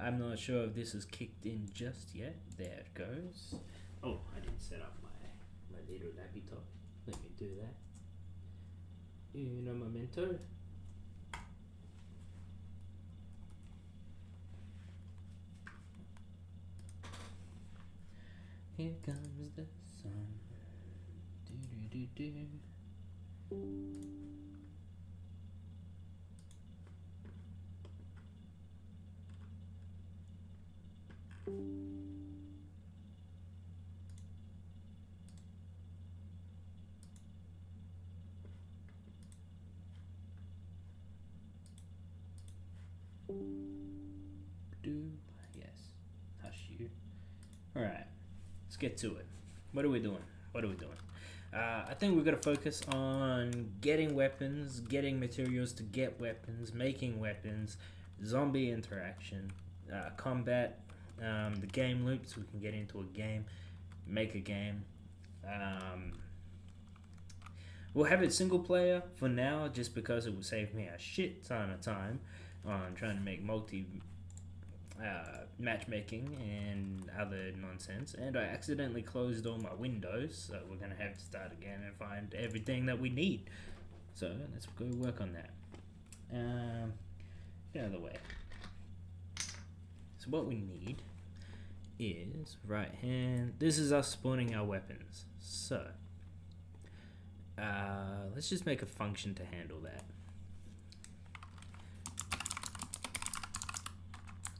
I'm not sure if this is kicked in just yet. There it goes. Oh, I didn't set up my little laptop. Let me do that. Un momento. Here comes the sun. Do do do do. Do yes, hush you. All right, let's get to it. What are we doing? I think we're gonna focus on getting weapons, getting materials to get weapons, making weapons, zombie interaction, combat, the game loop, so we can get into a game, make a game. We'll have it single player for now, just because it will save me a shit ton of time on trying to make matchmaking and other nonsense. And I accidentally closed all my windows, so we're gonna have to start again and find everything that we need. So let's go work on that. Get out of the way. So what we need is right hand. This is us spawning our weapons. So let's just make a function to handle that.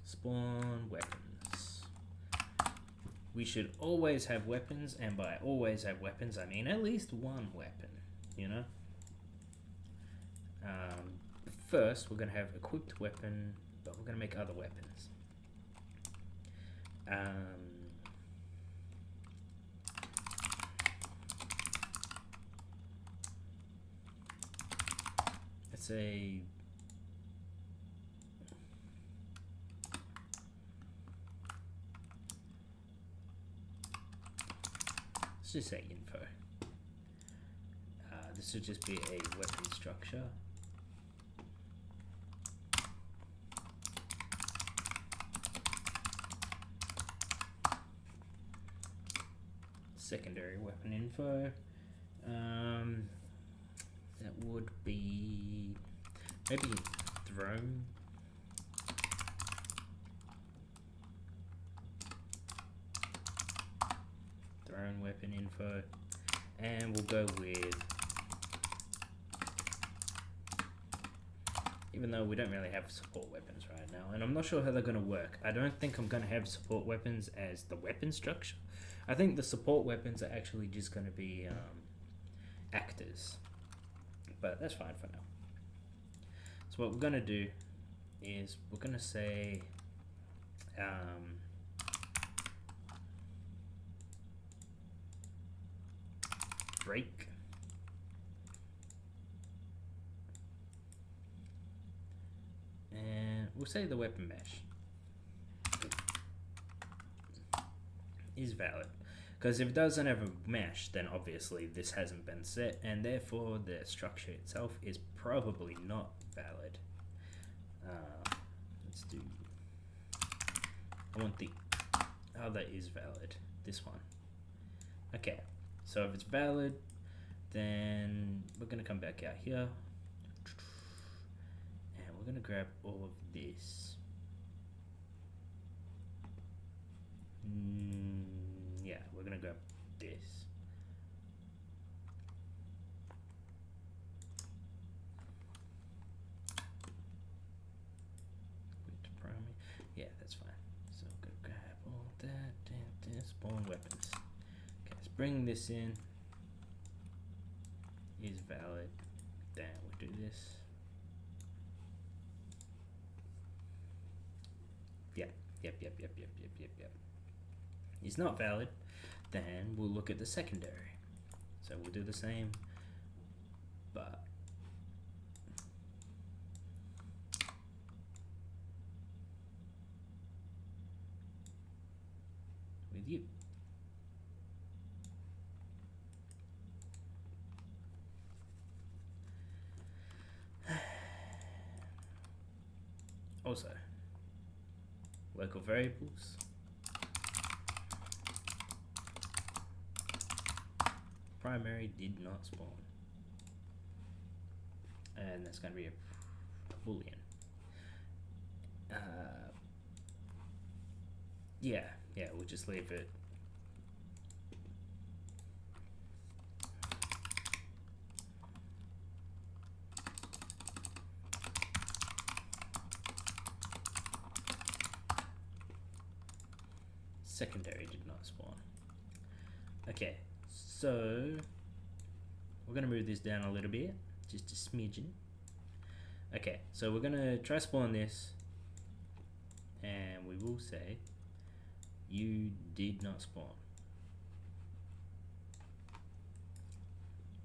Spawn weapons. We should always have weapons, and by always have weapons, I mean at least one weapon, you know? First, we're going to have equipped weapon, but we're going to make other weapons. Let's say just say info. This would just be a weapon structure. Secondary weapon info. That would be maybe thrown. Thrown weapon info, and we'll go with, even though we don't really have support weapons right now, and I'm not sure how they're going to work. I don't think I'm going to have support weapons as the weapon structure. I think the support weapons are actually just going to be actors, but that's fine for now. So what we're going to do is we're going to say break, and we'll say the weapon mesh is valid, because if it doesn't have a mesh, then obviously this hasn't been set, and therefore the structure itself is probably not valid. Let's do, I want the other is valid, this one. Okay, so if it's valid, then we're gonna come back out here, and we're gonna grab all of this. Yeah, we're gonna grab this. Yeah, that's fine. So I'm gonna grab all that and spawn weapons. Okay, let's bring this in. Is valid. Then we do this. Yep. Is not valid. Then we'll look at the secondary. So we'll do the same, but with you. Also, local variables. Primary did not spawn. And that's going to be a boolean. Yeah, we'll just leave it. Secondary did not spawn. Okay, so we're gonna move this down a little bit, just a smidgen. Okay, so we're gonna try spawn this, and we will say you did not spawn.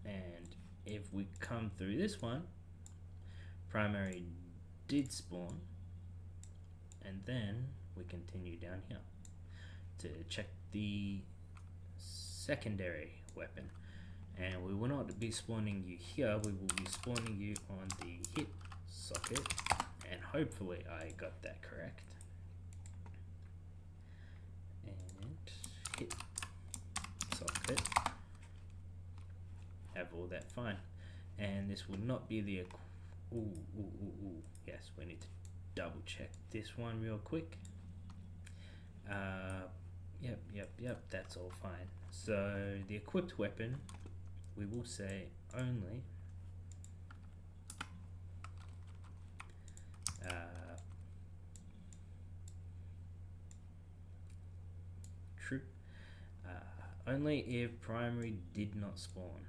And if we come through this one, primary did spawn, and then we continue down here to check the secondary weapon, and we will not be spawning you here, we will be spawning you on the hit socket, and hopefully I got that correct. And hit socket, have all that fine, and this will not be the yes, we need to double check this one real quick. Yep, that's all fine. So the equipped weapon, we will say only true, only if primary did not spawn.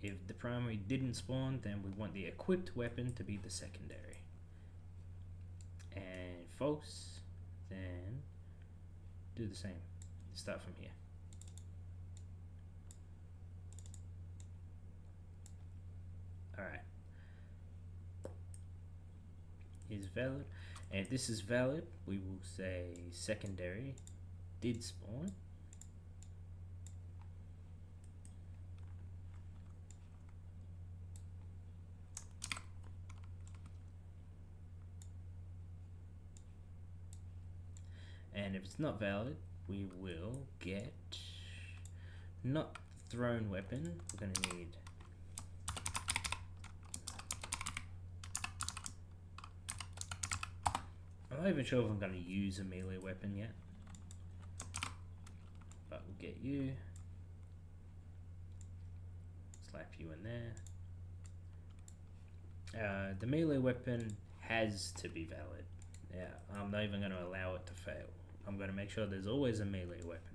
If the primary didn't spawn, then we want the equipped weapon to be the secondary. And false, then do the same. Start from here. Alright. Is valid. And if this is valid, we will say secondary did spawn. And if it's not valid, we will get not thrown weapon. We're going to need I'm not even sure if I'm going to use a melee weapon yet, but we'll get you, slap you in there. The melee weapon has to be valid. Yeah, I'm not even going to allow it to fail. I'm going to make sure there's always a melee weapon.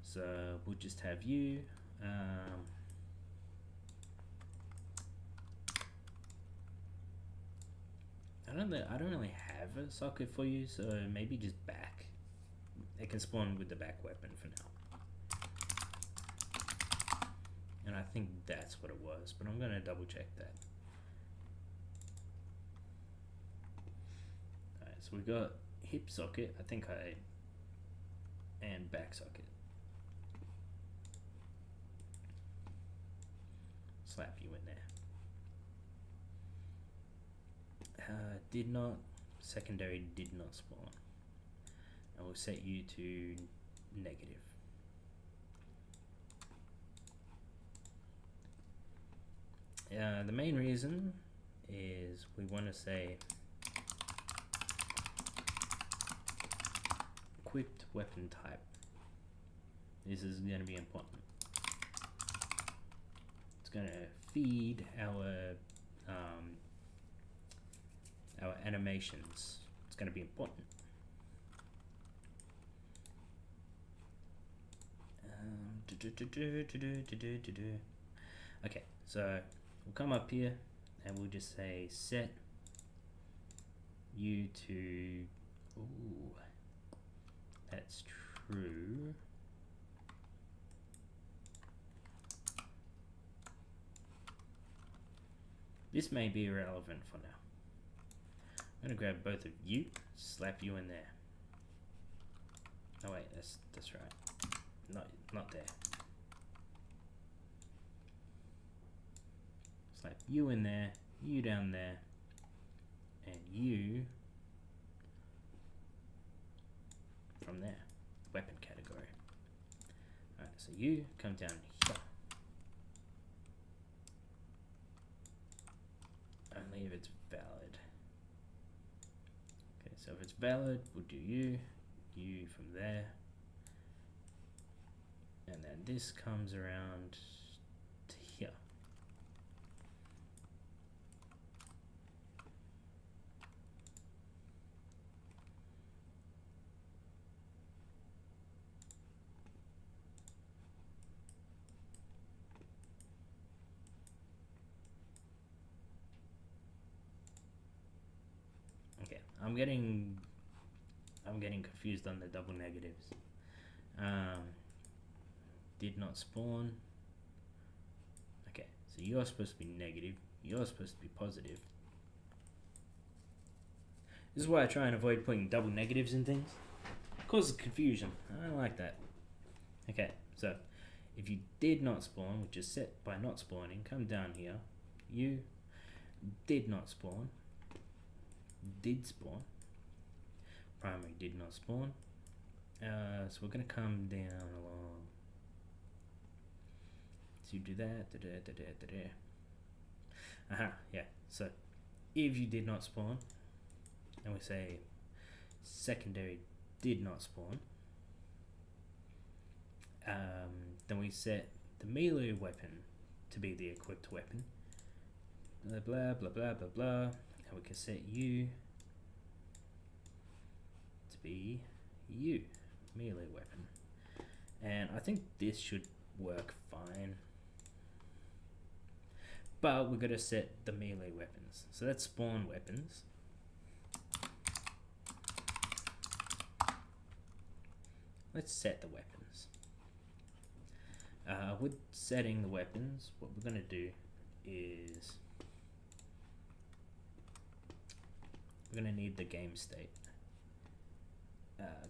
So we'll just have you. I don't really have a socket for you, so maybe just back. It can spawn with the back weapon for now. And I think that's what it was, but I'm going to double check that. Alright, so we got hip socket, I think and back socket. Slap you in there. Did not, secondary did not spawn. And we'll set you to negative. The main reason is we want to say equipped weapon type. This is going to be important. It's going to feed our animations. It's going to be important. Okay, so we'll come up here and we'll just say set you to, ooh, that's true. This may be irrelevant for now. I'm gonna grab both of you, slap you in there. Oh wait, that's right. Not there. Slap you in there, you down there, you from there, weapon category. Alright, so you come down here. Only if it's valid. Okay, so if it's valid, we'll do you from there. And then this comes around to here. Okay, I'm getting confused on the double negatives. Did not spawn. Okay, so you're supposed to be negative, you're supposed to be positive. This is why I try and avoid putting double negatives in things. It causes confusion. I don't like that. Okay, so if you did not spawn, which is set by not spawning, come down here. You did not spawn. Did spawn. Primary did not spawn. So we're gonna come down along. So you do that. Yeah. So if you did not spawn, and we say secondary did not spawn, then we set the melee weapon to be the equipped weapon. Blah blah blah blah blah blah. And we can set you to be you, melee weapon. And I think this should work fine. But we're gonna set the melee weapons. So that's spawn weapons. Let's set the weapons. With setting the weapons, what we're gonna do is we're gonna need the game state,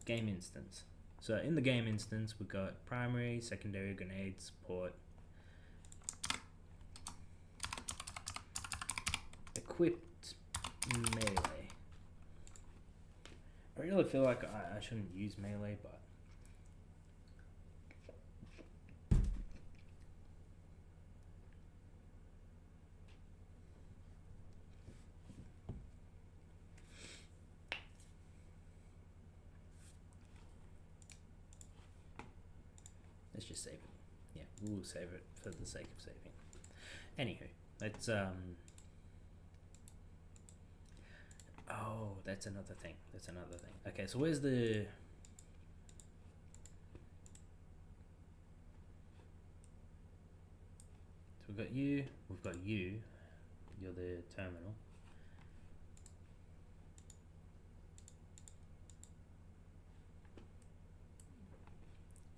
game instance. So in the game instance, we've got primary, secondary, grenade, support, equipped melee. I really feel like I shouldn't use melee, but let's just save it. Yeah, we'll save it for the sake of saving. Anywho, let's oh, that's another thing. Okay, so where's the so we've got you, you're the terminal.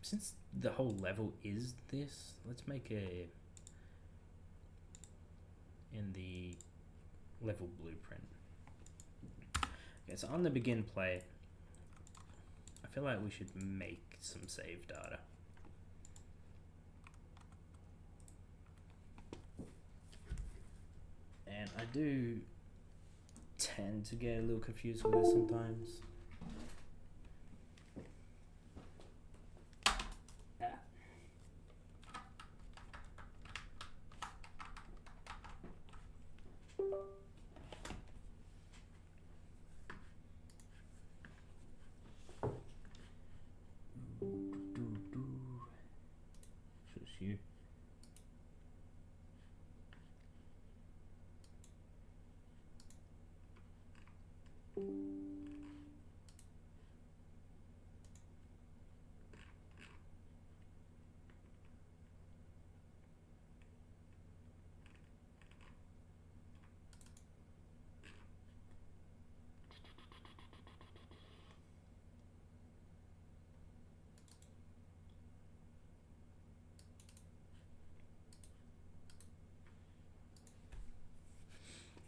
Since the whole level is this, let's make a in the level blueprint. Okay, so on the begin play, I feel like we should make some save data. And I do tend to get a little confused with this sometimes. You.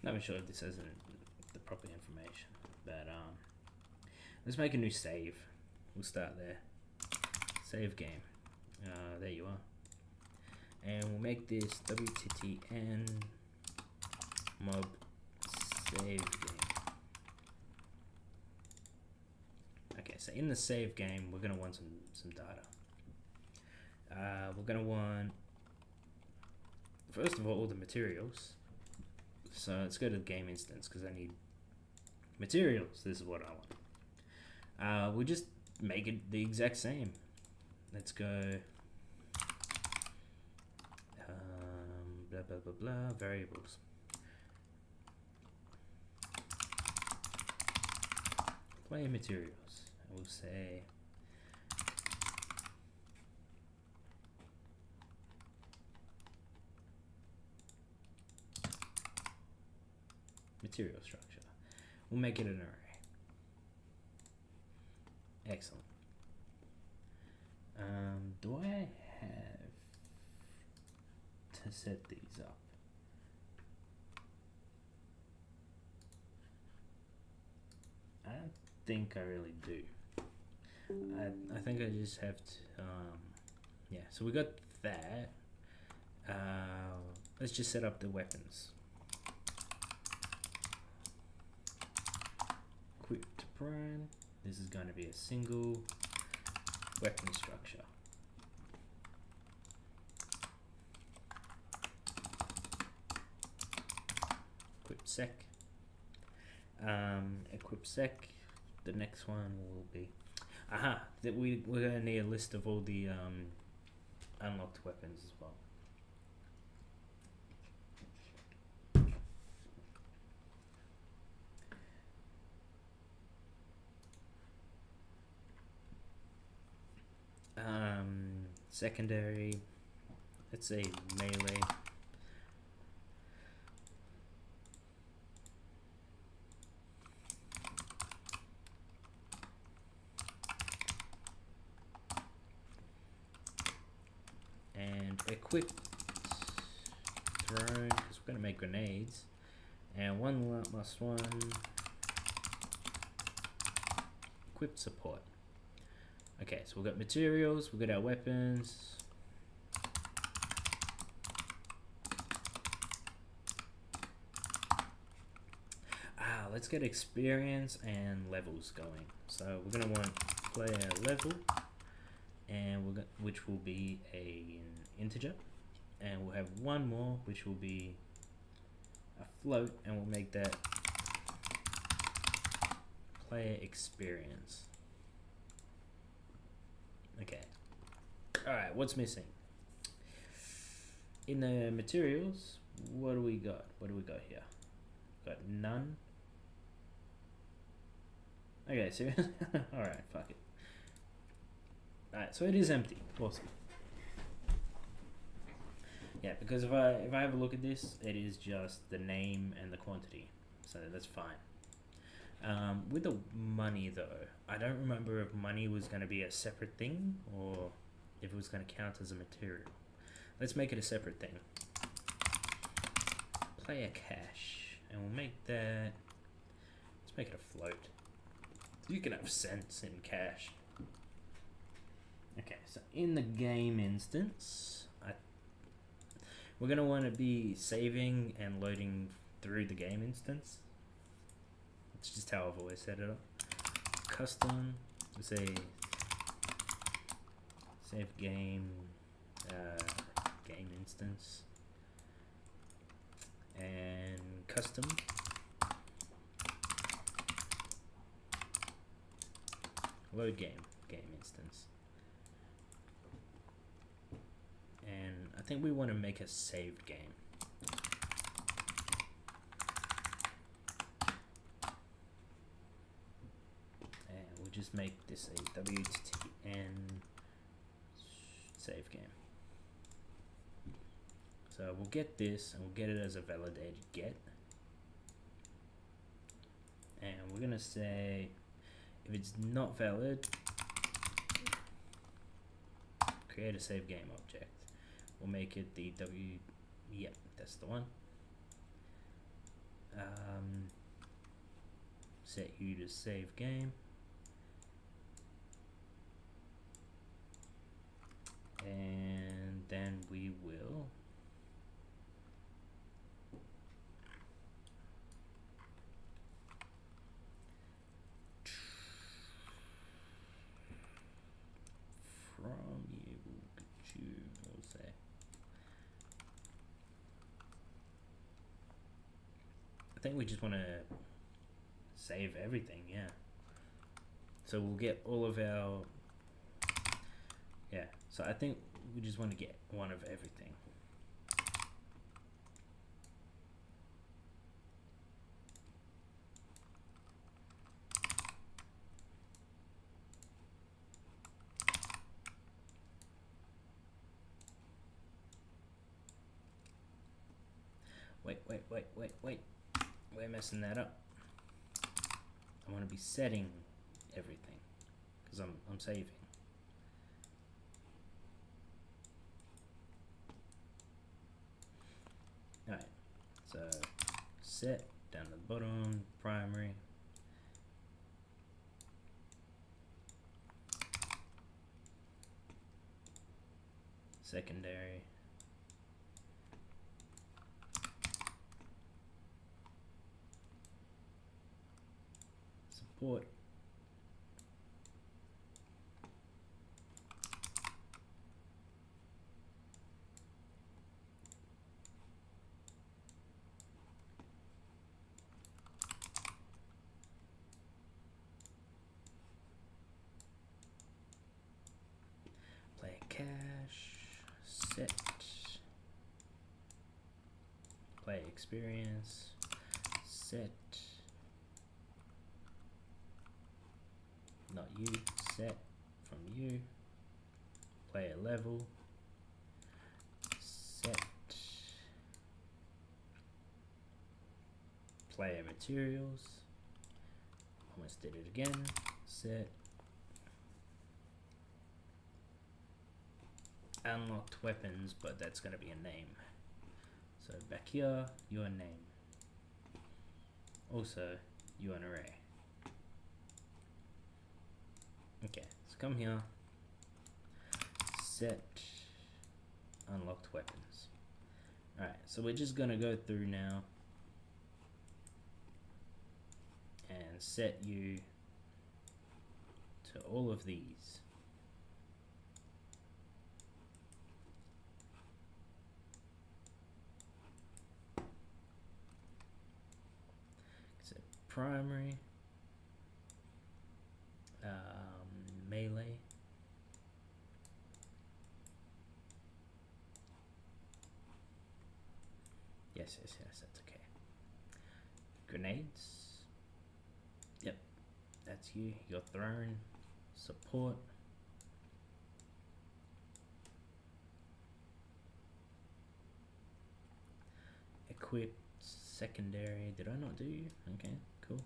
Not sure if this isn't the proper information, but let's make a new save. We'll start there. Save game. There you are. And we'll make this WTTN mob save game. so in the save game, we're gonna want some data. We're gonna want, first of all, the materials. So let's go to the game instance because I need materials. This is what I want. We'll just make it the exact same. Let's go blah blah blah blah variables. Player materials. I will say material structure. We'll make it an array. Excellent. Do I have to set these up? I don't think I really do. I think I just have to, yeah, so we got that. Let's just set up the weapons. Equip to prone. This is going to be a single weapon structure. Equip sec. Equip sec. The next one will be that we're going to need a list of all the unlocked weapons as well. Secondary, let's say melee. And equip thrown, because we're going to make grenades. And one must one equip support. Okay, so we've got materials, we've got our weapons. Let's get experience and levels going. So we're gonna want player level, and which will be an integer, and we'll have one more which will be a float, and we'll make that player experience. Okay. Alright, what's missing? In the materials, what do we got? What do we got here? Got none. Okay, so alright, fuck it. Alright, so it is empty. Awesome. Yeah, because if I have a look at this, it is just the name and the quantity. So that's fine. With the money though, I don't remember if money was going to be a separate thing or if it was going to count as a material. Let's make it a separate thing. Player cash, and we'll make that, let's make it a float. You can have cents in cash. Okay, so in the game instance, we're going to want to be saving and loading through the game instance. It's just how I've always set it up. Custom, say save game, game instance, and custom. Load game instance. And I think we want to make a saved game. Just make this a WTN save game. So we'll get this and we'll get it as a validated get. And we're gonna say if it's not valid, create a save game object. We'll make it the yep, that's the one. Set you to save game. And then we will think we just want to save everything, yeah. So we'll get all of our, yeah, so I think we just want to get one of everything. Wait. We're messing that up. I want to be setting everything because I'm saving. Alright, so set down the bottom, primary. Secondary. Support. Play cache, set, play experience, set, not you, set from you, player level, set, player materials, almost did it again, set, unlocked weapons, but that's going to be a name. So back here, your name. Also, you an array. Okay, so come here, set unlocked weapons. Alright, so we're just going to go through now and set you to all of these. So primary, melee, yes, that's okay. Grenades, yep, that's you. Your throne, support, equipped, secondary. Did I not do you? Okay, cool.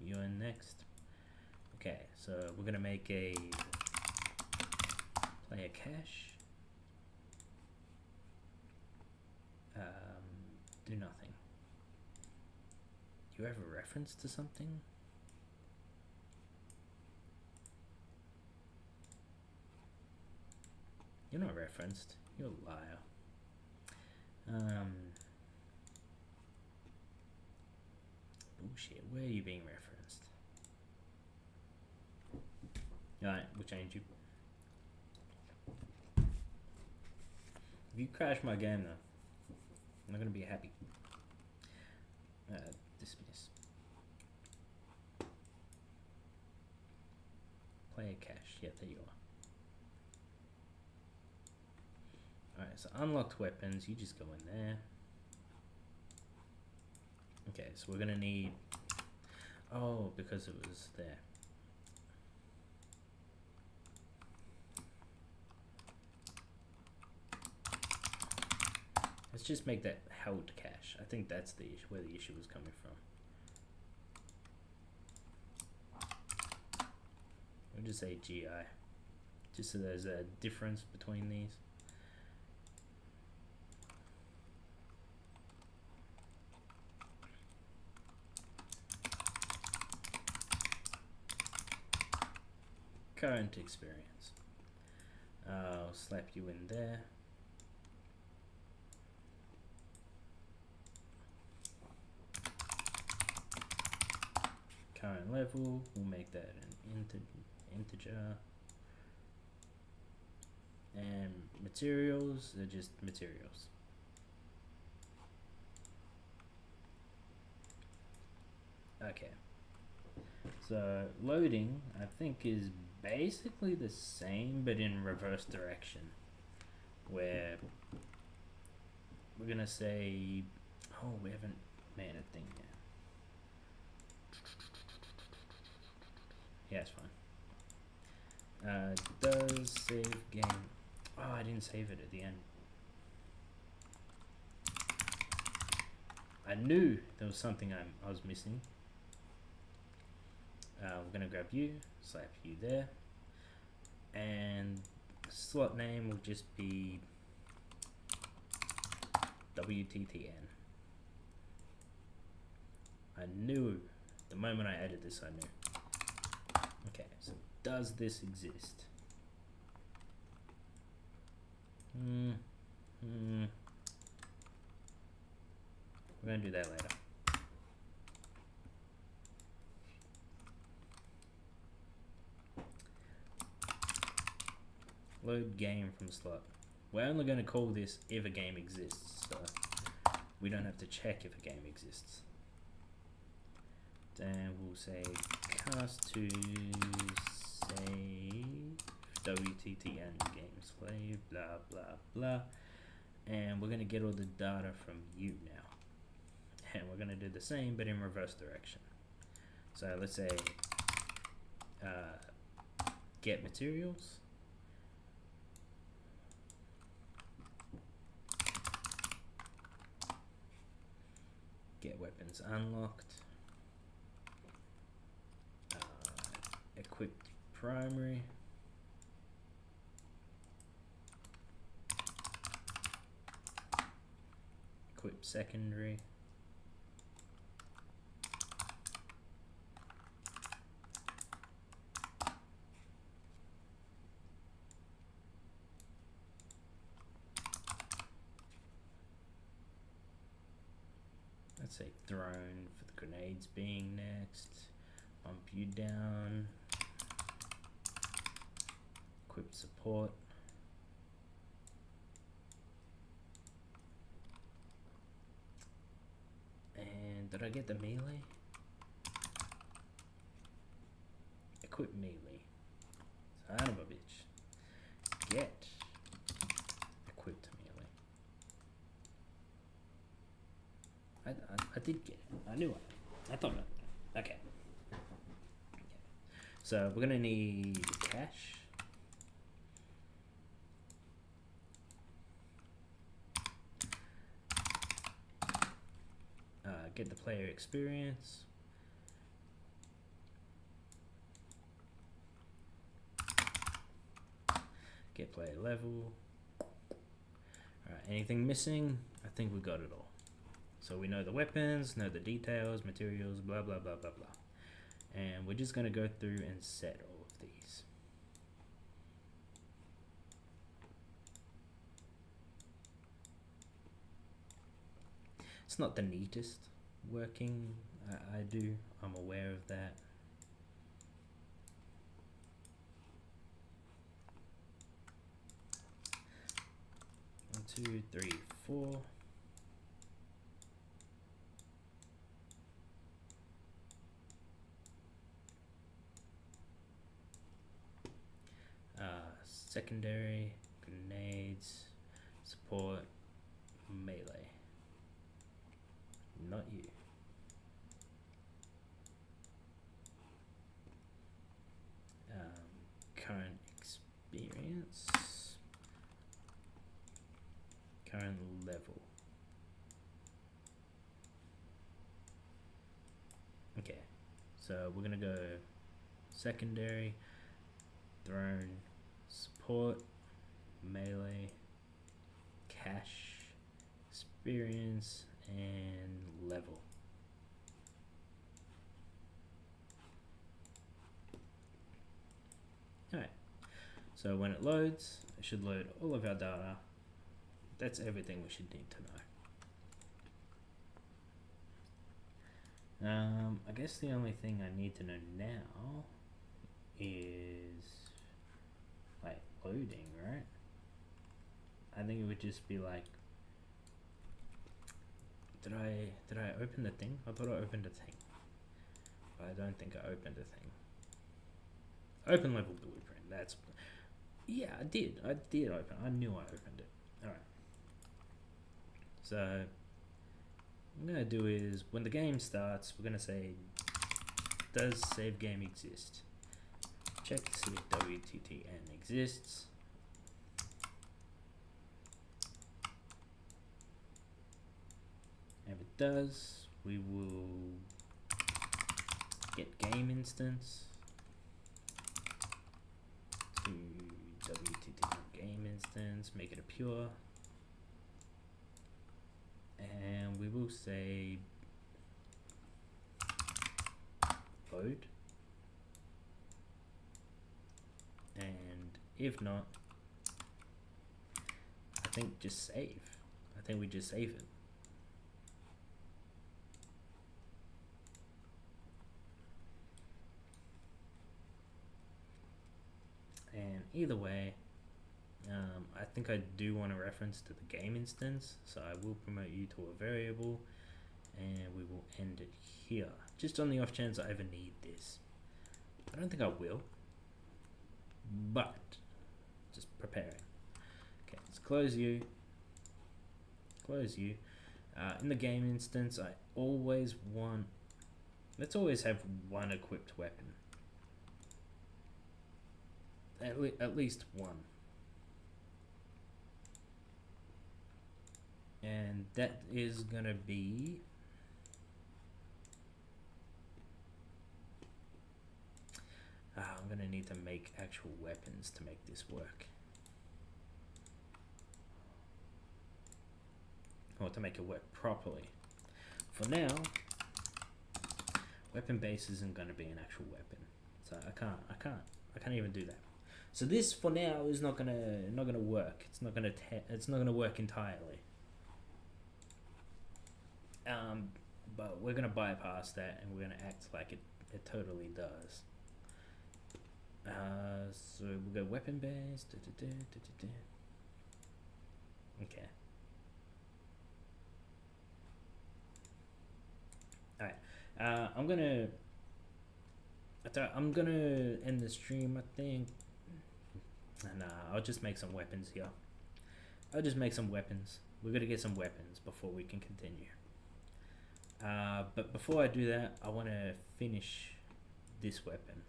You're in next. Okay, so we're gonna make a player cache. Do nothing. Do you have a reference to something? You're not referenced. You're a liar. Bullshit. Where are you being referenced? Alright, we'll change you. If you crash my game though, I'm not gonna be happy. Dismiss. Player cache. Yeah, there you are. Alright, so unlocked weapons, you just go in there. Okay, so we're gonna need, oh, because it was there. Let's just make that held cache. I think that's the issue, where the issue was coming from. We'll just say GI, just so there's a difference between these. Current experience. I'll slap you in there. Current level, we'll make that an integer. And materials, they're just materials. Okay. So loading, I think, is basically the same, but in reverse direction. Where we're gonna say, oh, we haven't made a thing yet. Yeah, it's fine. Does save game. Oh, I didn't save it at the end. I knew there was something I was missing. We're gonna grab you, slap you there, and slot name will just be WTTN. I knew the moment I added this, I knew. Okay, so does this exist? We're gonna do that later. Load game from slot. We're only going to call this if a game exists, so we don't have to check if a game exists. Then we'll say cast to save WTTN game slave, blah blah blah, and we're going to get all the data from you now, and we're going to do the same but in reverse direction. So let's say get materials. Get weapons unlocked. Equipped primary. Equip secondary. Let's say thrown for the grenades being next. Bump you down. Equip support. And did I get the melee? Equip melee. Son of a bitch. Get equipped melee. I did get it. I knew it. I thought it. Okay. So we're gonna need cash. Get the player experience. Get player level. Alright, anything missing? I think we got it all. So we know the weapons, know the details, materials, blah blah blah blah blah. And we're just gonna go through and set all of these. It's not the neatest working, I do, I'm aware of that. One, two, three, four. Secondary, grenades, support, melee. Not you. Current experience, current level. Okay, so we're gonna go secondary, thrown, support, melee, cash, experience, and level. Alright, so when it loads, it should load all of our data. That's everything we should need to know. I guess the only thing I need to know now is like loading, right? I think it would just be like, did I open the thing? I thought I opened a thing. I don't think I opened a thing. Open level blueprint. That's, yeah, I did open. I knew I opened it. All right. So what I'm gonna do is when the game starts, we're gonna say, does save game exist? Check to see if WTTN exists. If it does, we will get game instance to WTTN game instance, make it a pure, and we will say load, and if not, I think just save. I think we just save it. And either way, I think I do want a reference to the game instance, so I will promote you to a variable, and we will end it here, just on the off chance I ever need this. I don't think I will, but just preparing. Okay, let's close you. In the game instance, I always want, let's always have one equipped weapon. At least one. And that is gonna be I'm gonna need to make actual weapons to make this work, or to make it work properly. For now, weapon base isn't gonna be an actual weapon, so I can't even do that. So this for now is not gonna work. It's not gonna work entirely. But we're gonna bypass that and we're gonna act like it totally does. So we'll go weapon base. Okay. All right. I'm gonna end the stream, I think. Nah, I'll just make some weapons here. We're gonna get some weapons before we can continue. But before I do that, I want to finish this weapon.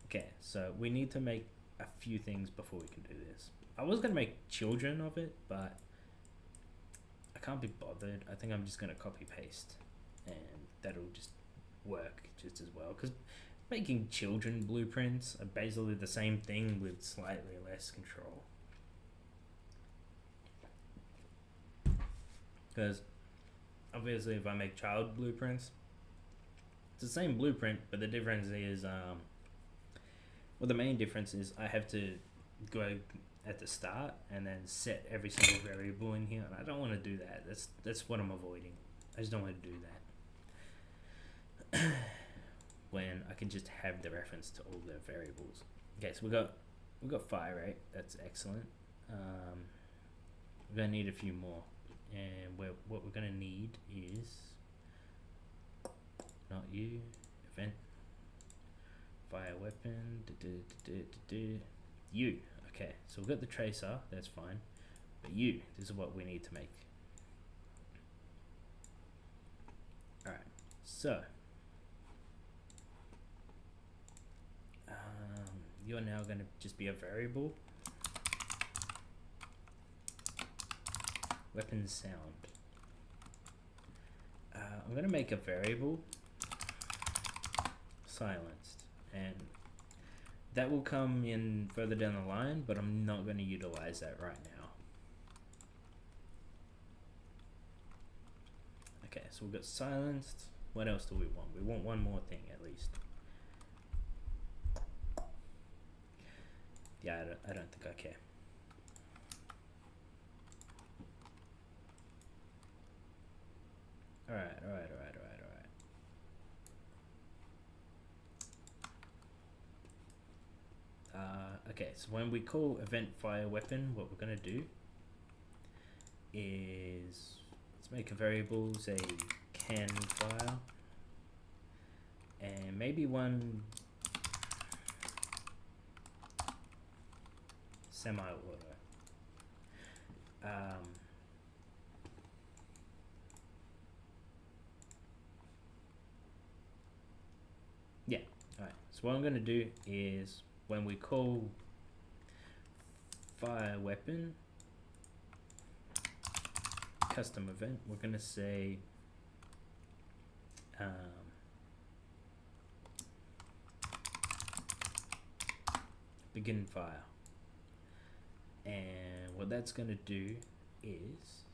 Okay, so we need to make a few things before we can do this. I was gonna make children of it, but I can't be bothered. I think I'm just gonna copy paste, and that'll just work just as well, because making children blueprints are basically the same thing with slightly less control. Because obviously if I make child blueprints, it's the same blueprint, but the difference is, well, the main difference is I have to go at the start and then set every single variable in here, and I don't want to do that. That's what I'm avoiding. I just don't want to do that. When I can just have the reference to all the variables. Okay, so we got fire rate. That's excellent. We're gonna need a few more, and what we're gonna need is not you event fire weapon you. Okay, so we've got the tracer. That's fine, but you. This is what we need to make. All right, so. You're now going to just be a variable. Weapon sound. I'm going to make a variable silenced, and that will come in further down the line, but I'm not going to utilize that right now. Okay, so we've got silenced. What else do we want? We want one more thing at least. Yeah, I don't think I care. Alright. Okay, so when we call event fire weapon, what we're gonna do is, let's make a variable, say can fire, maybe one semi-auto. Yeah, alright. So what I'm going to do is when we call fire weapon custom event, we're going to say begin fire. And what that's going to do is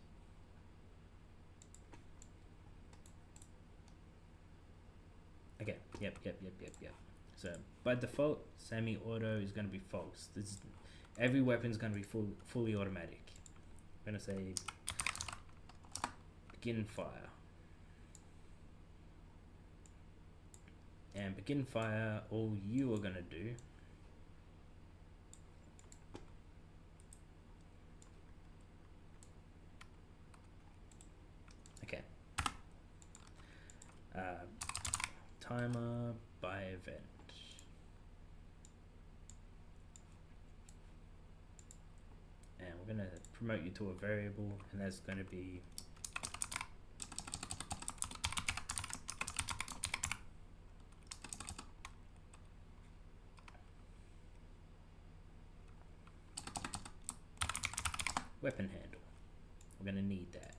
okay, yep. So by default, semi-auto is going to be false. Every weapon is going to be fully automatic. I'm going to say begin fire. And begin fire, all you are going to do timer by event. And we're going to promote you to a variable, and that's going to be weapon handle. We're going to need that.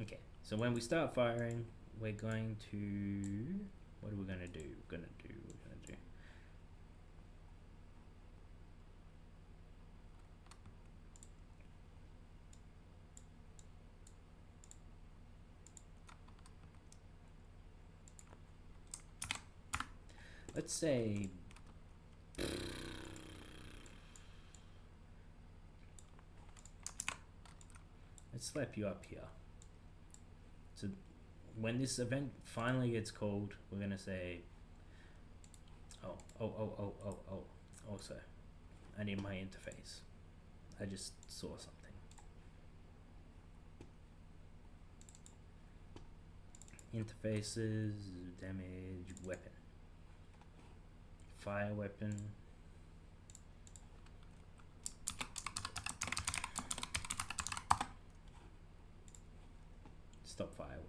Okay, so when we start firing, we're going to, what are we going to do? We're going to do let's say let's slap you up here. So when this event finally gets called, we're gonna say, also, I need my interface. I just saw something. Interfaces, damage, weapon. Fire weapon. Stop fire weapon.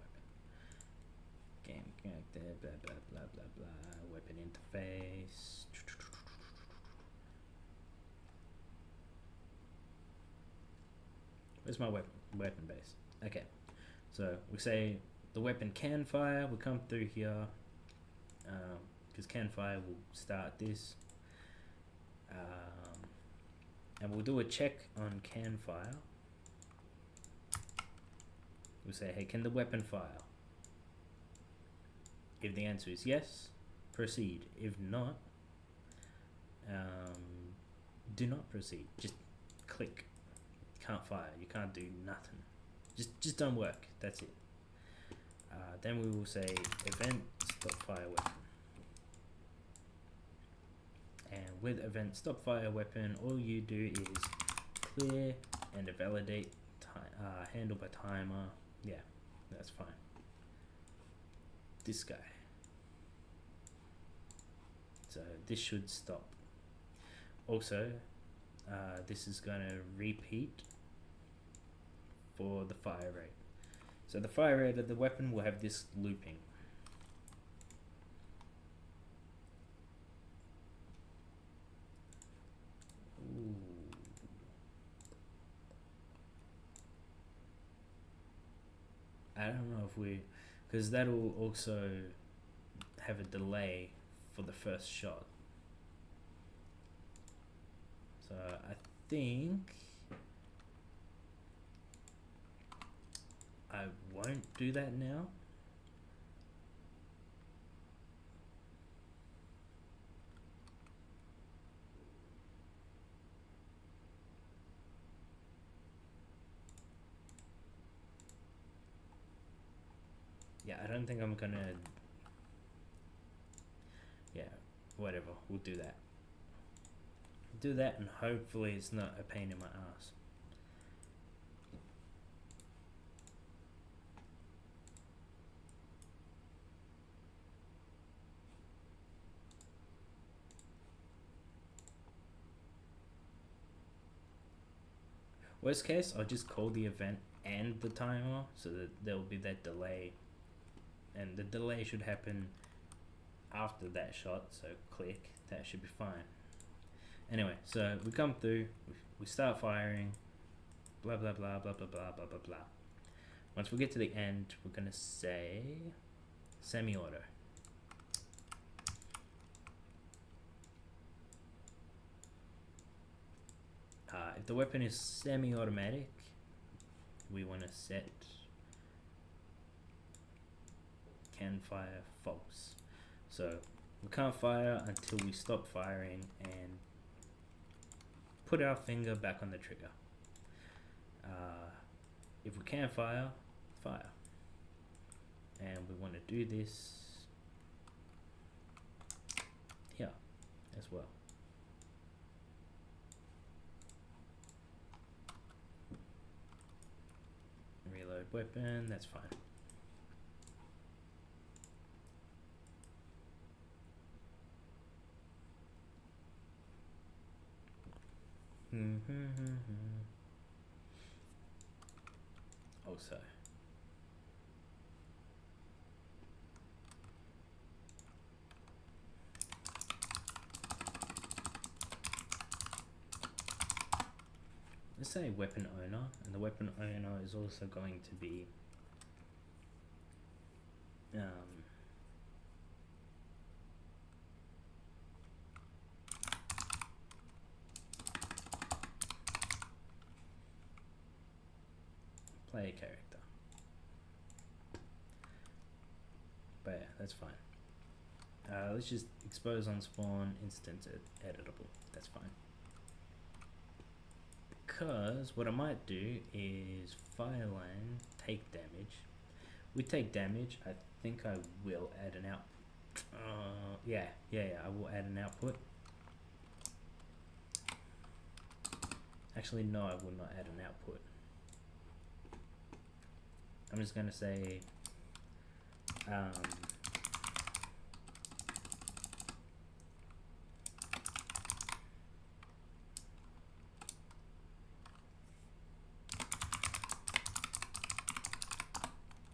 Game character, blah blah blah blah blah. Weapon interface. Where's my weapon base? Okay, so we say the weapon can fire. We'll come through here because can fire will start this, and we'll do a check on can fire. We'll say, hey, can the weapon fire? If the answer is yes, proceed. If not, do not proceed. Just click. Can't fire. You can't do nothing. Just don't work. That's it. Then we will say event stop fire weapon. And with event stop fire weapon, all you do is clear and validate handle by timer. Yeah, that's fine. This guy. So this should stop. Also, this is going to repeat for the fire rate. So the fire rate of the weapon will have this looping. Ooh. I don't know if because that'll also have a delay for the first shot. So I think I won't do that now. Yeah, I don't think I'm gonna, yeah, whatever, we'll do that. Do that and hopefully it's not a pain in my ass. Worst case, I'll just call the event and the timer so that there will be that delay, and the delay should happen after that shot, so click, that should be fine. Anyway, so we come through, we start firing, blah blah blah blah blah blah blah blah blah. Once we get to the end, we're gonna say semi-auto. If the weapon is semi-automatic, we want to set can fire false. So we can't fire until we stop firing and put our finger back on the trigger. If we can fire, fire. And we want to do this here as well. Reload weapon, that's fine. Also, let's say weapon owner, and the weapon owner is also going to be player character. But yeah, that's fine. Let's just expose on spawn, instant editable. That's fine. Because what I might do is fireline take damage. We take damage. I think I will add an out. Yeah. I will add an output. Actually, no, I will not add an output. I'm just gonna say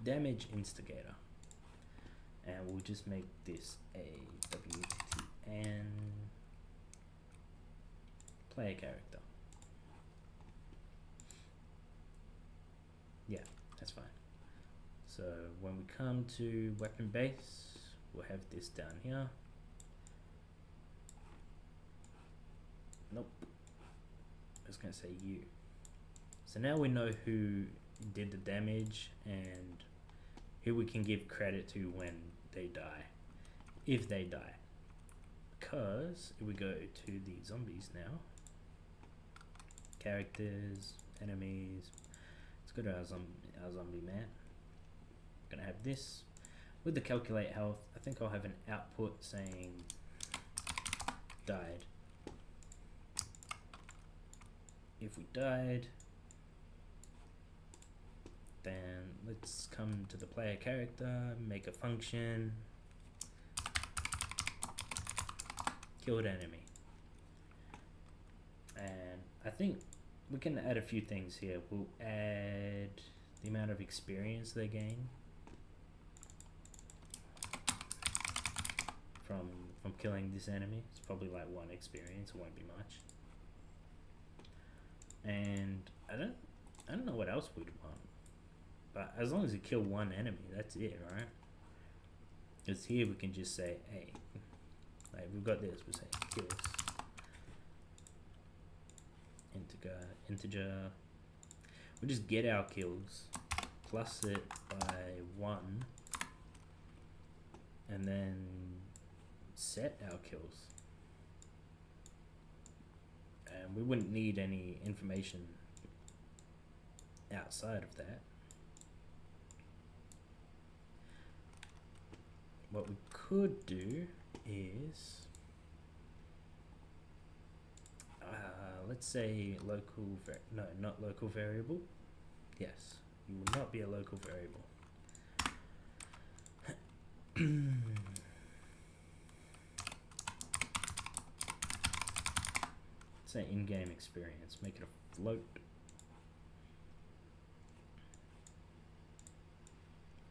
damage instigator, and we'll just make this a WTN player character. Yeah, that's fine. So when we come to weapon base, we'll have this down here. Nope, I was gonna say you. So now we know who did the damage and who we can give credit to when they die, if they die. Because if we go to the zombies now, characters, enemies, let's go to our zombie man. Gonna have this with the calculate health. I think I'll have an output saying died. If we died, then let's come to the player character, make a function, killed enemy. And I think we can add a few things here. We'll add the amount of experience they gain from killing this enemy. It's probably like 1 experience, it won't be much. And I don't know what else we'd want. But as long as you kill 1 enemy, that's it, right? Because here we can just say, hey, like we've got this, we'll say kills. Integer. We'll just get our kills, plus it by 1, and then set our kills. And we wouldn't need any information outside of that. What we could do is, let's say local, no, not local variable. Yes, you will not be a local variable. Say in-game experience, make it a float.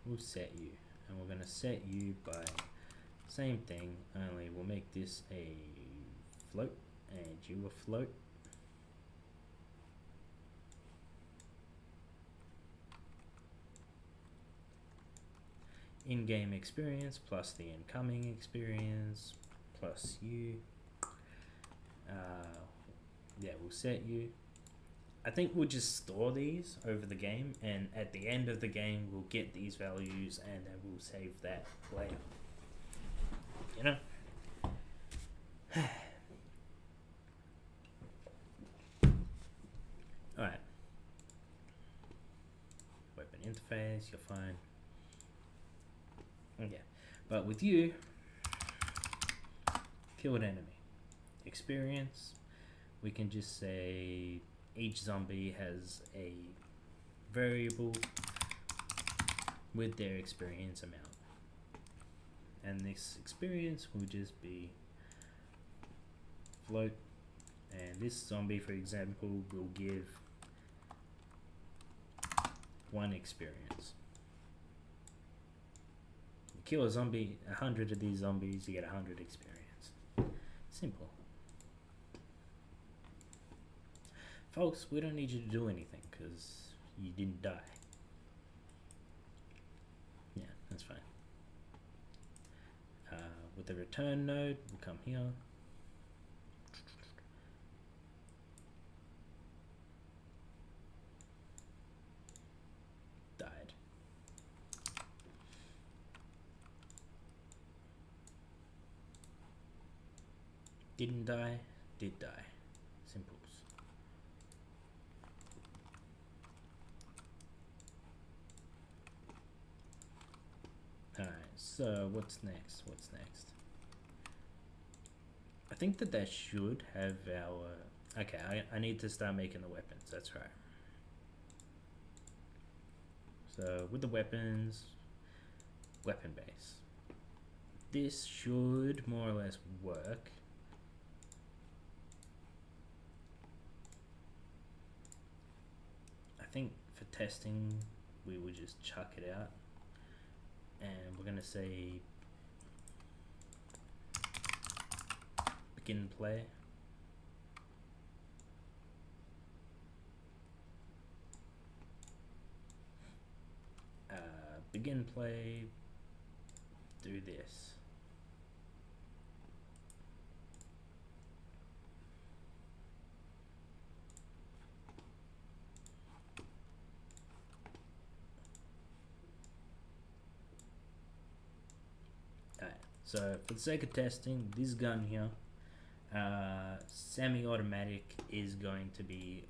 we'll set you, and we're going to set you by same thing, only we'll make this a float and you a float. In-game experience plus the incoming experience plus you. Yeah, we'll set you. I think we'll just store these over the game, and at the end of the game we'll get these values and then we'll save that later. You know? Alright. Weapon interface, you're fine. Okay. But with you, killed enemy. Experience, we can just say each zombie has a variable with their experience amount. And this experience will just be float, and this zombie, for example, will give 1 experience. You kill a zombie, 100 of these zombies, you get 100 experience. Simple. Folks, we don't need you to do anything because you didn't die. Yeah, that's fine. With the return node, we'll come here. Died. Didn't die, did die. Simples. Alright, so what's next? What's next? I think that should have our... Okay, I need to start making the weapons, that's right. So with the weapons, weapon base. This should more or less work. I think for testing, we will just chuck it out. And we're going to say begin play. Begin play, do this. So for the sake of testing, this gun here, semi-automatic is going to be,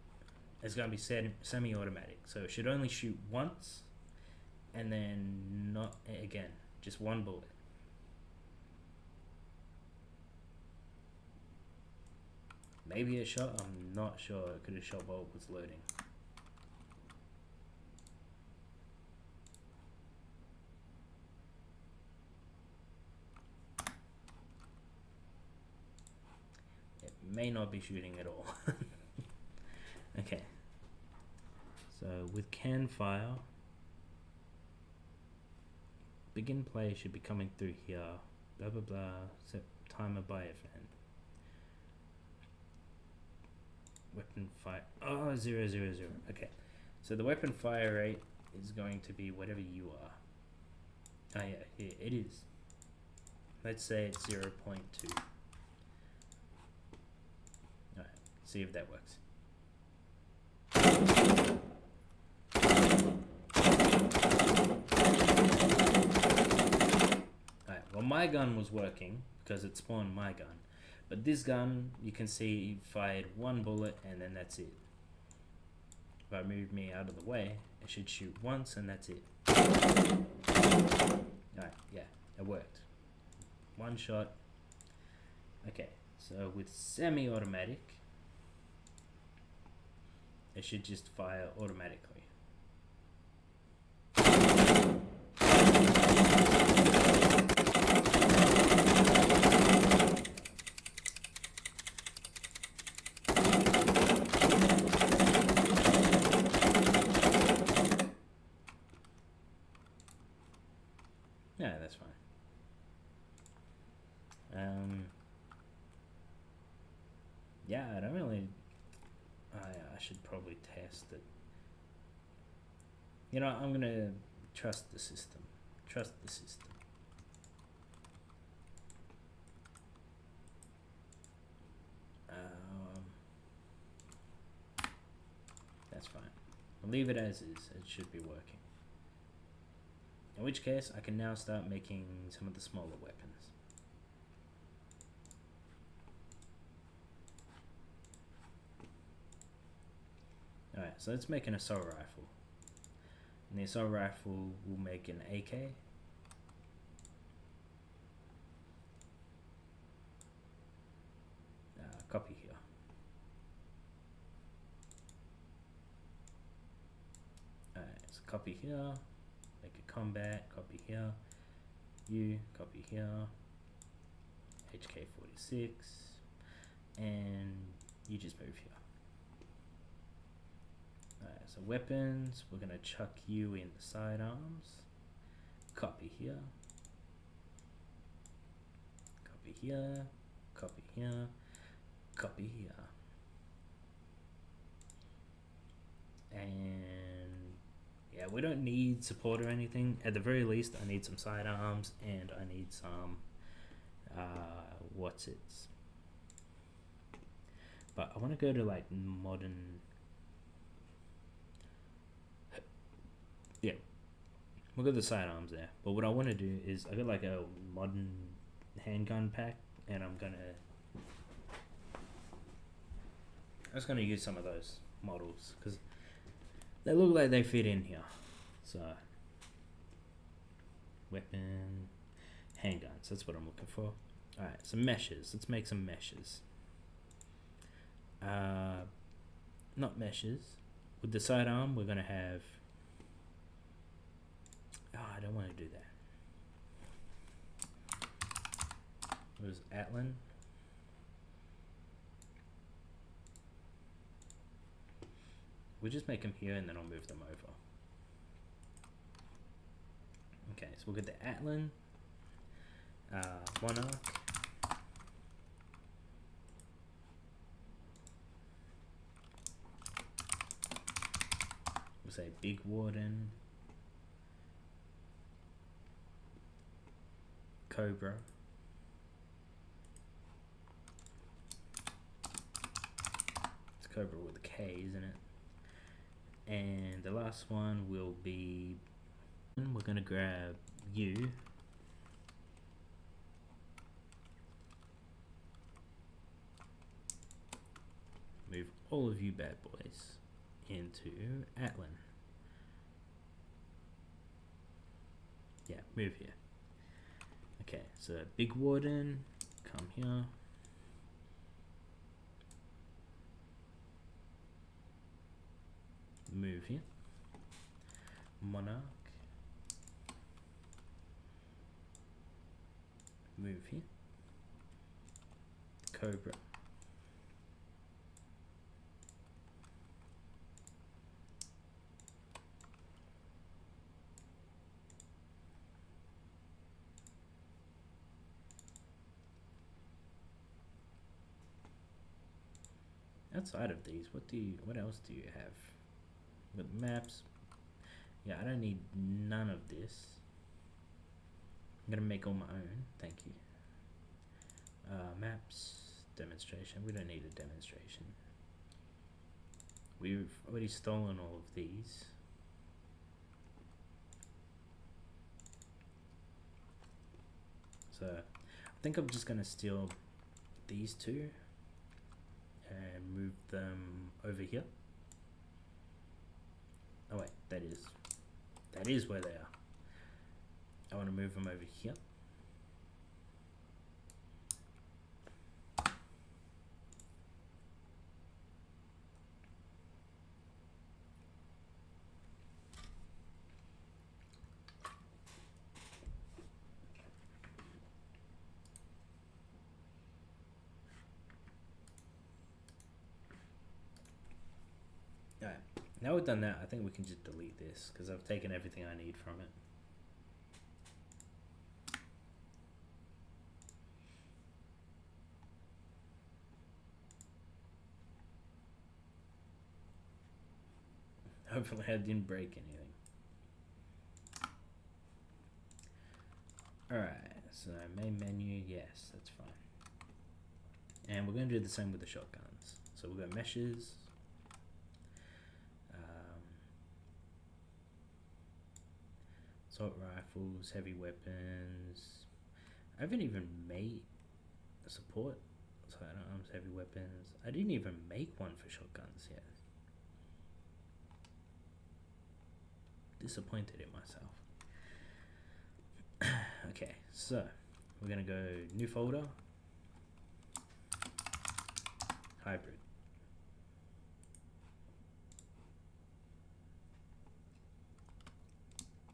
semi-automatic. So it should only shoot once, and then not again, just 1 bullet. Maybe it shot, I'm not sure. It could have shot while it was loading. May not be shooting at all. Okay, so with can fire, begin play should be coming through here, blah blah blah, set timer by FN. Weapon fire, oh, 0, 0, 0. Okay, so the weapon fire rate is going to be whatever you are. Oh yeah, here it is. Let's say it's 0.2. See if that works. Alright, well my gun was working because it spawned my gun. But this gun, you can see fired 1 bullet and then that's it. If I move me out of the way, it should shoot once and that's it. Alright, yeah, it worked. 1 shot. Okay, so with semi-automatic, it should just fire automatically. Yeah, I don't really. I should probably test it. You know, I'm gonna trust the system. Trust the system. That's fine. I'll leave it as is. It should be working. In which case, I can now start making some of the smaller weapons. Alright, so let's make an assault rifle. And the assault rifle will make an AK. Copy here. Alright, so copy here. Make a combat, copy here. You, copy here. HK46. And you just move here. Alright, so weapons, we're gonna chuck you in the sidearms. Copy here. Copy here. Copy here. Copy here. And yeah, we don't need support or anything. At the very least, I need some sidearms and I need some what's it? But I want to go to like modern. Yeah, we'll go to the sidearms there. But what I want to do is I got like a modern handgun pack, and I'm just gonna use some of those models because they look like they fit in here. So weapon, handguns, that's what I'm looking for. Alright, some meshes. Let's make some meshes. Not meshes. With the sidearm, we're gonna have. I don't want to do that. It was Atlan. We'll just make them here and then I'll move them over. Okay, so we'll get the Atlan, Monarch, we'll say Big Warden, Cobra, it's Cobra with a K, isn't it? And the last one will be, we're going to grab you. Move all of you bad boys into Atlan. Yeah, move here. Okay, so Big Warden, come here. Move here. Monarch. Move here. Cobra. Outside of these, what else do you have? With maps, yeah, I don't need none of this. I'm gonna make all my own. Thank you. Maps, demonstration. We don't need a demonstration. We've already stolen all of these. So I think I'm just gonna steal these two and move them over here. Oh wait, that is where they are. I want to move them over here. Alright, now we've done that, I think we can just delete this because I've taken everything I need from it. Hopefully I didn't break anything. Alright, so main menu, yes, that's fine. And we're going to do the same with the shotguns. So we've got meshes. Assault rifles, heavy weapons. I haven't even made a support sidearms, heavy weapons. I didn't even make one for shotguns yet. Disappointed in myself. Okay, so we're gonna go new folder, hybrid.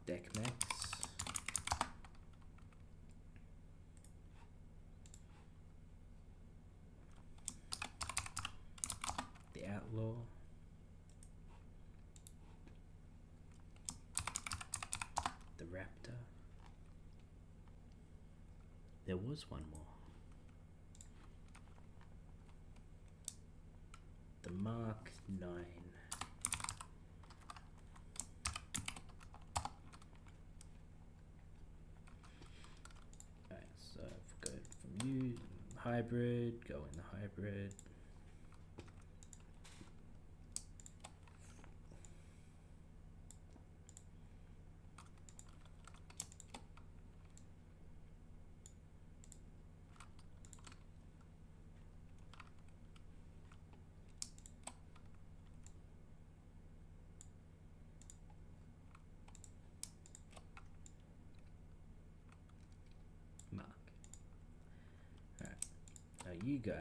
Deck Max. The Outlaw. The Raptor. There was one more. The Mark 9. Alright, so if we go from you, hybrid, go in the hybrid. Mark. Alright, now you guys.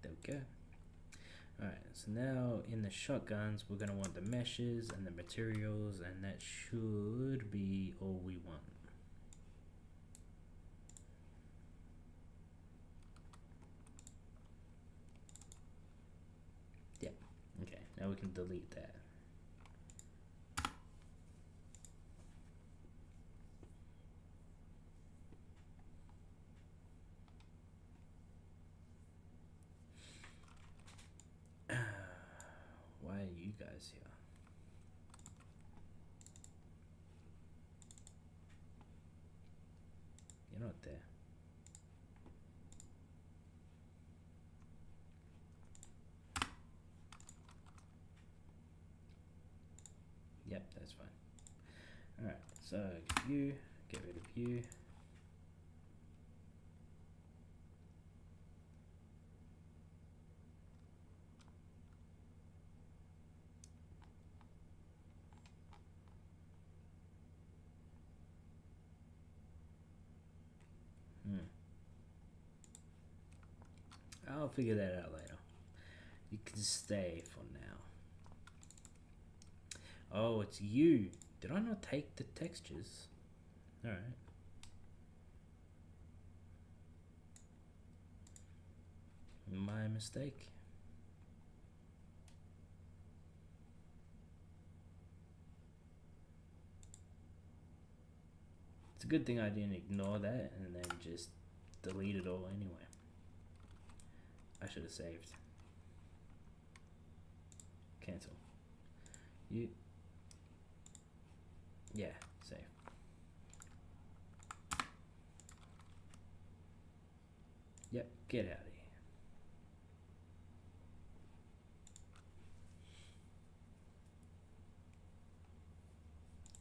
There we go. Alright, so now in the shotguns, we're going to want the meshes and the materials, and that should be all we want. Yep, okay, now we can delete that. Why are you guys here? You're not there. Yep, that's fine. Alright, so you, get rid of you. I'll figure that out later. You can stay for now. Oh, it's you. Did I not take the textures? Alright. My mistake. It's a good thing I didn't ignore that and then just delete it all anyway. I should have saved. Cancel. You. Yeah, save. Yep, get out of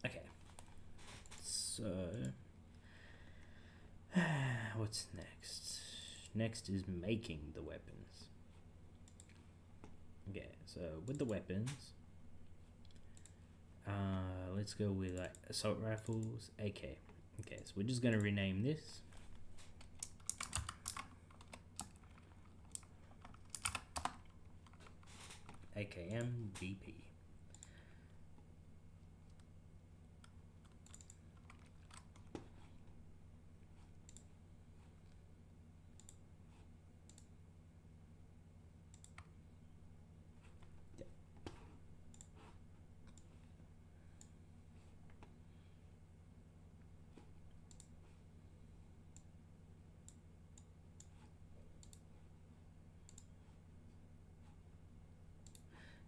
here. Okay. So, what's next? Next is making the weapons. Okay, so with the weapons, let's go with like assault rifles, AK. Okay, so we're just gonna rename this. AKM VP.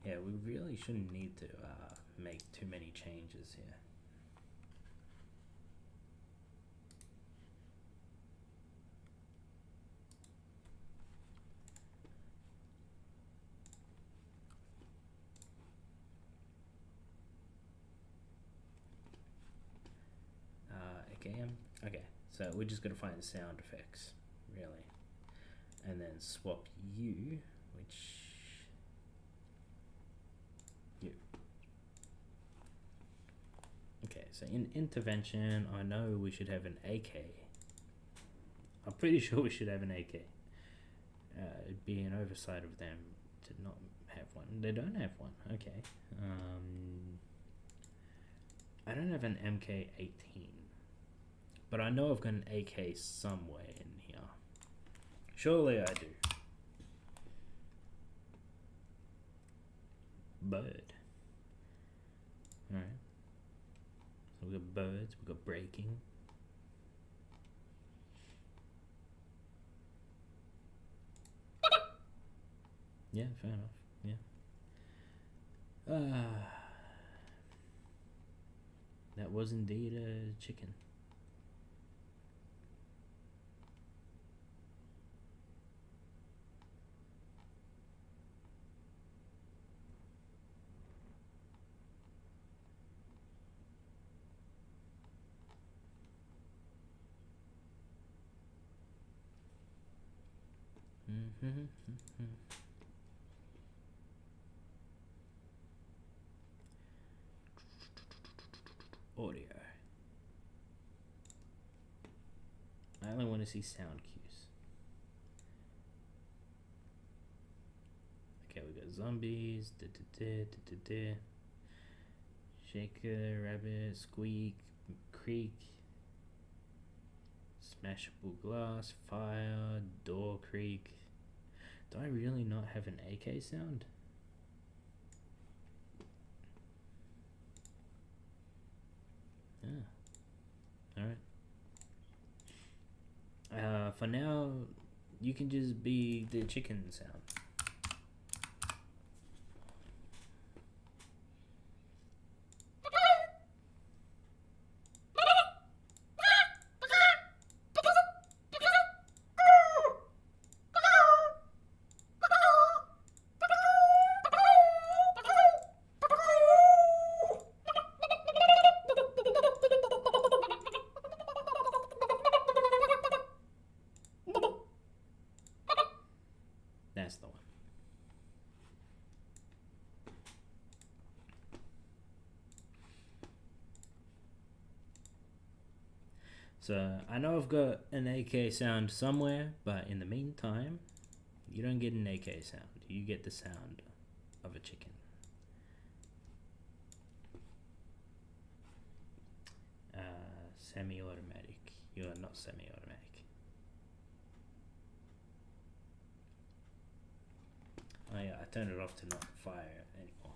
Yeah, we really shouldn't need to make too many changes here. Again, okay, so we're just gonna find the sound effects, really, and then swap you, which you. Okay, so in intervention, I know we should have an AK. I'm pretty sure we should have an AK. It'd be an oversight of them to not have one. They don't have one. Okay. I don't have an MK18, but I know I've got an AK somewhere in here. Surely I do. Bird. Alright. So we've got birds, we've got breaking. Yeah, fair enough. Yeah. That was indeed a chicken. Audio. I only want to see sound cues. Okay, we got zombies. Shaker, rabbit, squeak, creak, smashable glass, fire, door creak. Do I really not have an AK sound? Yeah. Alright. For now, you can just be the chicken sound. That's the one. So I know I've got an AK sound somewhere, but in the meantime, you don't get an AK sound. You get the sound of a chicken. Semi-automatic. You are not semi-automatic. Oh yeah, I turned it off to not fire anymore.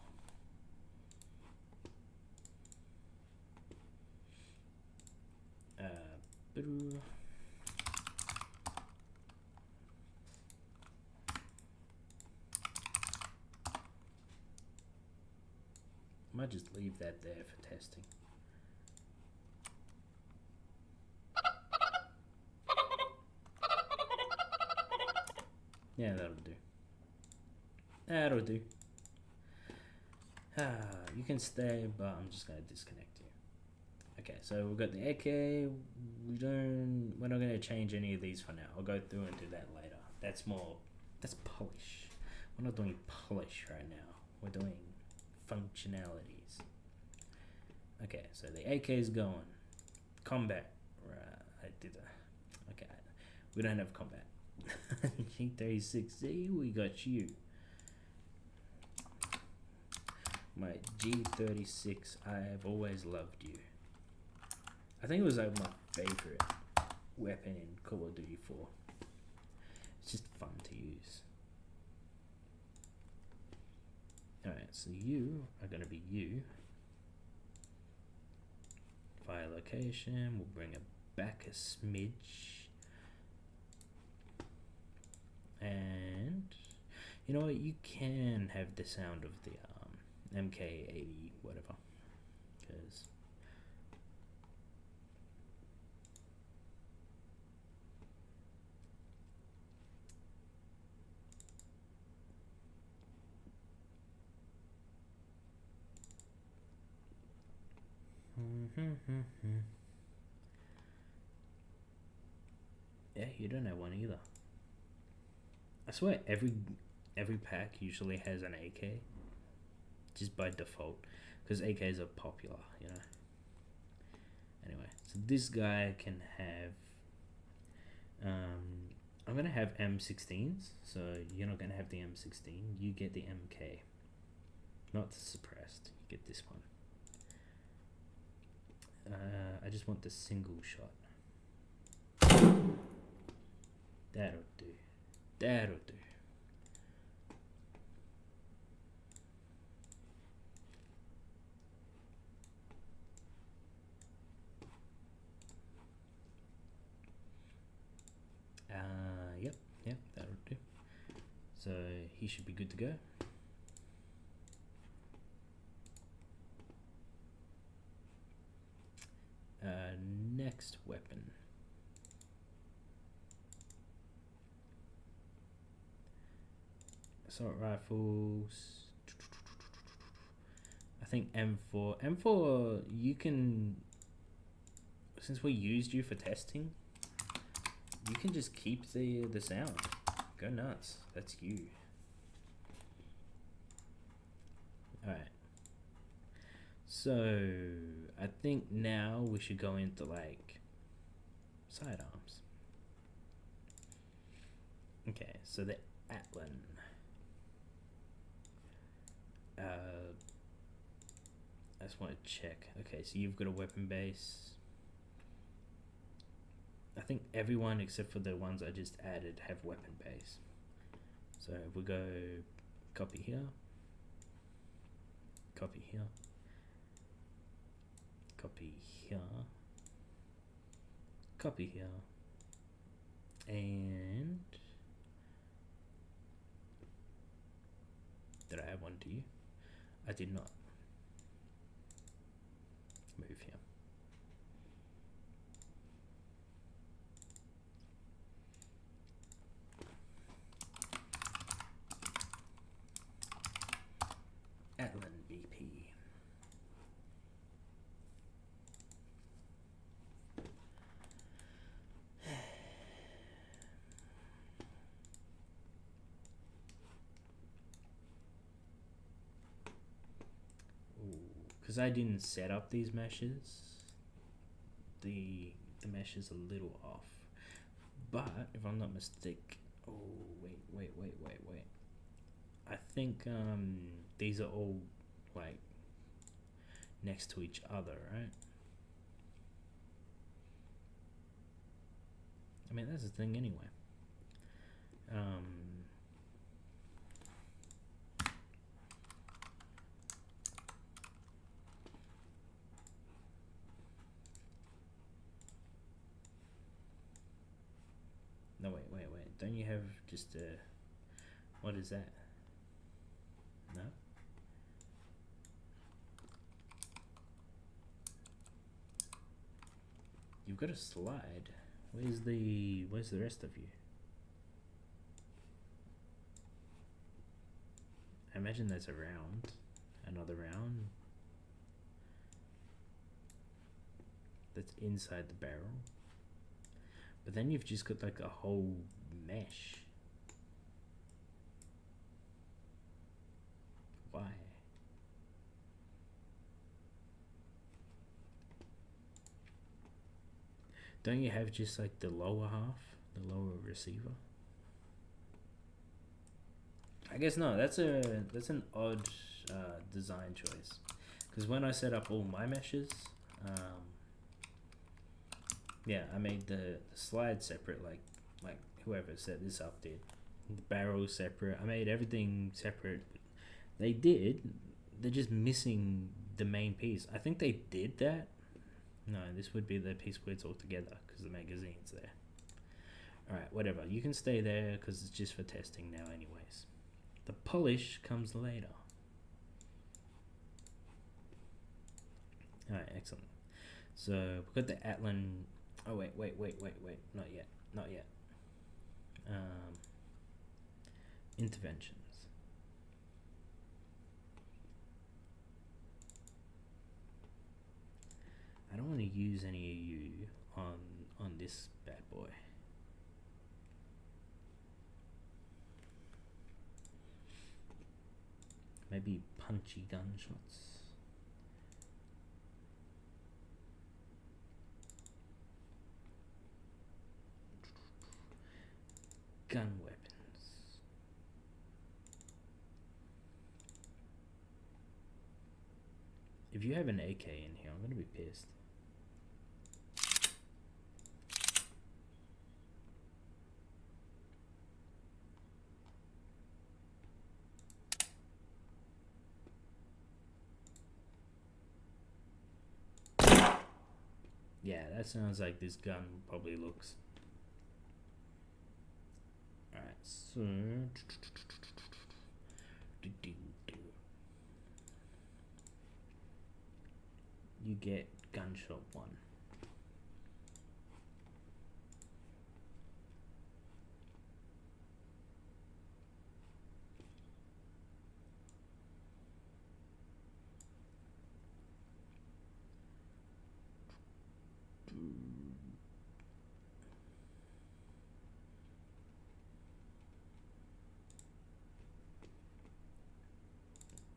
Might just leave that there for testing. Yeah, that'll do. That'll do. You can stay, but I'm just gonna disconnect you. Okay, so we've got the AK. We're not gonna change any of these for now. I'll go through and do that later. That's polish. We're not doing polish right now. We're doing functionalities. Okay, so the AK is going. Combat. Right, okay, we don't have combat. G36Z, we got you. My G36, I've always loved you. I think it was like my favorite weapon in Call of Duty 4. It's just fun to use. Alright, so you are going to be you. Fire location, we'll bring it back a smidge. And You know what? You can have the sound of the MK80 whatever, because yeah, you don't have one either. I swear every pack usually has an AK, just by default, because AKs are popular, you know. Anyway, so this guy can have. I'm gonna have M16s, so you're not gonna have the M16. You get the MK, not the suppressed. You get this one. I just want the single shot. That'll do. That'll do. Yep, that'll do. So he should be good to go. Next weapon. Assault rifles. I think M4. M4, you can, since we used you for testing, you can just keep the sound. Go nuts. That's you. Alright. So, I think now we should go into, like, sidearms. Okay, so the Atlan. I just want to check. Okay, so you've got a weapon base. I think everyone except for the ones I just added have weapon base. So if we go copy here, copy here, copy here, copy here, and did I add one to you? I did not. Move here. Atlan BP. Because I didn't set up these meshes, the mesh is a little off. But if I'm not mistaken, oh wait. I think these are all like next to each other, right? I mean, that's the thing anyway. No, wait. Don't you have just a... What is that? No? You've got a slide. Where's the rest of you? I imagine there's a round. Another round. That's inside the barrel. But then you've just got like a whole mesh. Why? Don't you have just like the lower half? The lower receiver? I guess no, that's an odd design choice. Because when I set up all my meshes, yeah, I made the slide separate, like whoever set this up did. The barrel separate. I made everything separate. They're just missing the main piece. I think they did that. No, this would be the piece where it's all together because the magazine's there. Alright, whatever. You can stay there because it's just for testing now anyways. The polish comes later. Alright, excellent. So we've got the Atlan. Oh wait, not yet. Interventions. I don't want to use any of you on this bad boy. Maybe punchy gunshots. Gun weapons. If you have an AK in here, I'm gonna be pissed. Yeah, that sounds like this gun probably looks. Alright, so you get gunshot 1.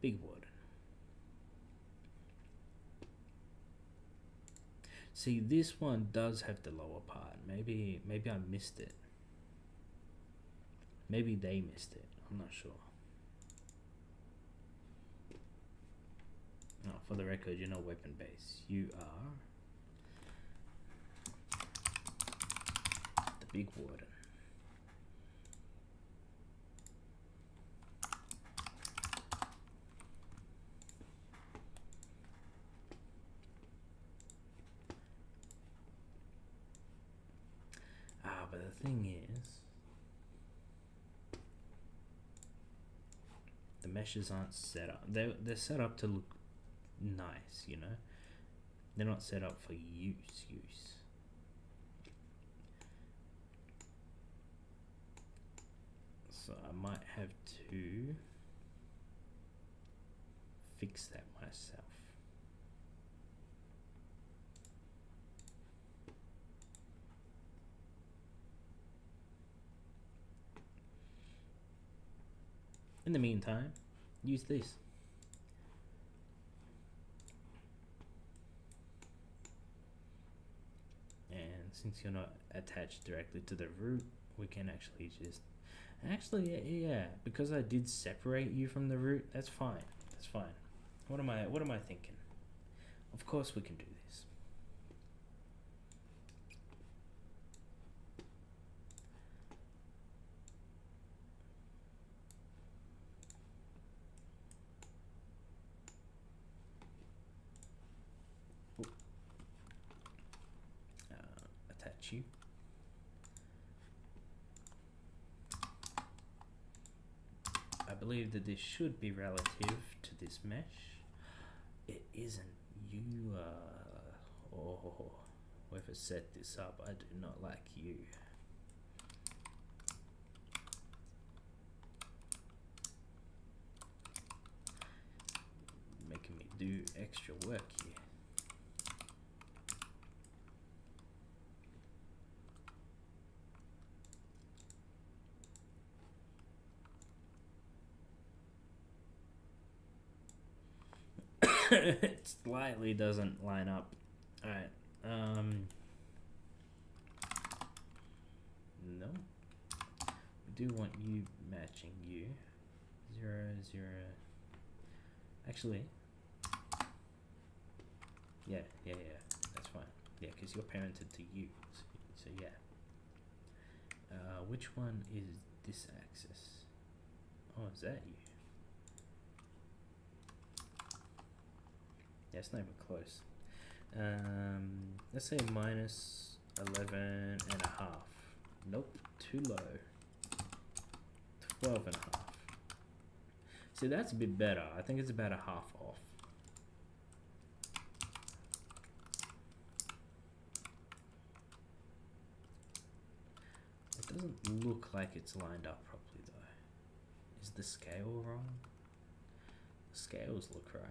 Big Warden. See, this one does have the lower part. Maybe I missed it. Maybe they missed it. I'm not sure. Oh, for the record, you're not weapon base. You are the Big Warden. But the thing is, the meshes aren't set up. They're set up to look nice, you know. They're not set up for use. So I might have to fix that myself. In the meantime, use this. And since you're not attached directly to the root, we can actually just... Actually, yeah, because I did separate you from the root, that's fine. That's fine. What am I thinking? Of course we can do this. Attach you. I believe that this should be relative to this mesh. It isn't. You, oh, whoever set this up, I do not like you. Making me do extra work here. It slightly doesn't line up. Alright, no. We do want you matching you. 0, 0. Actually, yeah, that's fine. Yeah, because you're parented to you. So yeah. Which one is this axis? Oh, is that you? Yeah, it's not even close. Let's say minus 11 and a half. Nope, too low. 12 and a half. See, that's a bit better. I think it's about a half off. It doesn't look like it's lined up properly though. Is the scale wrong? The scales look right.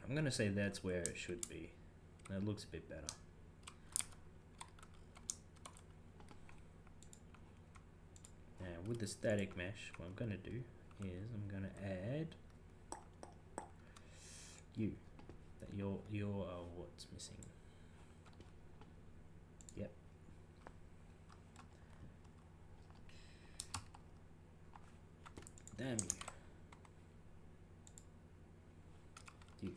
I'm gonna say that's where it should be. That looks a bit better. Now with the static mesh, what I'm gonna do is I'm gonna add you. That you're what's missing. Yep. Damn you. You.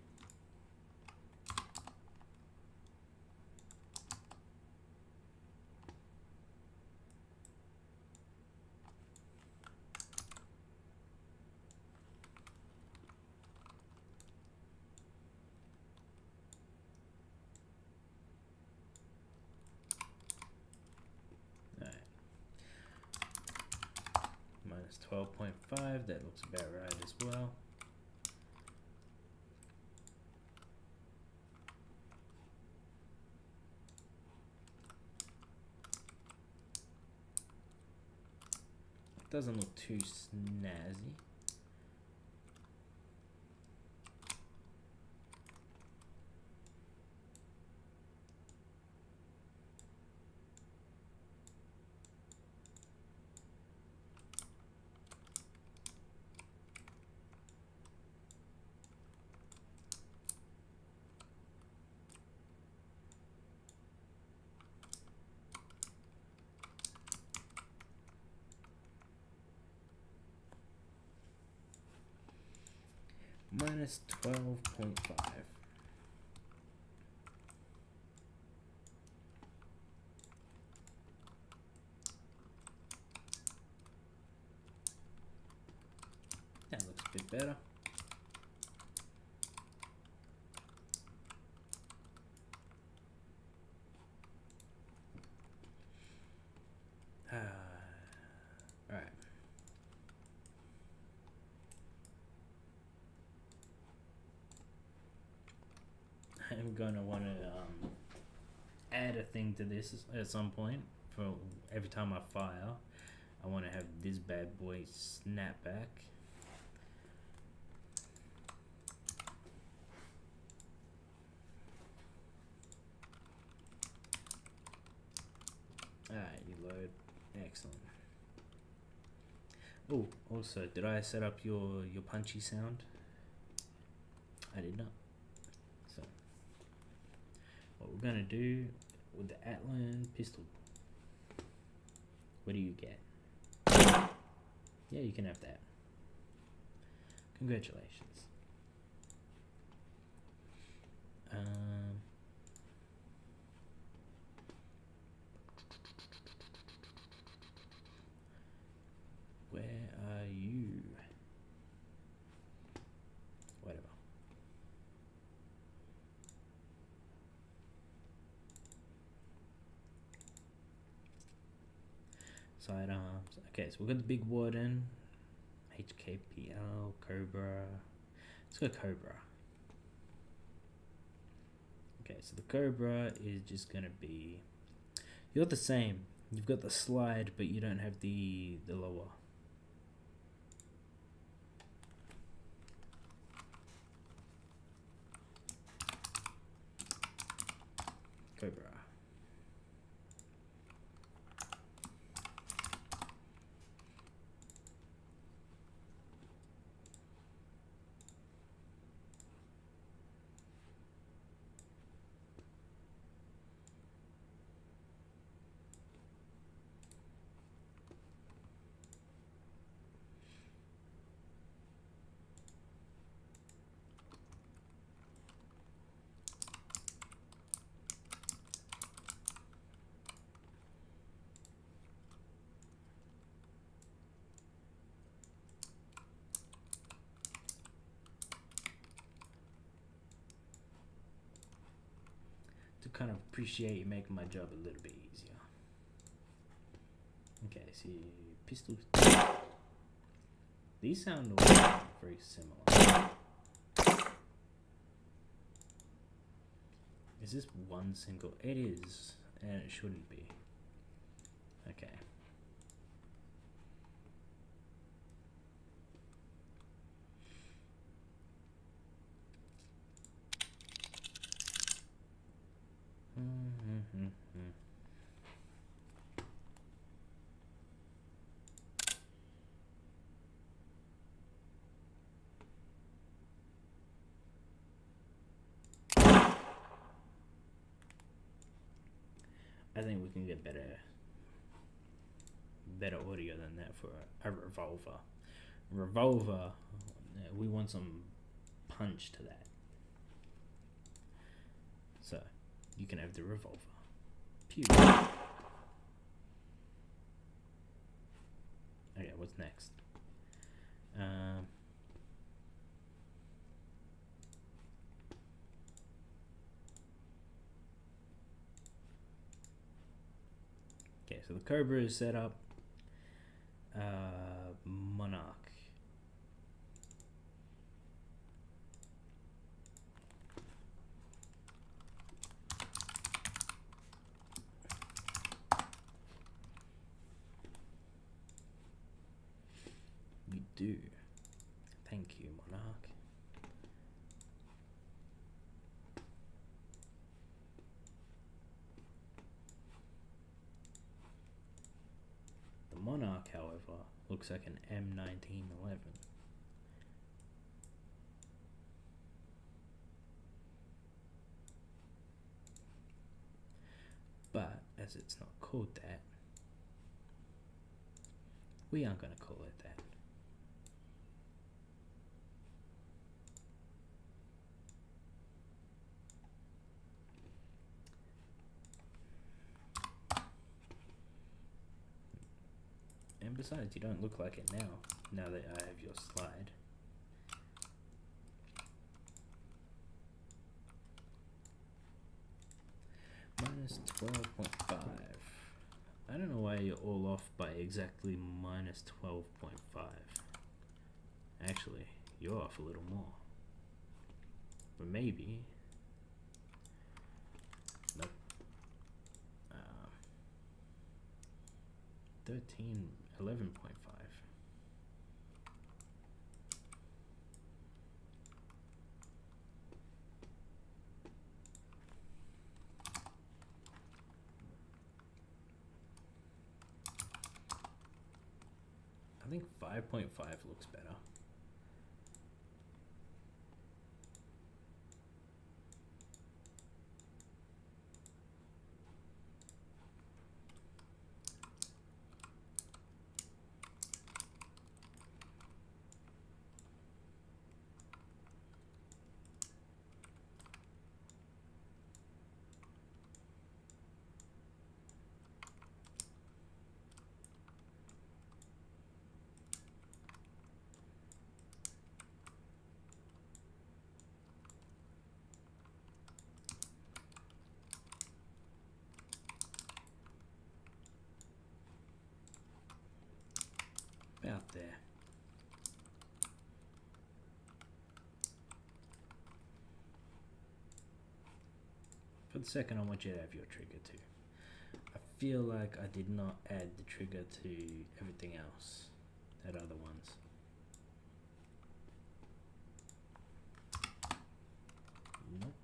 Minus 12.5, that looks about right as well. It doesn't look too snazzy. Minus 12.5. That looks a bit better. Alright. I'm gonna want to add a thing to this at some point. For every time I fire, I want to have this bad boy snap back. Alright, you load. Excellent. Oh, also, did I set up your punchy sound? I did not. So, what we're gonna do with the Atlan pistol, what do you get? Yeah, you can have that. Congratulations. Where are you? Whatever. Sidearms. Okay, so we've got the big warden, HKPL, Cobra. Let's go Cobra. Okay, so the Cobra is just gonna be, you're the same. You've got the slide, but you don't have the lower. Cobra. To kind of appreciate you making my job a little bit easier. Okay, see pistols. These sound all very similar. Is this one single? It is, and it shouldn't be. Okay. I think we can get better audio than that for a revolver. Revolver, we want some punch to that. So, you can have the revolver. Pew. Okay, what's next? Okay, so the Cobra is set up. Monarch. We do. Thank you, Monarch. The Monarch, however, looks like an M1911. But as it's not called that, we aren't going to call it that. And besides, you don't look like it now that I have your slide. Minus 12.5. I don't know why you're all off by exactly minus 12.5. Actually, you're off a little more. But maybe. Nope. 11.5. I think 5.5 looks better. About there. For the second, I want you to have your trigger too. I feel like I did not add the trigger to everything else, that other ones. Nope.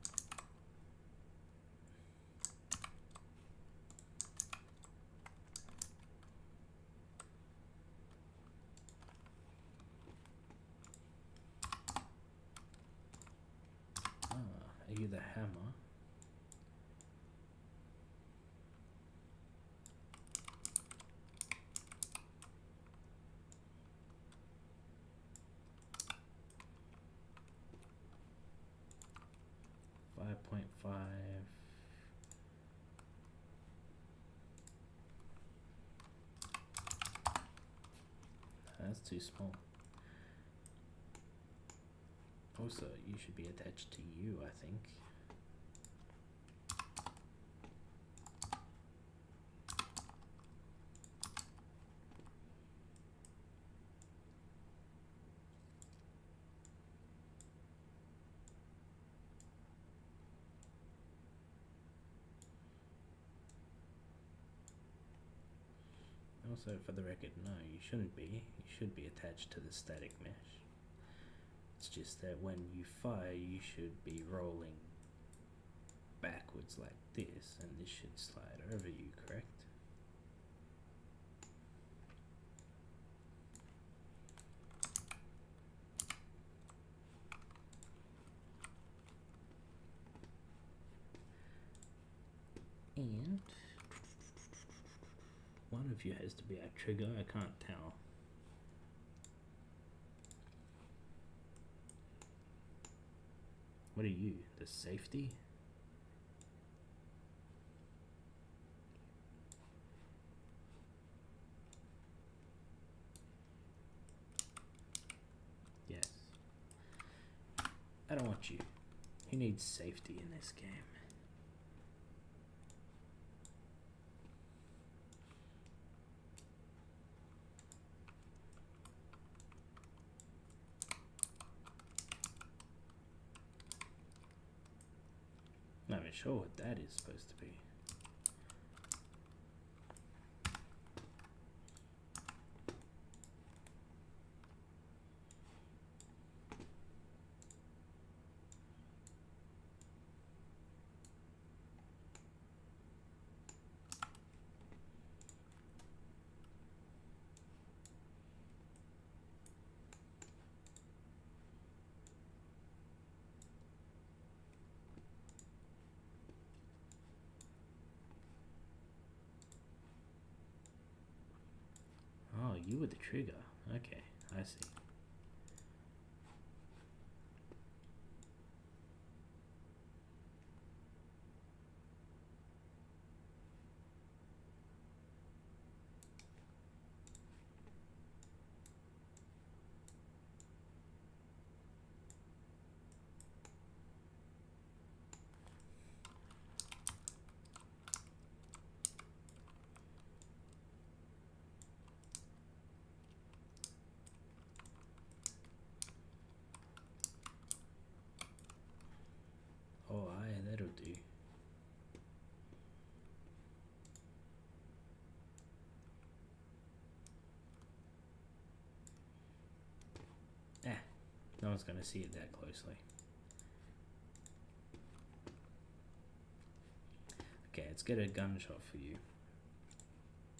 Are you the hammer? That's too small. Also, you should be attached to you, I think. Also, for the record, no, you shouldn't be. You should be attached to the static mesh. It's just that when you fire, you should be rolling backwards like this, and this should slide over you, correct? And one of you has to be a trigger, I can't tell. What are you? The safety? Yes. I don't want you. Who needs safety in this game? Not even sure what that is supposed to be. Oh, you were the trigger. Okay, I see. Oh, aye, that'll do. No one's going to see it that closely. Okay, let's get a gunshot for you.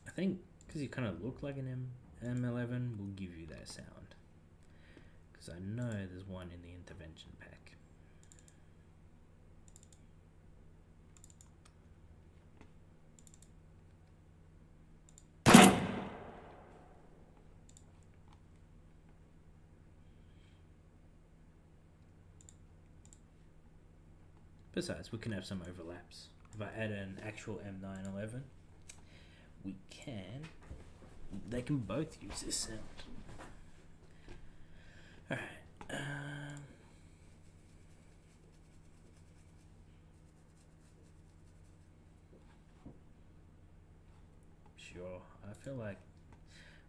I think because you kind of look like an M11, we'll give you that sound. Because I know there's one in the intervention pack. Besides, we can have some overlaps. If I add an actual M911, we can. They can both use this sound. Alright. Sure. I feel like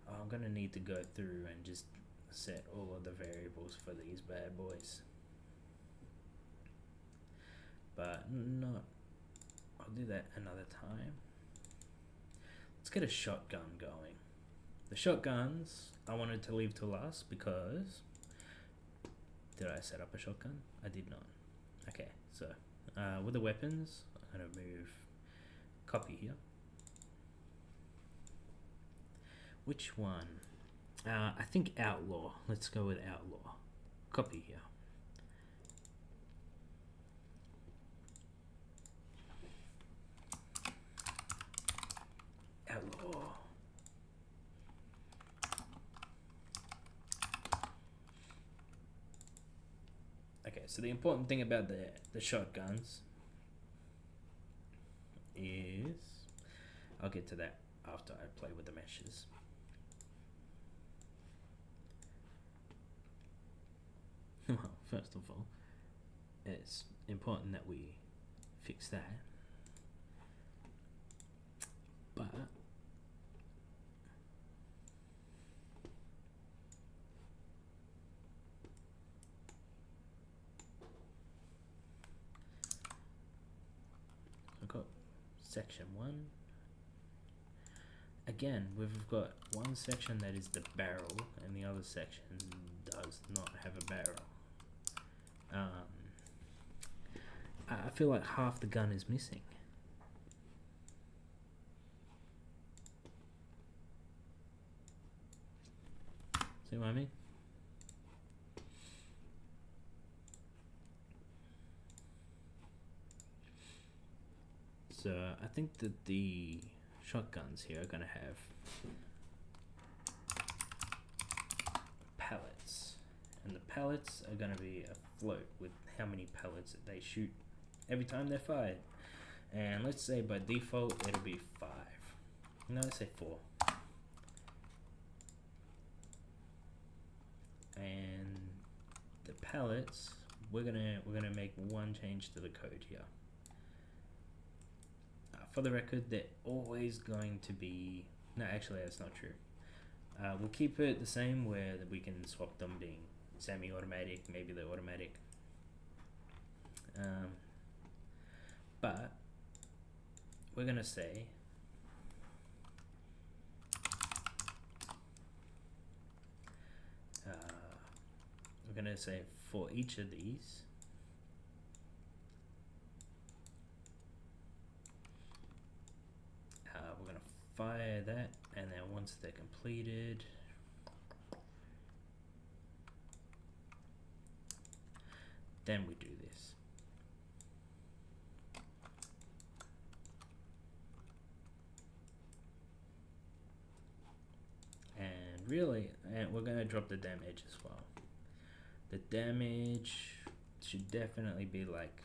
I'm going to need to go through and just set all of the variables for these bad boys. But not. I'll do that another time. Let's get a shotgun going. The shotguns I wanted to leave till last because... Did I set up a shotgun? I did not. Okay, so with the weapons, I'm going to move copy here. Which one? I think outlaw. Let's go with outlaw. Copy here. Outlaw. Okay, so the important thing about the shotguns is... I'll get to that after I play with the meshes. Well, first of all, it's important that we fix that. But I've got section 1 again, we've got one section that is the barrel, and the other section does not have a barrel. I feel like half the gun is missing. See what I mean? So I think that the shotguns here are gonna have pellets, and the pellets are gonna be afloat with how many pellets that they shoot every time they're fired. And let's say by default it'll be 5. No, let's say 4. And the pellets, we're gonna make one change to the code here. For the record, they're always going to be... No, actually that's not true. We'll keep it the same, where we can swap them being semi-automatic, maybe they're automatic. But we're gonna say for each of these, we're gonna fire that, and then once they're completed, then we do this. And really, we're gonna drop the damage as well. The damage should definitely be like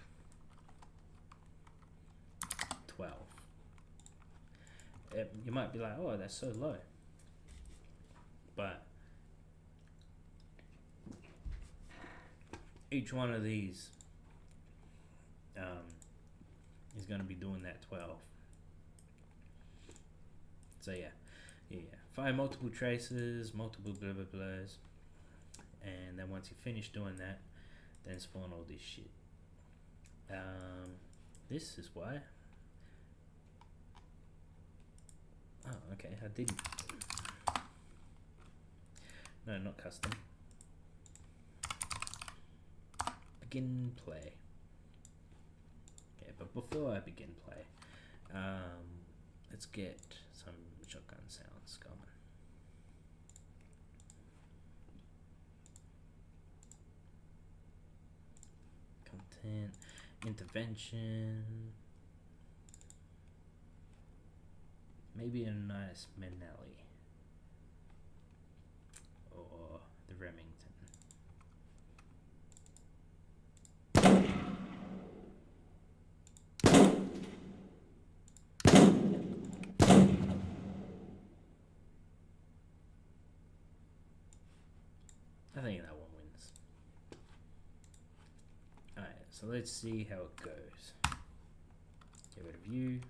12. You might be like, oh, that's so low. But each one of these is going to be doing that 12. So yeah. Fire multiple traces, multiple blah blah blahs, and then once you finish doing that, then spawn all this shit. This is why. Oh, okay, I didn't. No, not custom. Begin play. Yeah, but before I begin play, let's get some shotgun sounds going. Content, intervention. Maybe a nice Manelli or the Remington. I think that one wins. Alright, so let's see how it goes. Get rid of you.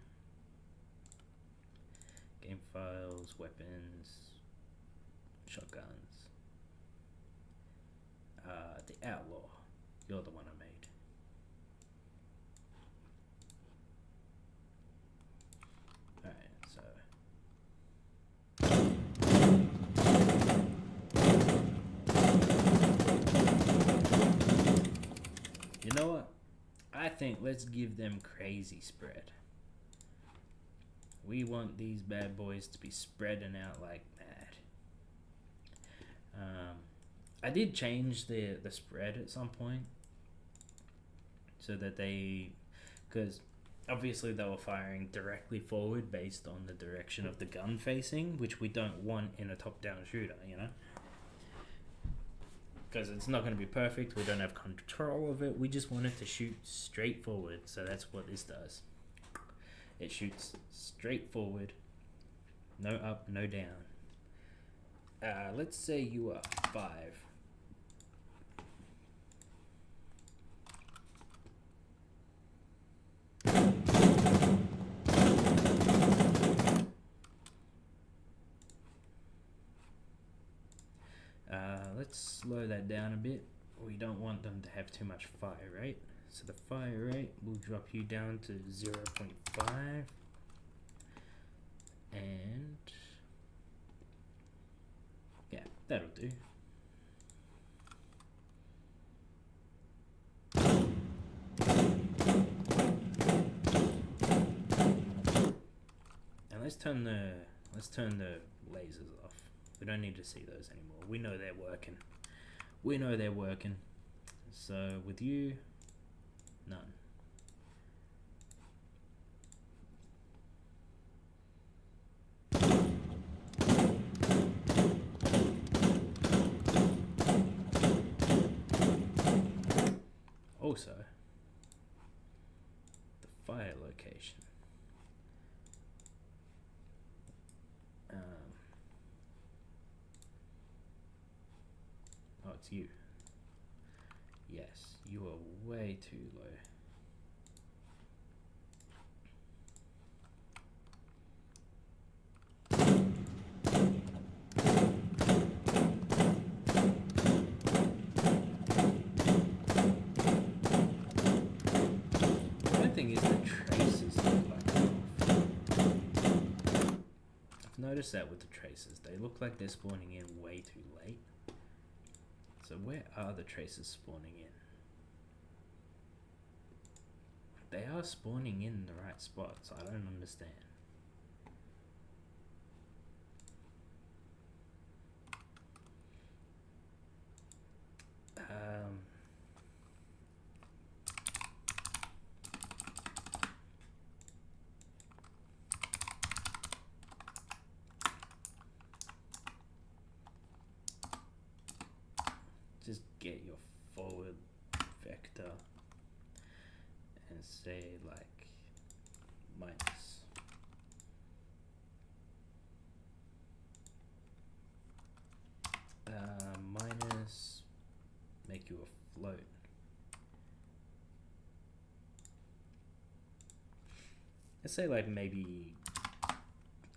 Game files, weapons, shotguns. The Outlaw. You're the one I made. Alright, so. You know what? I think let's give them crazy spread. We want these bad boys to be spreading out like mad. I did change the spread at some point so that because obviously they were firing directly forward based on the direction of the gun facing, which we don't want in a top-down shooter, you know? Because it's not going to be perfect, we don't have control of it, we just want it to shoot straight forward, so that's what this does. It shoots straight forward, no up, no down. Let's say you are 5. Let's slow that down a bit. We don't want them to have too much fire rate. So the fire rate will drop you down to 0.5. And That'll do. And let's turn the lasers off. We don't need to see those anymore. We know they're working. We know they're working. So with you, none. Also, the fire location. Oh, it's you. Yes, you are way too low. Notice that with the traces, they look like they're spawning in way too late. So where are the traces spawning in? They are spawning in the right spots. I don't understand. Just get your forward vector and say like minus. Minus, make you a float. Let's say like maybe,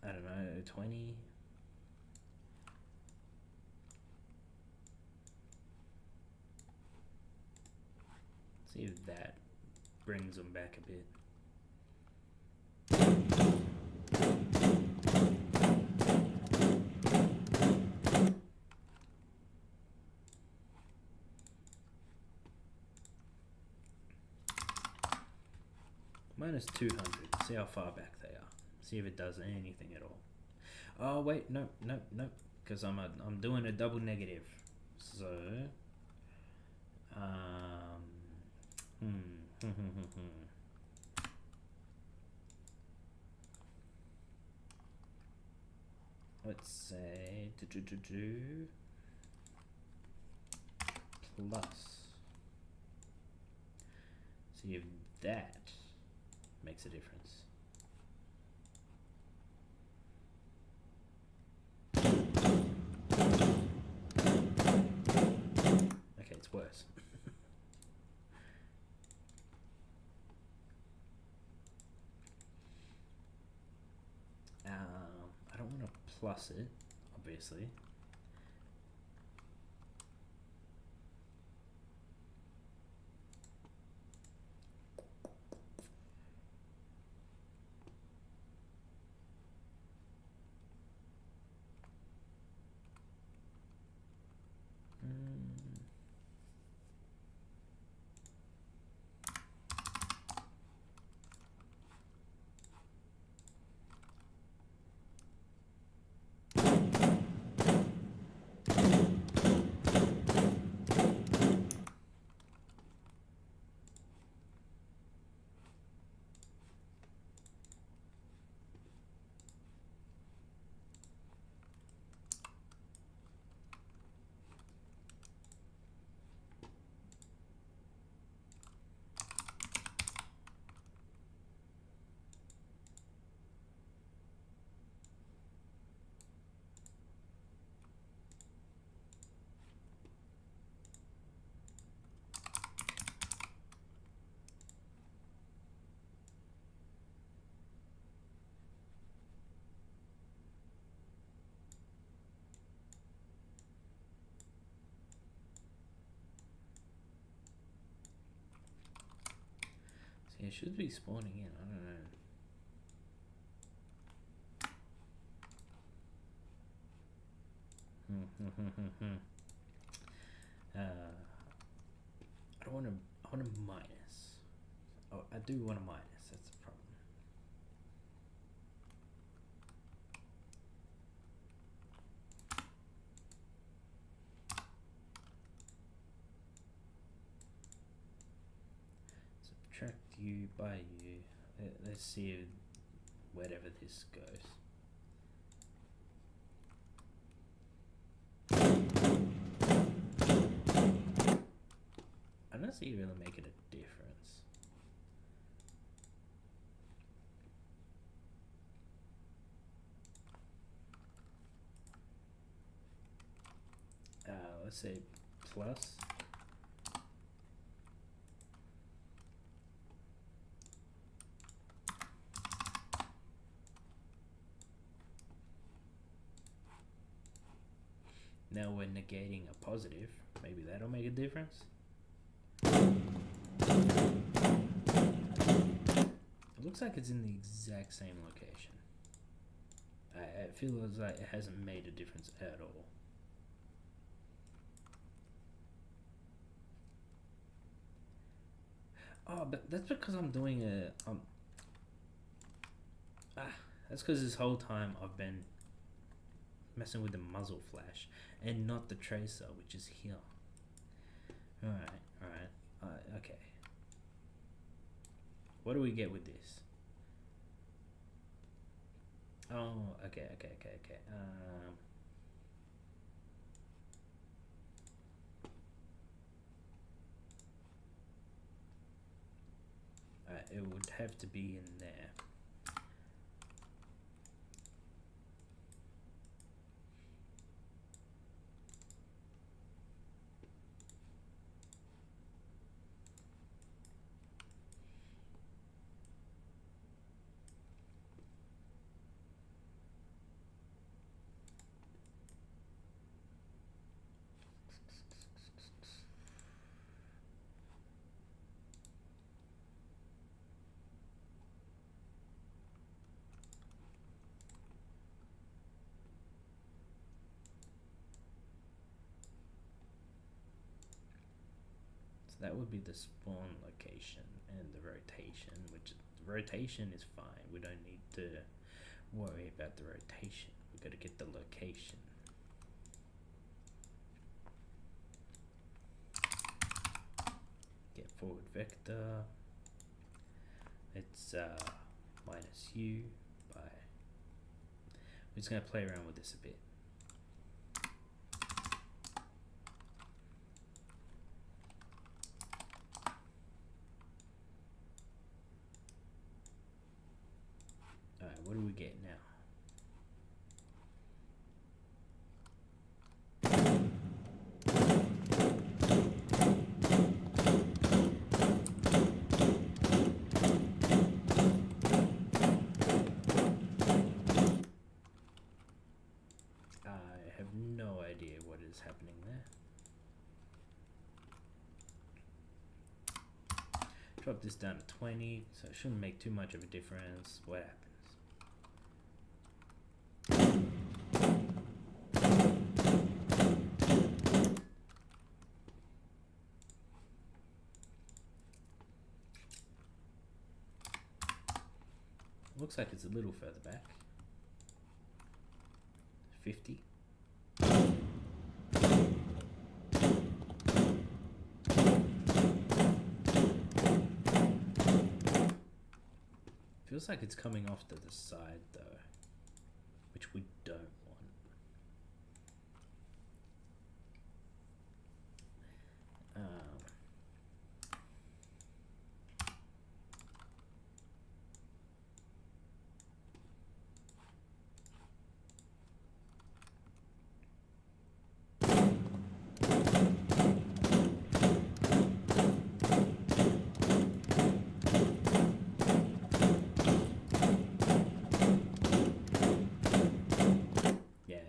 I don't know, 20. See if that brings them back a bit. Minus 200. See how far back they are. See if it does anything at all. Oh wait, no, because I'm doing a double negative. So let's say plus. See if that makes a difference. Okay, it's worse. I don't want to plus it, obviously. See, it should be spawning in. I don't know. I don't want to. I want a minus. Oh, I do want a minus. That's the problem. Subtract u by u. Let's see wherever this goes. I don't see it really making a difference. Let's say plus. Now we're negating a positive. Maybe that'll make a difference. It looks like it's in the exact same location. I feel as like it hasn't made a difference at all. Oh, but that's because I'm doing a that's because this whole time I've been messing with the muzzle flash and not the tracer, which is here. Alright. Okay. What do we get with this? Oh, okay. It would have to be in there. That would be the spawn location and the rotation, which the rotation is fine. We don't need to worry about the rotation. We got to get the location. Get forward vector. It's minus u by. We're just going to play around with this a bit. What do we get now? I have no idea what is happening there. Drop this down to 20, so it shouldn't make too much of a difference. What happens? Looks like it's a little further back. 50. Feels like it's coming off to the side though, which we don't want.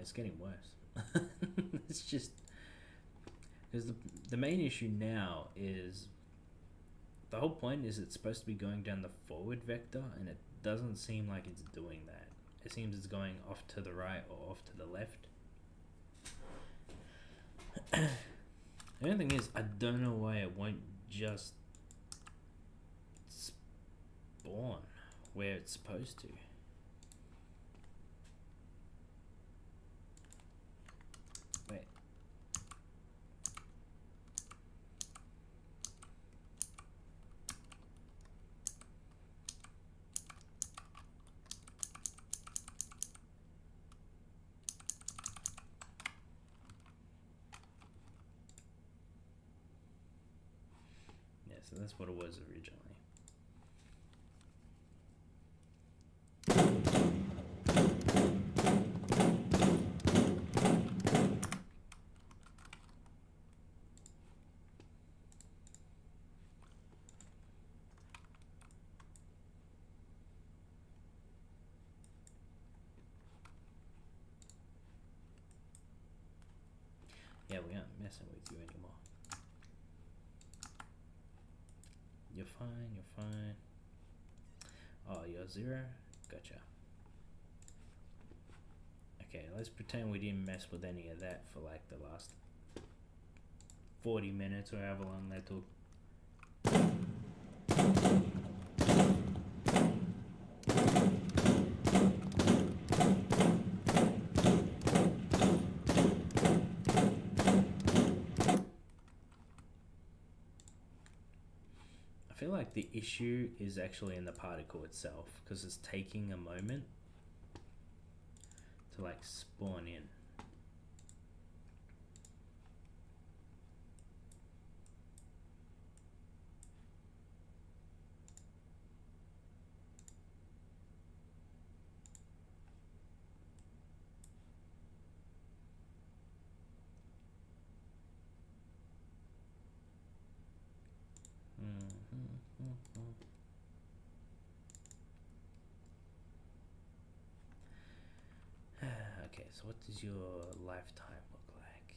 It's getting worse. It's just because the main issue now is the whole point is it's supposed to be going down the forward vector, and it doesn't seem like it's doing that. It seems it's going off to the right or off to the left. The only thing is, I don't know why it won't just spawn where it's supposed to. Wait. Yeah, so that's what it was originally. Yeah, we aren't messing with you anymore. You're fine, you're fine. Oh, you're 0? Gotcha. Okay, let's pretend we didn't mess with any of that for like the last 40 minutes or however long that took. I feel like the issue is actually in the particle itself because it's taking a moment to like spawn in. Okay, so what does your lifetime look like?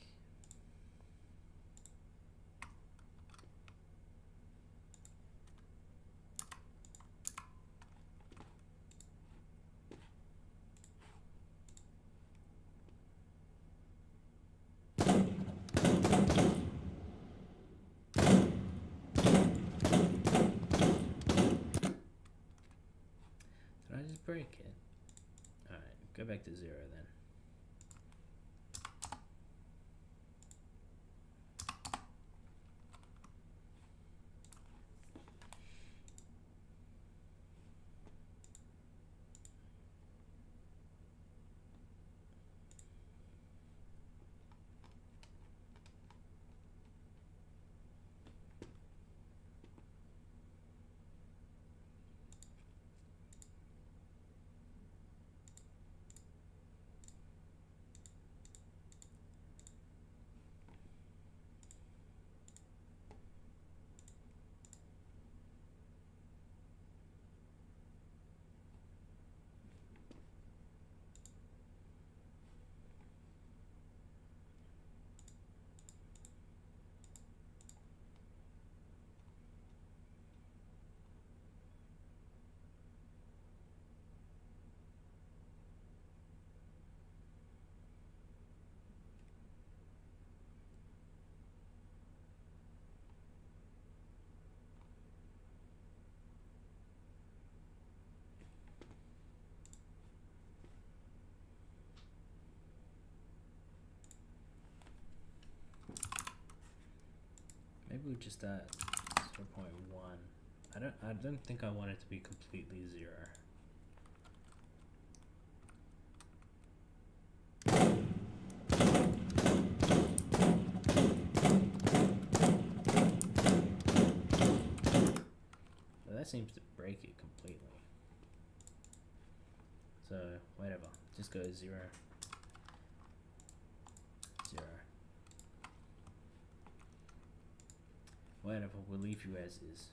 Did I just break it? Alright, go back to 0 then. Maybe we just start 0.1. I don't think I want it to be completely 0. But that seems to break it completely. So whatever, just go 0, 0. Whatever, we'll leave you as is.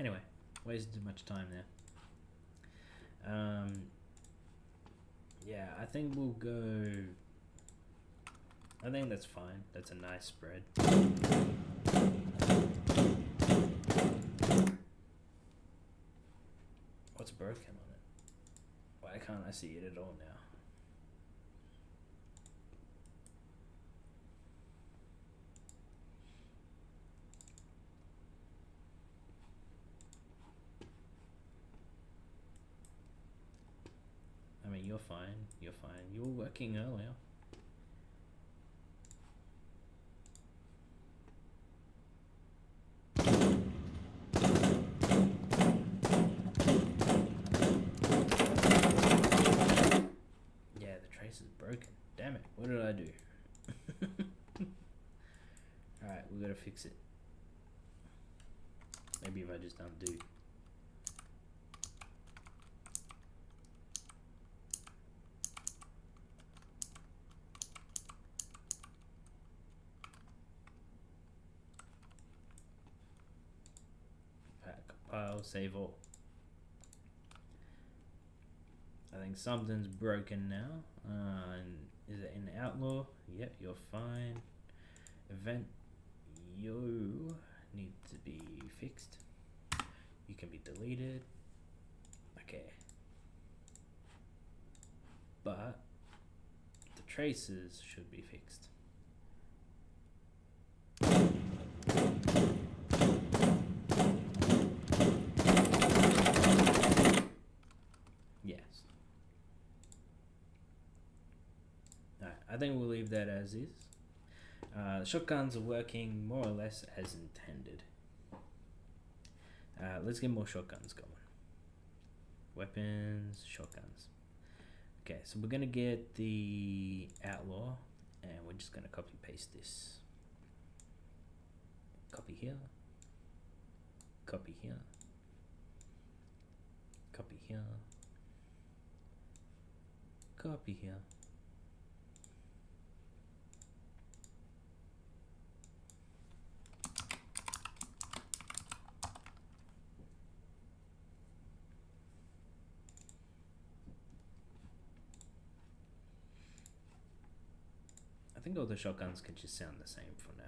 Anyway, wasted too much time there. Yeah, I think we'll go I think that's fine. That's a nice spread. What's broken on it? Why can't I see it at all now? I mean, you're fine. You're fine. You were working earlier. Yeah, the trace is broken. Damn it. What did I do? Alright, we gotta fix it. Maybe if I just undo. Compile, save all. I think something's broken now. And is it in Outlaw? Yep, you're fine. Event, you need to be fixed. You can be deleted. Okay. But the traces should be fixed. Yes. Alright, I think we'll leave that as is. Shotguns are working more or less as intended. Let's get more shotguns going. Weapons, shotguns. Okay, so we're gonna get the Outlaw, and we're just gonna copy paste this. Copy here. Copy here. Copy here. Copy here. I think all the shotguns can just sound the same for now.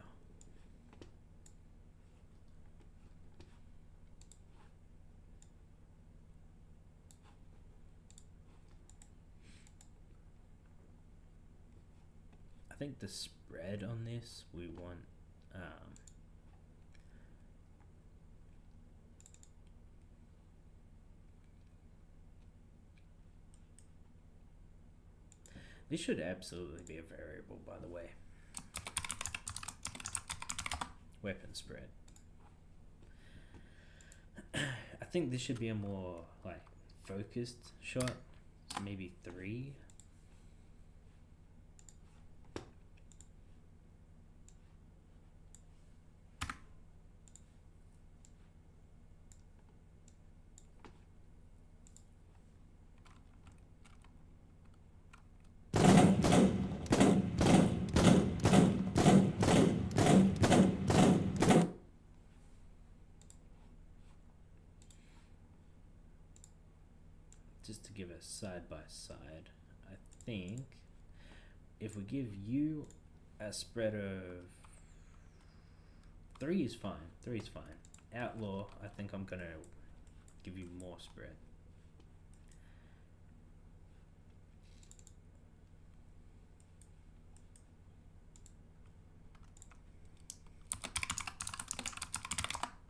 I think the spread on this, we want this should absolutely be a variable, by the way. Weapon spread. I think this should be a more like focused shot. So maybe 3. Just to give a side by side, I think if we give you a spread of 3 is fine. 3 is fine. Outlaw, I think I'm gonna give you more spread.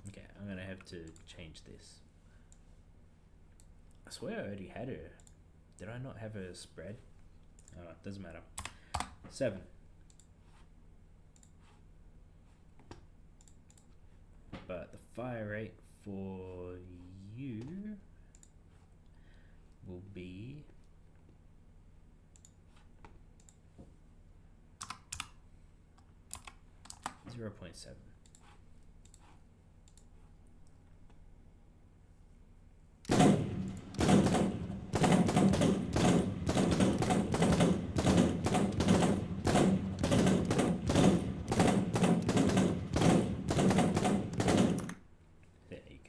Okay, I'm gonna have to change this. I swear I already had it. Did I not have a spread? Oh, it doesn't matter. 7. But the fire rate for you will be 0.7.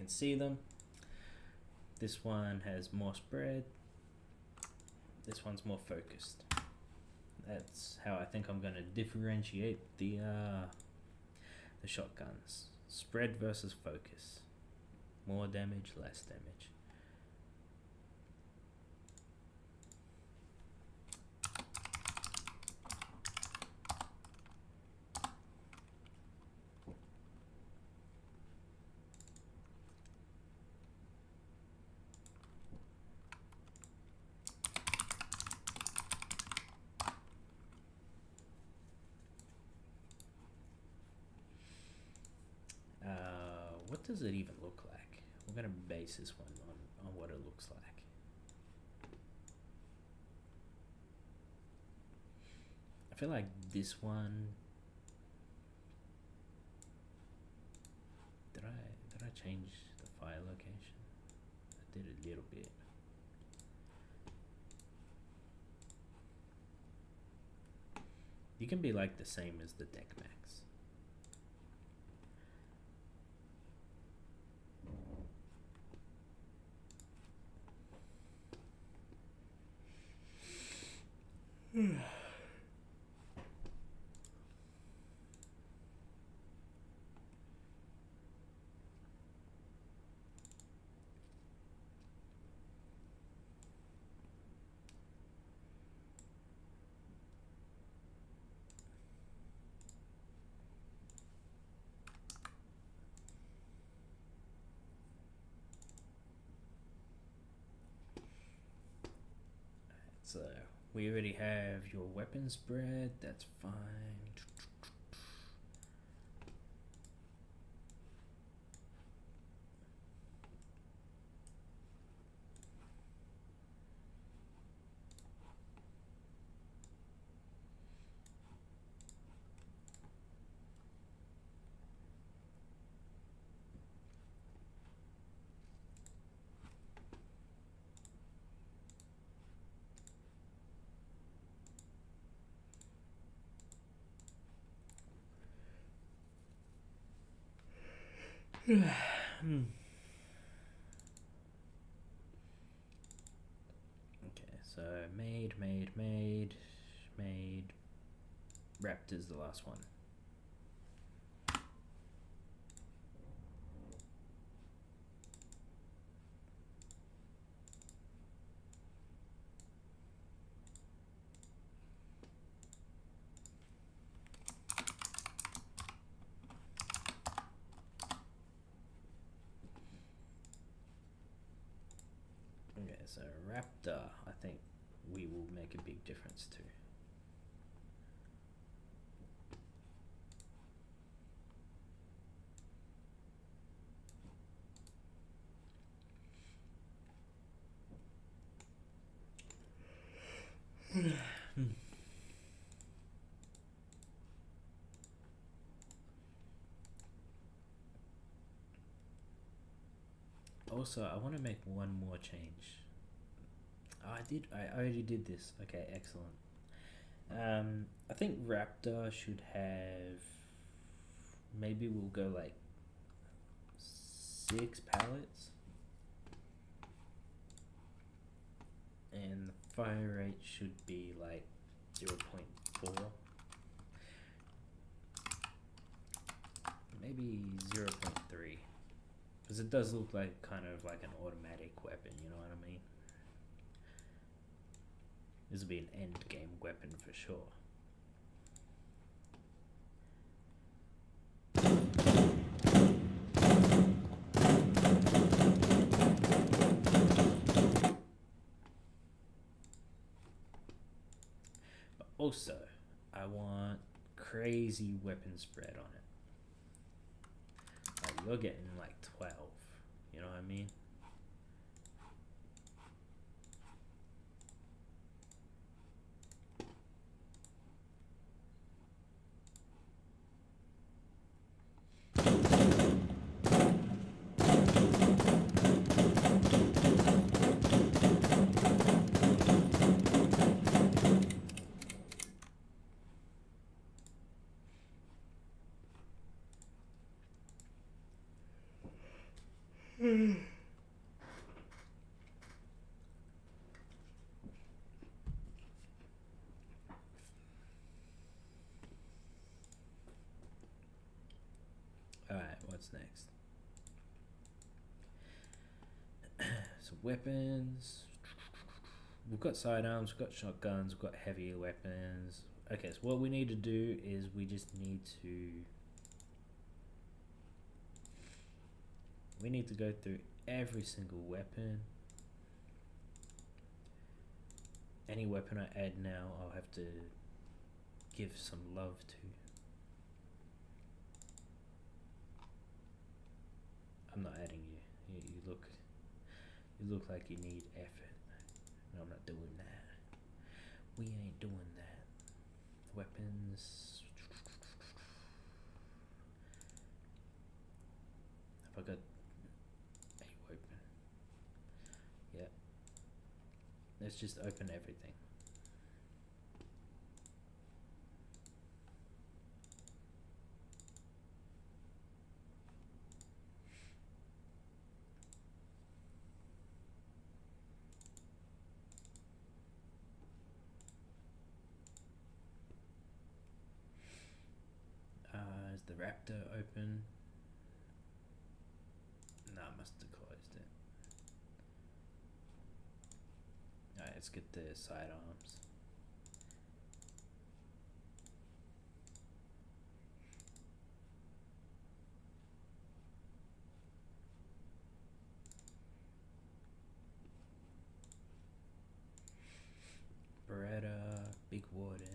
See them. This one has more spread. This one's more focused. That's how I think I'm gonna differentiate the shotguns. Spread versus focus. More damage, less damage. What does it even look like? We're gonna base this one on what it looks like. I feel like this one. Did I change the fire location? I did a little bit. You can be like the same as the deck max. So we already have your weapon spread, that's fine. Okay, so made. Raptor's the last one. Okay, so Raptor, I think we will make a big difference too. Also, I want to make one more change. Oh, I already did this. Okay, excellent. I think Raptor should have. Maybe we'll go like 6 pallets. And the fire rate should be like 0.4. Maybe 0.3. Because it does look like kind of like an automatic weapon, you know what I mean? This will be an end game weapon for sure. But also, I want crazy weapon spread on it. Like you're getting like 12, you know what I mean? What's next? So weapons. We've got sidearms, we've got shotguns, we've got heavy weapons. Okay, so what we need to do is we just need to go through every single weapon. Any weapon I add now, I'll have to give some love to. I'm not adding you. You look like you need effort. No, I'm not doing that. We ain't doing that. Weapons. Have I got a weapon? Yeah. Let's just open everything. Is the Raptor open? No, I must have closed it. Alright, let's get the sidearms. Beretta, Big Warden.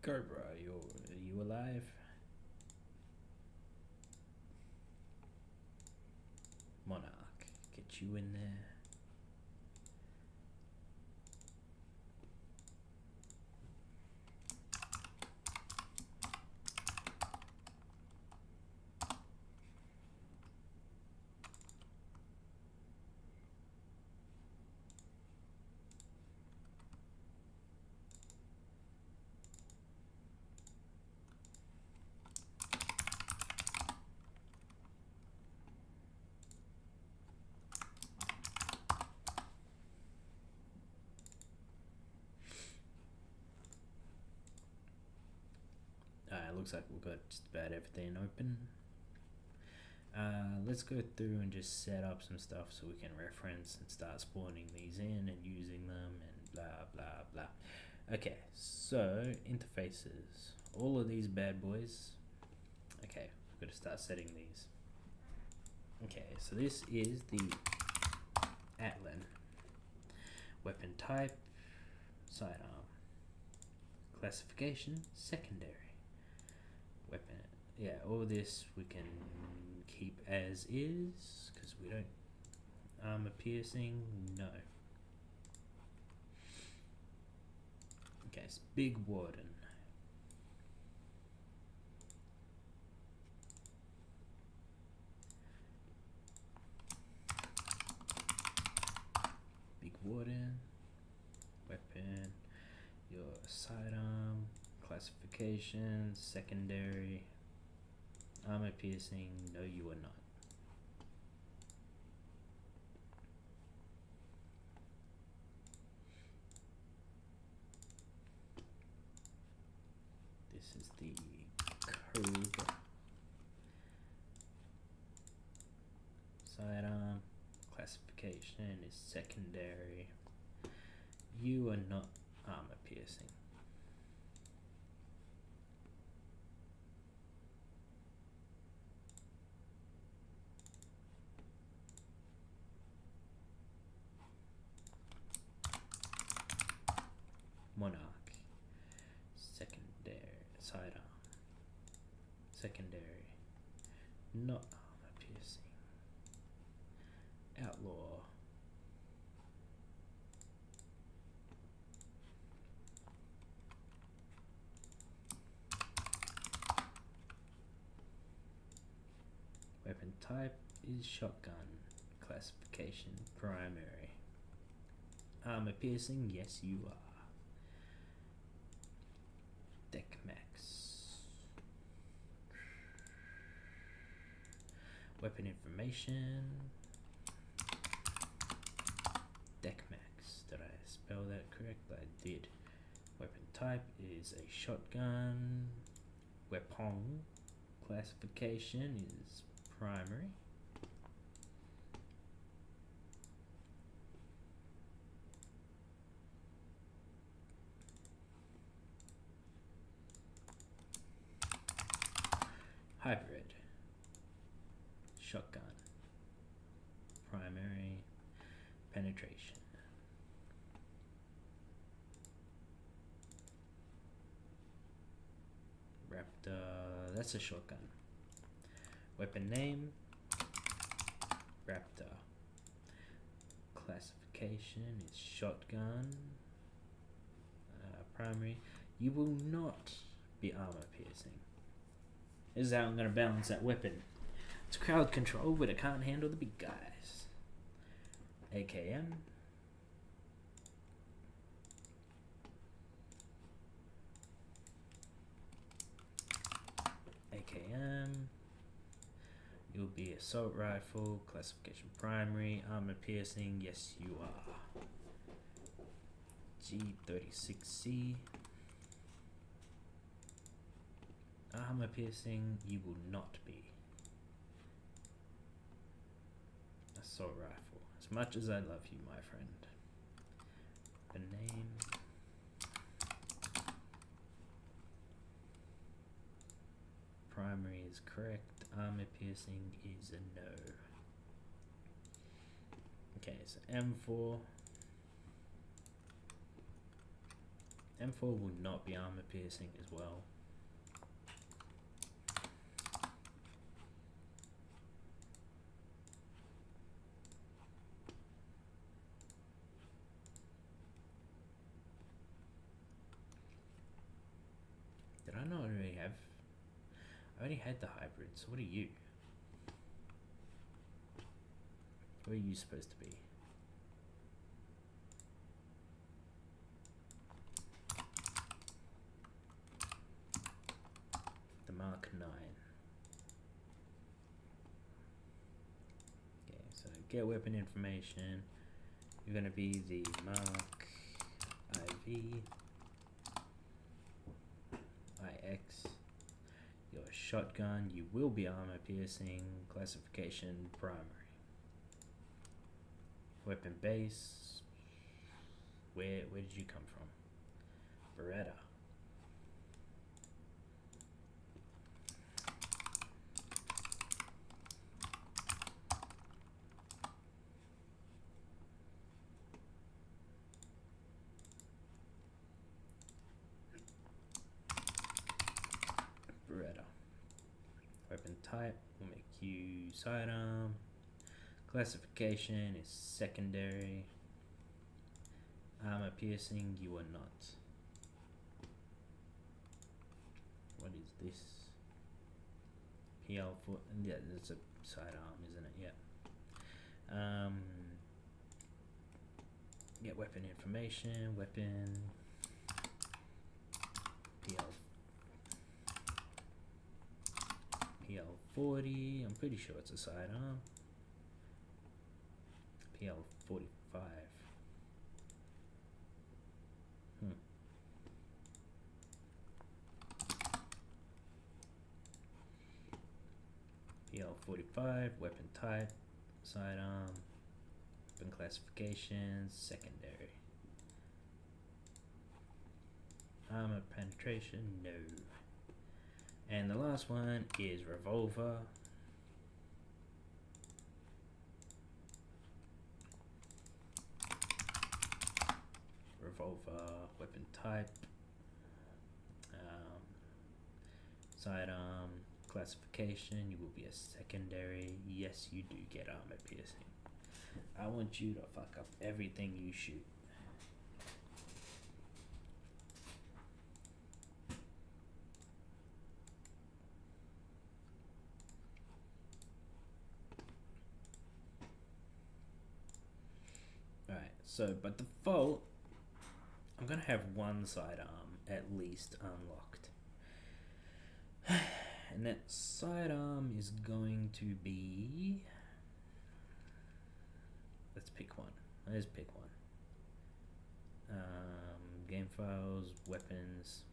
Cobra, are you alive? Monarch, get you in there. Looks like we've got just about everything open. Let's go through and just set up some stuff so we can reference and start spawning these in and using them and blah blah blah. Okay, so interfaces, all of these bad boys. Okay, we've got to start setting these. Okay, so this is the Atlan. Weapon type, sidearm. Classification, secondary. Weapon, yeah, all this we can keep as is because we don't armor piercing, no. Okay, it's Big Warden. Big Warden, weapon, your sidearm, classification, secondary, armor piercing, no you are not. This is the code. Sidearm, classification is secondary. You are not armor piercing. Monarch, secondary, sidearm, secondary, not armor piercing. Outlaw, type is shotgun. Classification primary. Armor piercing, yes you are. Deck max. Weapon information. Deck max. Did I spell that correct? I did. Weapon type is a shotgun. Weapon. Classification is primary. Hybrid. Shotgun. Primary. Penetration. Raptor. That's a shotgun. Weapon name. Raptor. Classification is shotgun. Primary. You will not be armor piercing. This is how I'm going to balance that weapon. It's crowd control, but it can't handle the big guys. AKM. AKM. You'll be assault rifle, classification primary, armor piercing, yes you are. G36C. Armor piercing, you will not be. Assault rifle. As much as I love you, my friend. The name. Primary is correct. Armor piercing is a no. Okay, so M4. M4 will not be armor piercing as well. Did I not already have? I already had the hybrid, so what are you? What are you supposed to be? The Mark 9. Okay, so get weapon information. You're gonna be the Mark IV. IX. Your shotgun, you will be armor piercing. Classification primary. Weapon base. Where did you come from? Beretta. Beretta. Weapon type will make you sidearm. Classification is secondary. Armor piercing, you are not. What is this? PL4. Yeah, that's a sidearm, isn't it? Yeah. Get weapon information. Weapon. PL40. I'm pretty sure it's a sidearm. PL45. PL45, weapon type, sidearm, weapon classifications, secondary. Armor penetration, no. And the last one is revolver. Revolver, weapon type, sidearm, classification, you will be a secondary. Yes, you do get armor piercing. I want you to fuck up everything you shoot. So by default, I'm gonna have one sidearm at least unlocked. And that sidearm is going to be... Let's pick one. Let's pick one. Game files, weapons,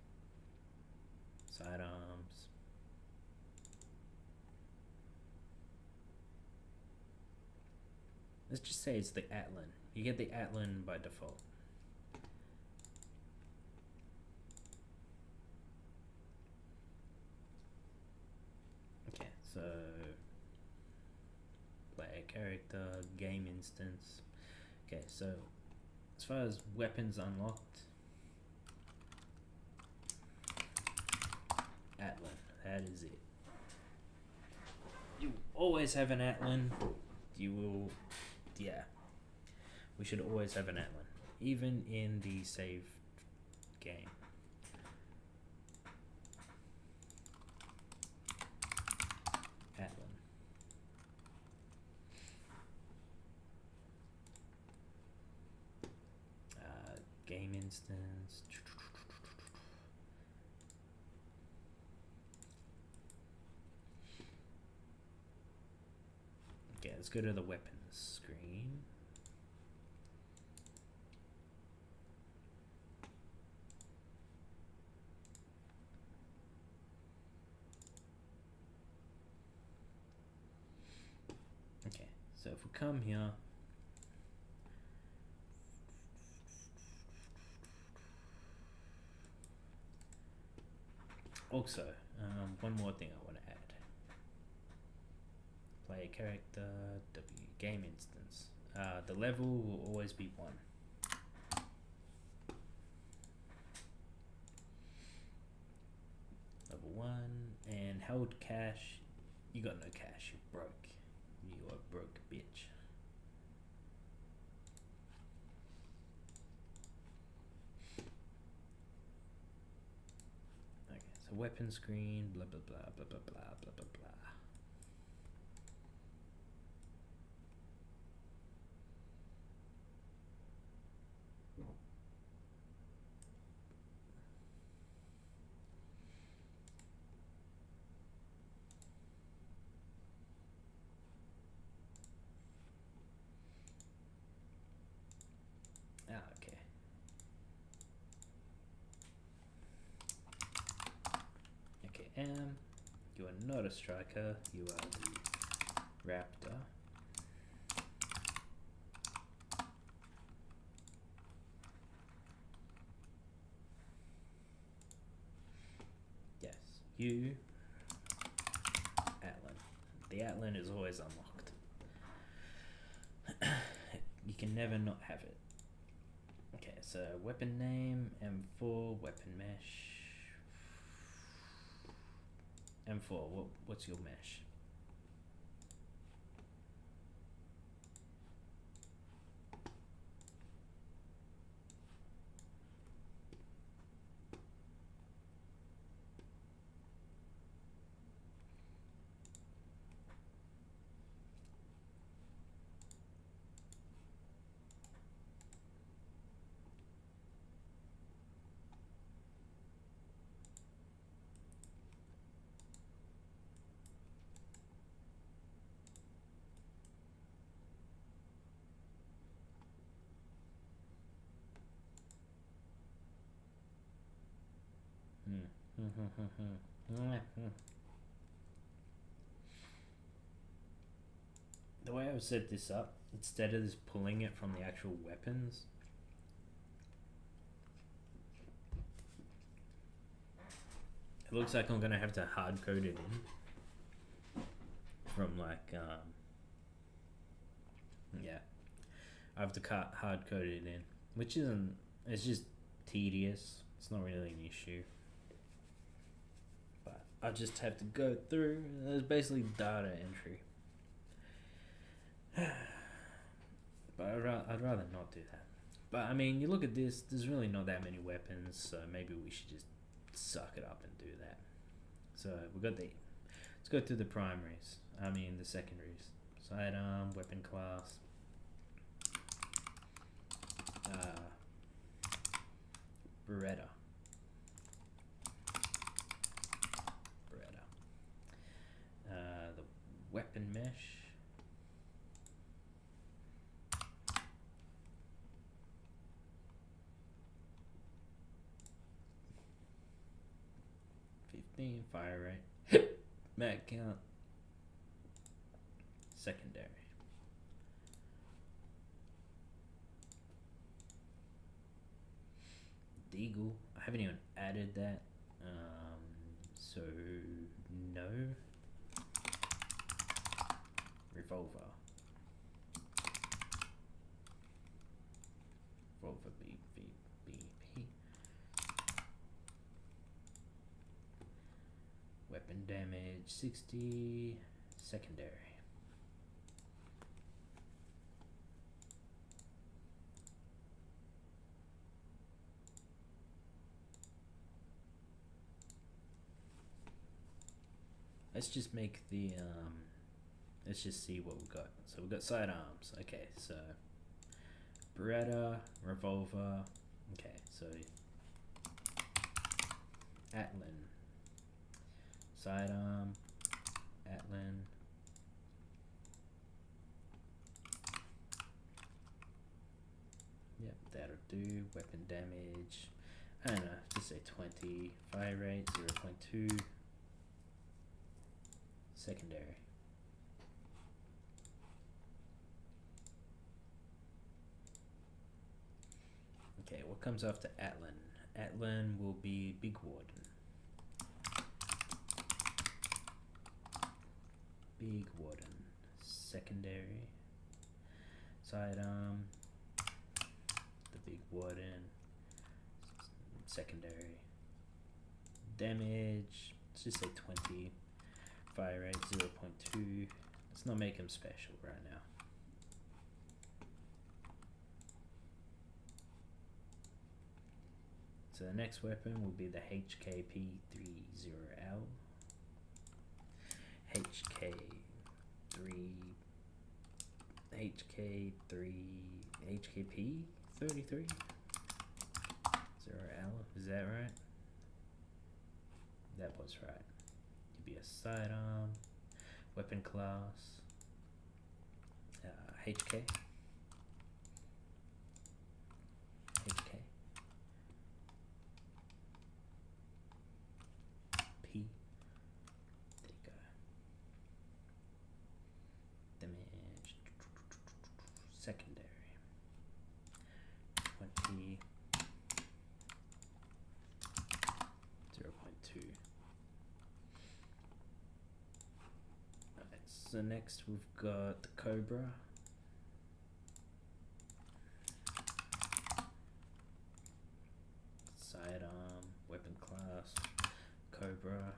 sidearms. Let's just say it's the Atlan. You get the Atlan by default. Okay, so player character, game instance. Okay, so as far as weapons unlocked, Atlan, that is it. You always have an Atlan. You will, yeah. We should always have an Atlan, even in the save game. Atlan. Game instance. Okay, let's go to the weapons screen. Okay, so if we come here, also, one more thing I want to add. Player character, W, game instance. The level will always be 1. Level 1, and held cash. You got no cash, you're broke. You are broke, bitch. Okay, so weapon screen, blah blah blah blah blah blah blah blah blah. Okay. Okay, you are not a striker, you are the raptor. Yes, you, Atlan. The Atlan is always unlocked. You can never not have it. Okay, so weapon name, M4, weapon mesh. M4, what's your mesh? The way I've set this up, instead of just pulling it from the actual weapons, it looks like I'm gonna have to hard code it in from like yeah, I have to hard code it in, which isn't, it's just tedious. It's not really an issue, but I just have to go through. It's basically data entry. But I'd rather not do that. But I mean, you look at this, there's really not that many weapons, so maybe we should just suck it up and do that. So we got the, let's go through the primaries, the secondaries. Sidearm, weapon class. Beretta. The weapon mesh. Fire rate. Mag count. Secondary. Deagle. I haven't even added that. So no. Revolver. Revolver BP. Weapon damage 60. Secondary. Let's just make the let's just see what we got. So we've got sidearms. Okay, so Beretta, revolver. Okay, so Atlan, sidearm, Atlan. Yep, that'll do. Weapon damage, I don't know, just say 20. Fire rate 0.2. Secondary. Okay, what comes after Atlan? Atlan will be Big Warden. Big Warden. Secondary. Sidearm. The Big Warden. Secondary. Damage. Let's just say 20. Fire rate 0.2. Let's not make him special right now. So the next weapon will be the HKP-30L. HKP-33 0L, is that right? That was right. Be a sidearm, weapon class, HK, P, there you go, damage, secondary, 20, 0.2. So next we've got the Cobra. Sidearm, weapon class, Cobra.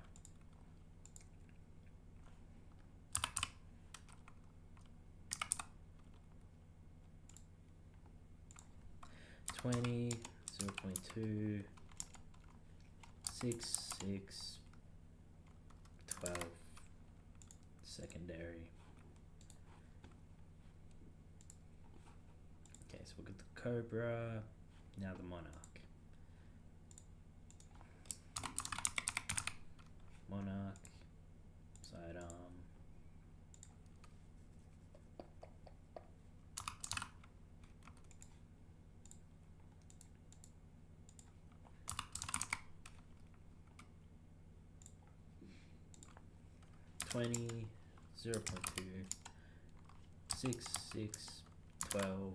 $20, 0.2, 6, 12. Secondary. Okay, so we'll get the Cobra, now the Monarch. Monarch, sidearm. $20, 0.2, 6, 12.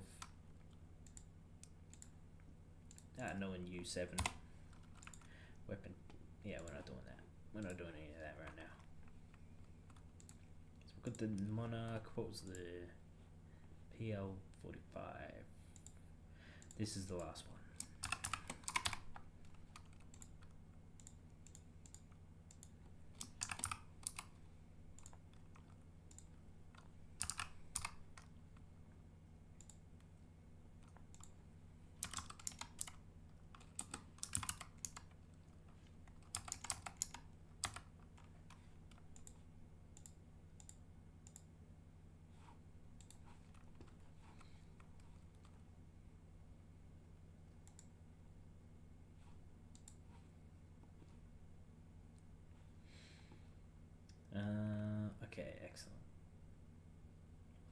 No in U7. Weapon. Yeah, we're not doing that. We're not doing any of that right now. So we've got the Monarch. What was the PL45? This is the last one.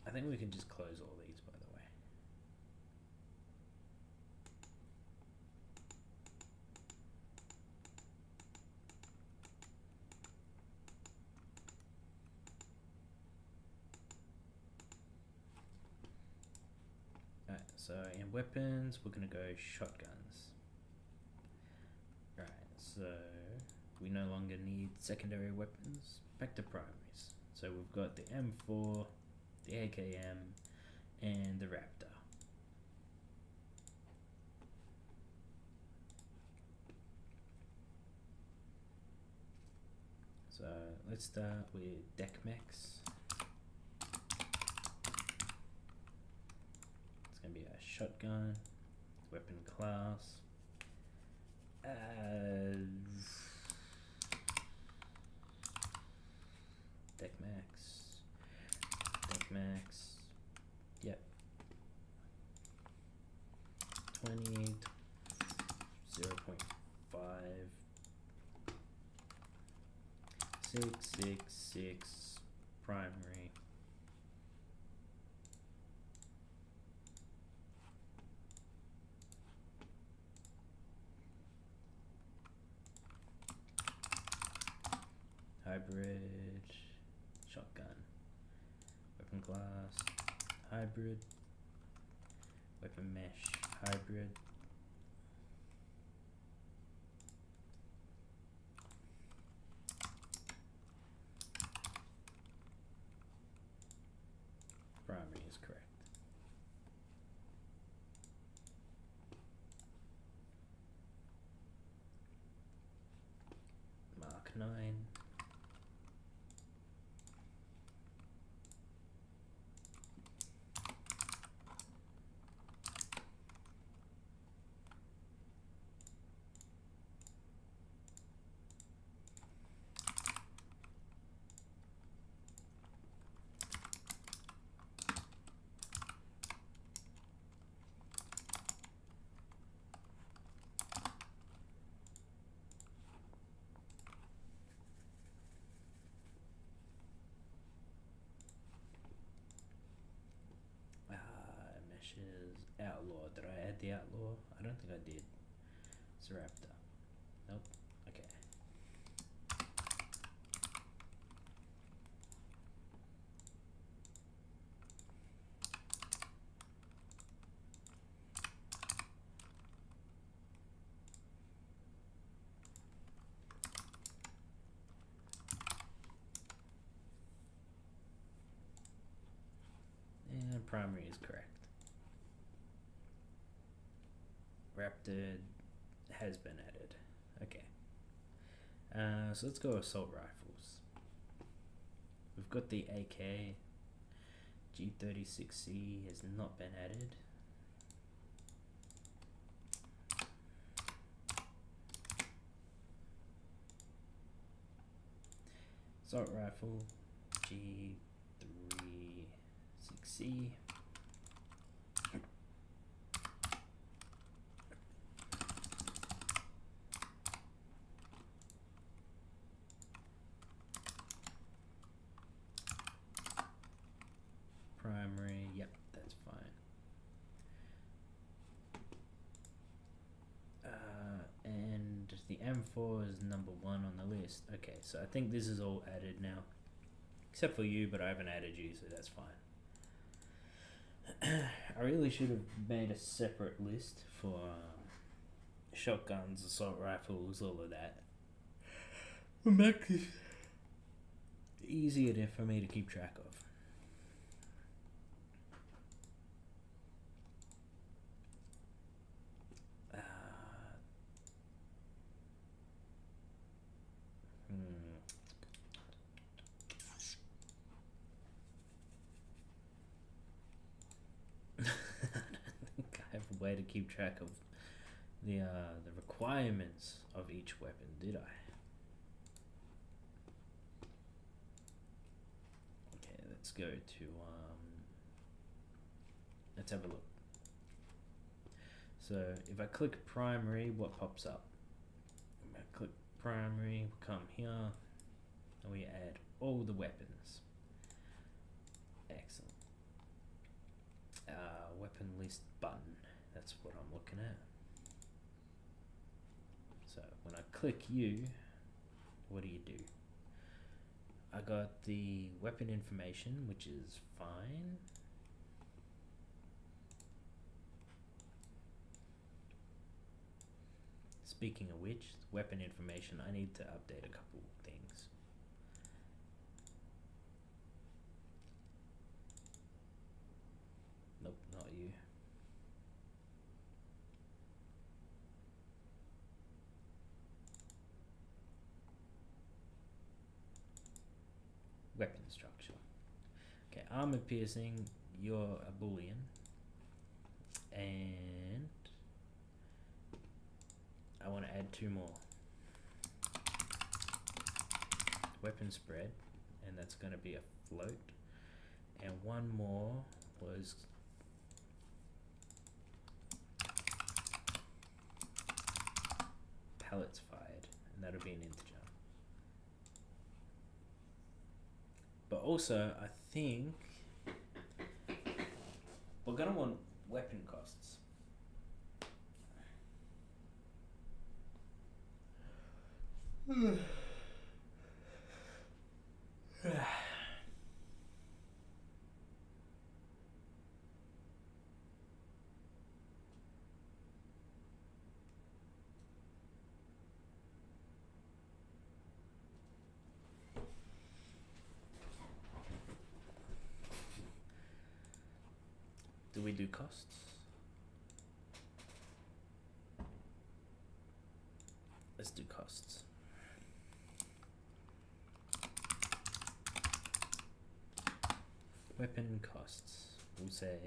I think we can just close all these, by the way. Alright, so in weapons, we're gonna go shotguns. Right, so we no longer need secondary weapons. Back to primaries. So we've got the M4, the AKM, and the Raptor. So let's start with deck mechs. It's gonna be a shotgun, weapon class. Deck max, yep. 20, 0.5, 6, primary. Hybrid, shotgun, weapon class, hybrid, weapon mesh, hybrid. Primary is correct. Mark 9. Meshes, outlaw. Did I add the outlaw? I don't think I did. It's a Raptor. Nope. Okay. And primary is correct. Raptor has been added. Okay. So let's go assault rifles. We've got the AK. G36C has not been added. Assault rifle. G36C. Primary, yep, that's fine. And the M4 is number 1 on the list. Okay, so I think this is all added now. Except for you, but I haven't added you, so that's fine. I really should have made a separate list for shotguns, assault rifles, all of that. It makes it easier for me to keep track of. Way to keep track of the requirements of each weapon, did I? Okay, let's go to let's have a look. So if I click primary, what pops up? If I click primary, we come here and we add all the weapons. Excellent. weapon list button. That's what I'm looking at. So when I click you, what do? I got the weapon information, which is fine. Speaking of which, weapon information, I need to update a couple things. Nope, not you. Weapon structure. Okay, armor piercing, you're a Boolean. And I want to add 2 more. Weapon spread, and that's going to be a float. And 1 more was pellets fired, and that'll be an integer. But also, I think we're going to want weapon costs. Do we do costs? Let's do costs. Weapon costs. We'll say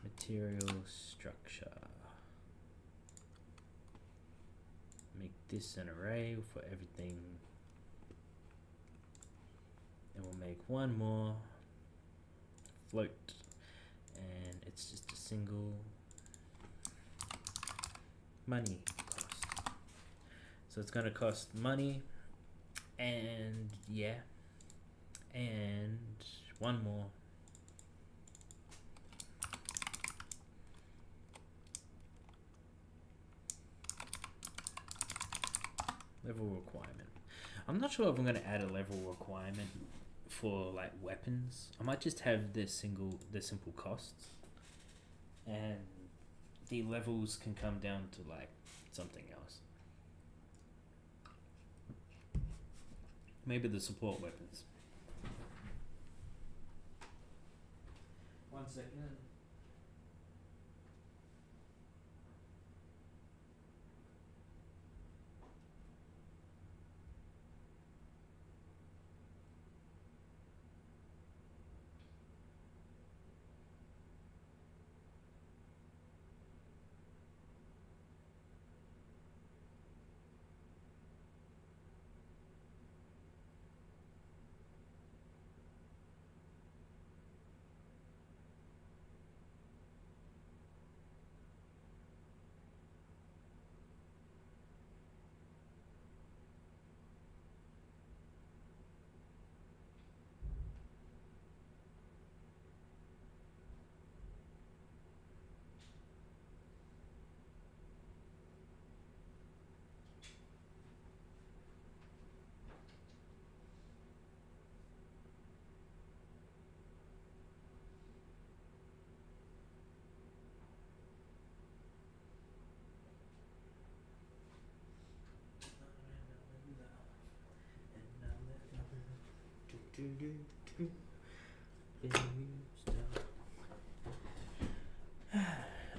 material structure. Make this an array for everything. And we'll make 1 more float. And it's just a single money cost. So it's gonna cost money, and yeah, and 1 more. Level requirement. I'm not sure if I'm gonna add a level requirement for like weapons. I might just have the simple costs, and the levels can come down to like something else. Maybe the support weapons. 1 second.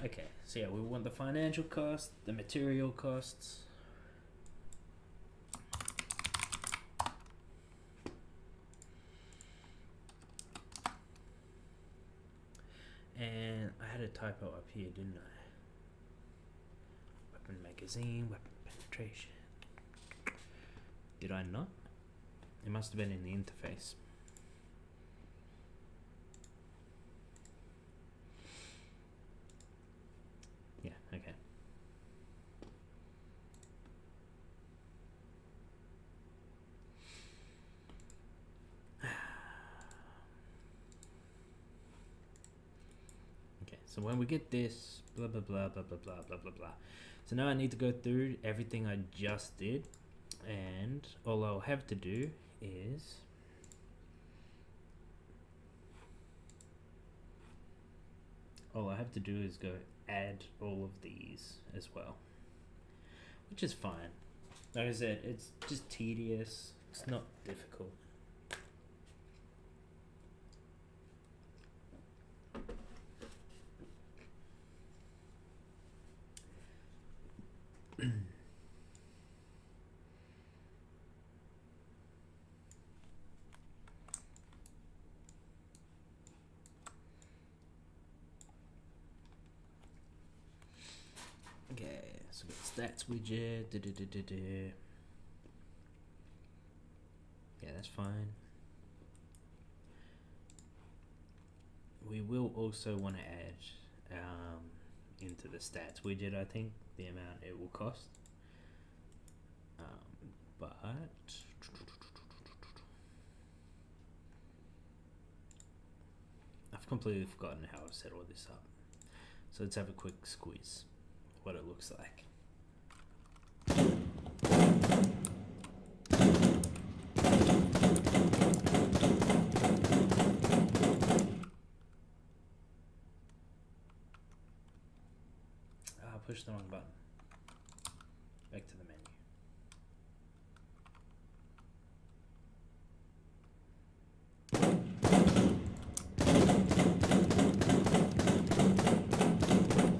Okay, so yeah, we want the financial cost, the material costs. And I had a typo up here, didn't I? Weapon magazine, weapon penetration. Did I not? It must have been in the interface. Yeah, okay. So when we get this, blah blah blah blah blah blah blah blah blah. So now I need to go through everything I just did, and all I'll have to do is go add all of these as well, which is fine. Like I said, it's just tedious. It's not difficult. Okay, so we got stats widget. Yeah, that's fine. We will also want to add into the stats widget, I think, the amount it will cost. But I've completely forgotten how I set all this up. So let's have a quick squeeze what it looks like. Push the wrong button. Back to the menu.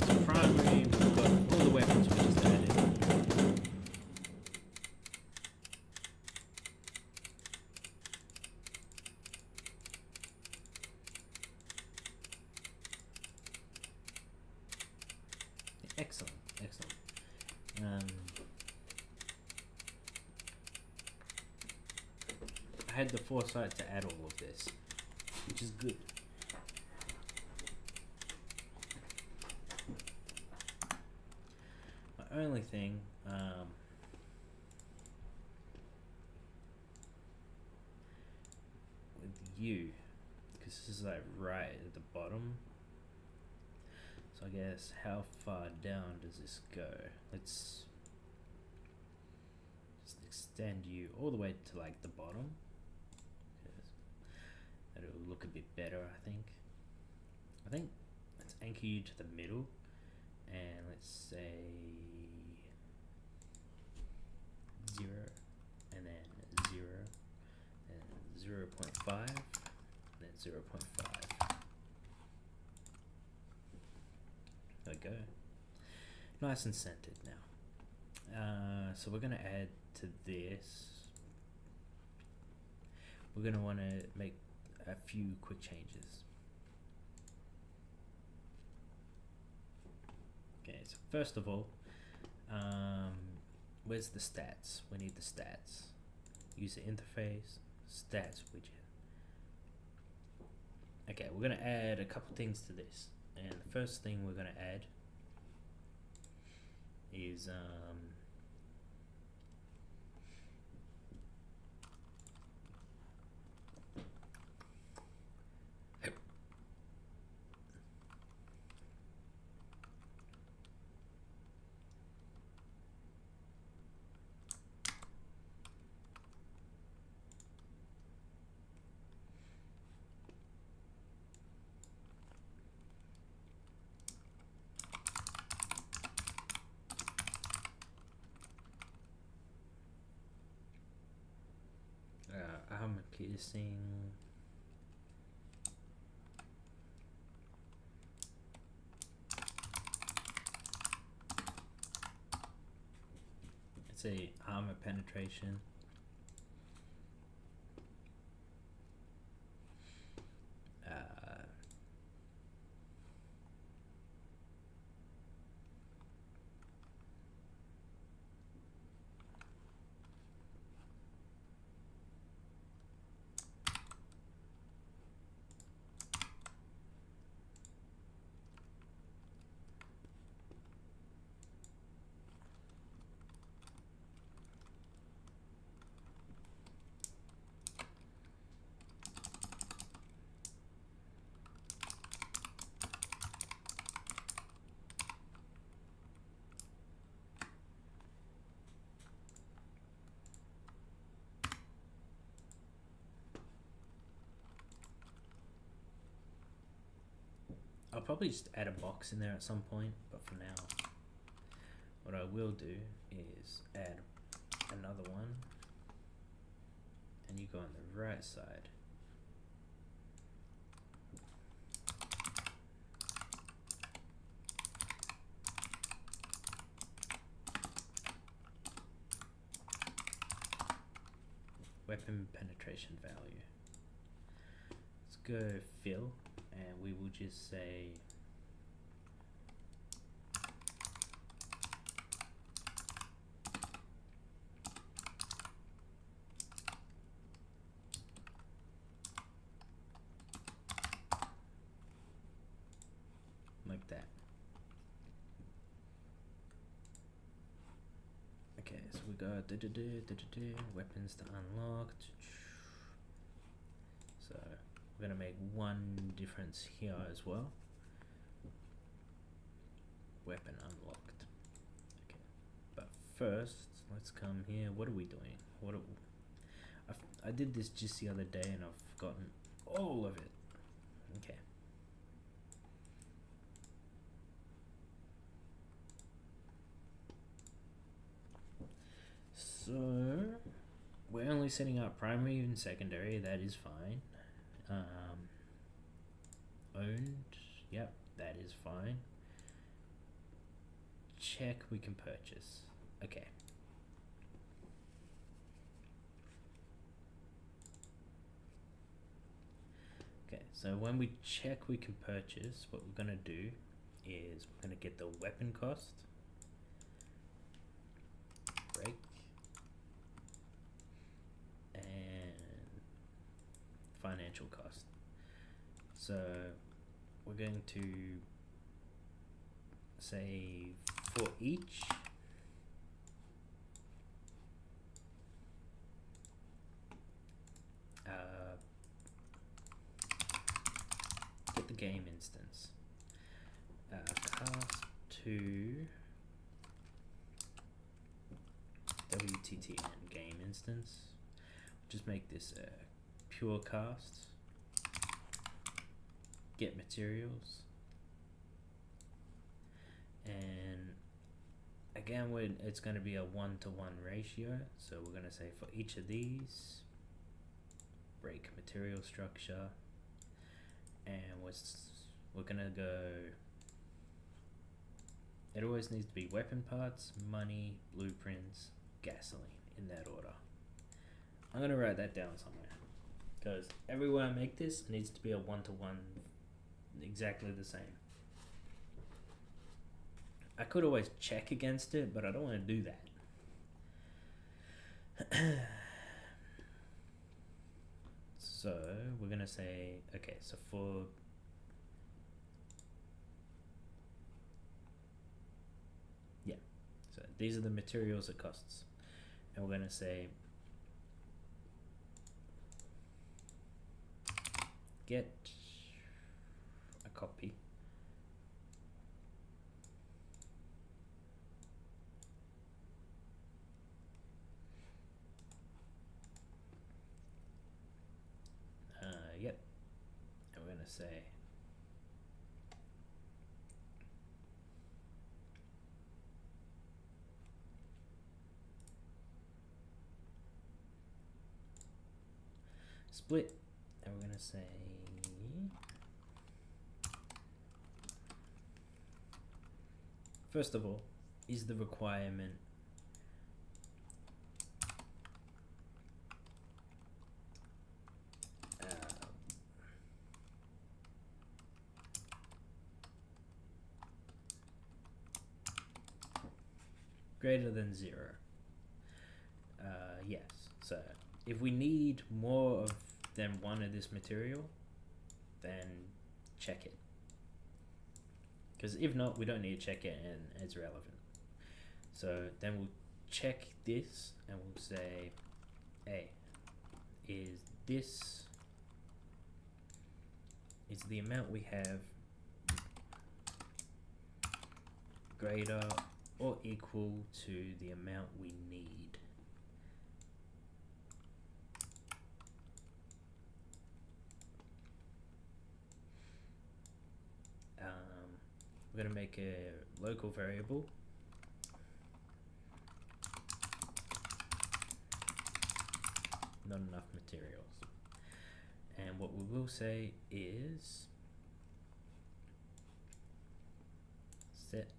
So primary, we've got all the weapons we just added. Excellent, excellent. I had the foresight to add all of this, which is good. My only thing, with you, because this is like right at the bottom. So I guess how far down does this go? Let's just extend you all the way to like the bottom. That'll look a bit better, I think. Let's anchor you to the middle, and let's say 0, and then 0, and 0.5, and then 0.5. There we go. Nice and centered now. So we're going to add to this. We're going to want to make a few quick changes. Okay, so first of all, where's the stats? We need the stats. User interface, stats widget. Okay, we're going to add a couple things to this. And the first thing we're going to add is armor piercing. Let's say armor penetration. I'll probably just add a box in there at some point, but for now, what I will do is add another one, and you go on the right side. Weapon penetration value. Let's go fill, and we will just say like that. Okay, so we got weapons to unlock. So we're gonna make one difference here as well. Weapon unlocked. Okay, but first let's come here. What are we doing? I did this just the other day and I've forgotten all of it. Okay. So we're only setting up primary and secondary. That is fine. Owned. Yep, that is fine. Check we can purchase. Okay. Okay, so when we check we can purchase, what we're gonna do is we're gonna get the weapon cost, break, and financial cost. So we're going to say for each get the game instance, cast to WTTN game instance. Just make this a pure cast. Get materials, and again it's going to be a 1-to-1 ratio, so we're going to say for each of these break material structure, and we're going to go, it always needs to be weapon parts, money, blueprints, gasoline, in that order. I'm going to write that down somewhere, because everywhere I make this it needs to be a 1-to-1, exactly the same. I could always check against it, but I don't want to do that. So we're gonna say, okay, so for so these are the materials it costs, and we're gonna say get a copy yep, and we're gonna say split, and we're gonna say first of all, is the requirement greater than 0? Yes. So if we need more than one of this material, then check it. Because if not, we don't need to check it and it's relevant. So then we'll check this and we'll say, hey, is the amount we have greater or equal to the amount we need? we're going to make a local variable. Not enough materials. And what we will say is set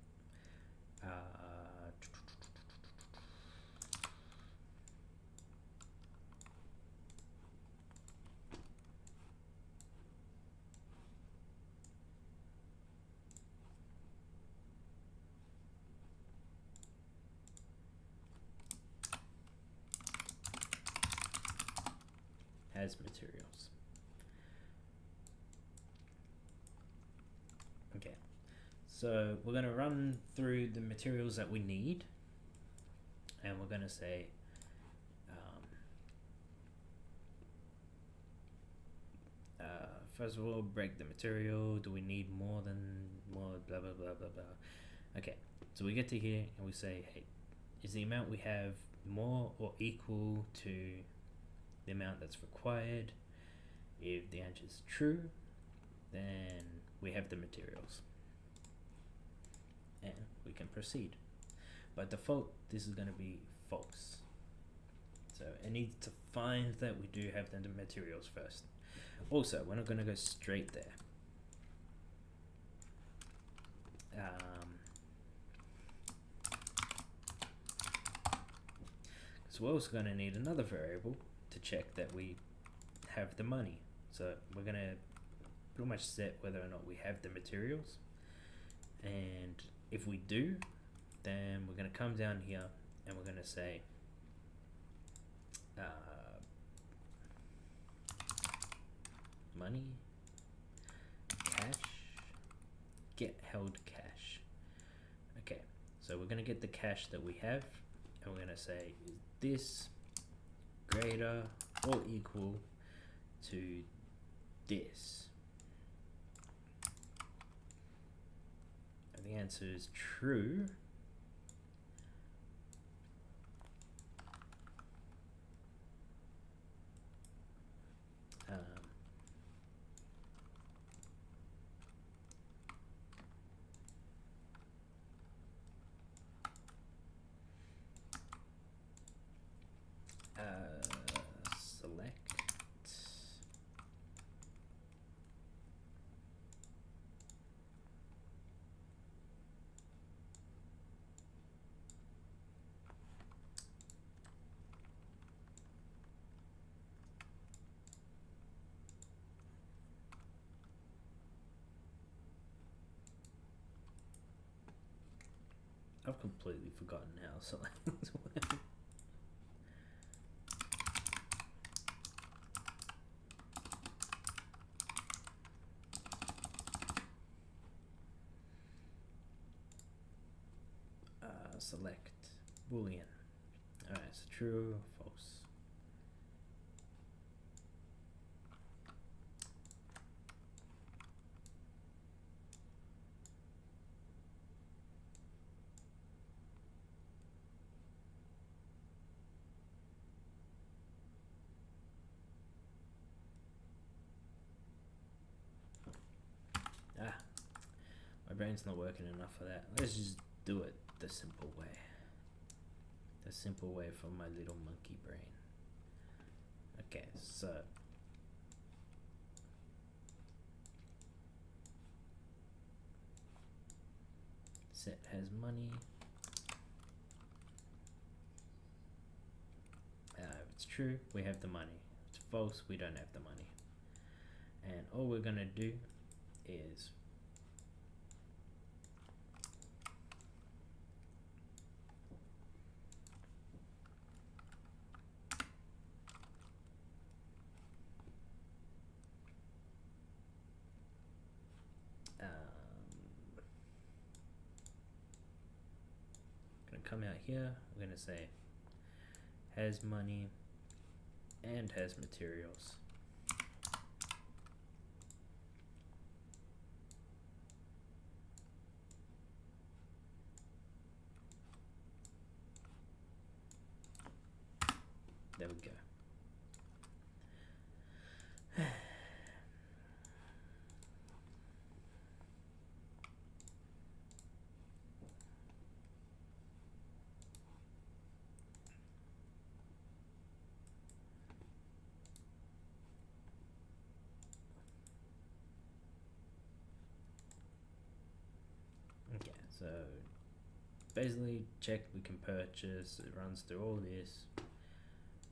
has materials. Okay, so we're going to run through the materials that we need, and we're going to say first of all, break the material. Do we need more blah blah blah blah blah. Okay, so we get to here and we say, hey, is the amount we have more or equal to the amount that's required? If the answer is true, then we have the materials and we can proceed. By default, this is going to be false, so it needs to find that we do have the materials first. Also, we're not going to go straight there. So we're also going to need another variable to check that we have the money. So we're going to pretty much set whether or not we have the materials, and if we do, then we're going to come down here and we're going to say money cash get held cash. Okay, so we're going to get the cash that we have, and we're going to say, is this greater or equal to this? And the answer is true. Select I've completely forgotten how select works. Select boolean. Alright, so true or false. My brain's not working enough for that. Let's just do it the simple way. The simple way from my little monkey brain. Okay, so set has money. If it's true, we have the money. If it's false, we don't have the money. And all we're gonna do is gonna come out here, we're gonna say has money and has materials. There we go. So basically check we can purchase, it runs through all this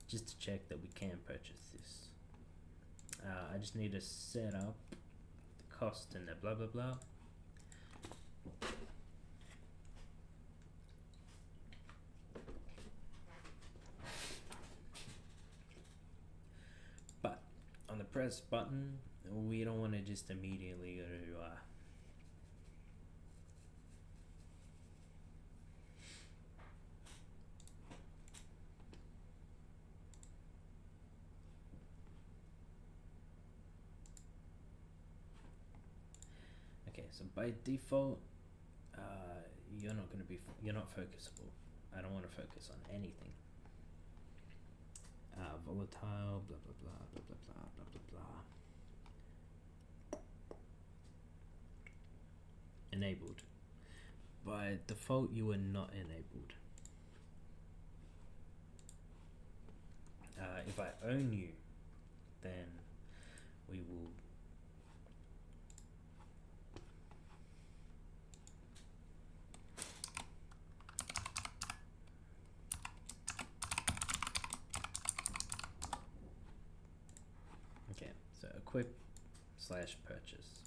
just to check that we can purchase this. I just need to set up the cost and the blah blah blah. But on the press button, we don't want to just immediately go to okay, so by default, you're not focusable. I don't want to focus on anything. Volatile, blah blah blah blah blah blah blah blah blah. Enabled. By default, you are not enabled. If I own you, then we will. Okay, so equip / purchase.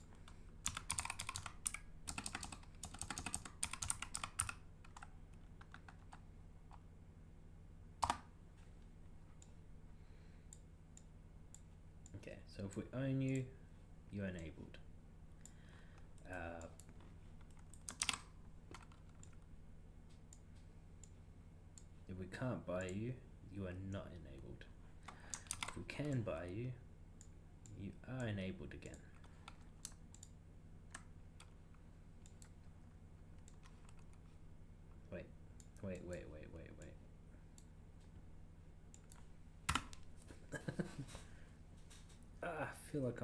Okay, so if we own you, you're enabled. If we can't buy you, you are not enabled. If we can buy you, you are enabled again. Wait. I feel like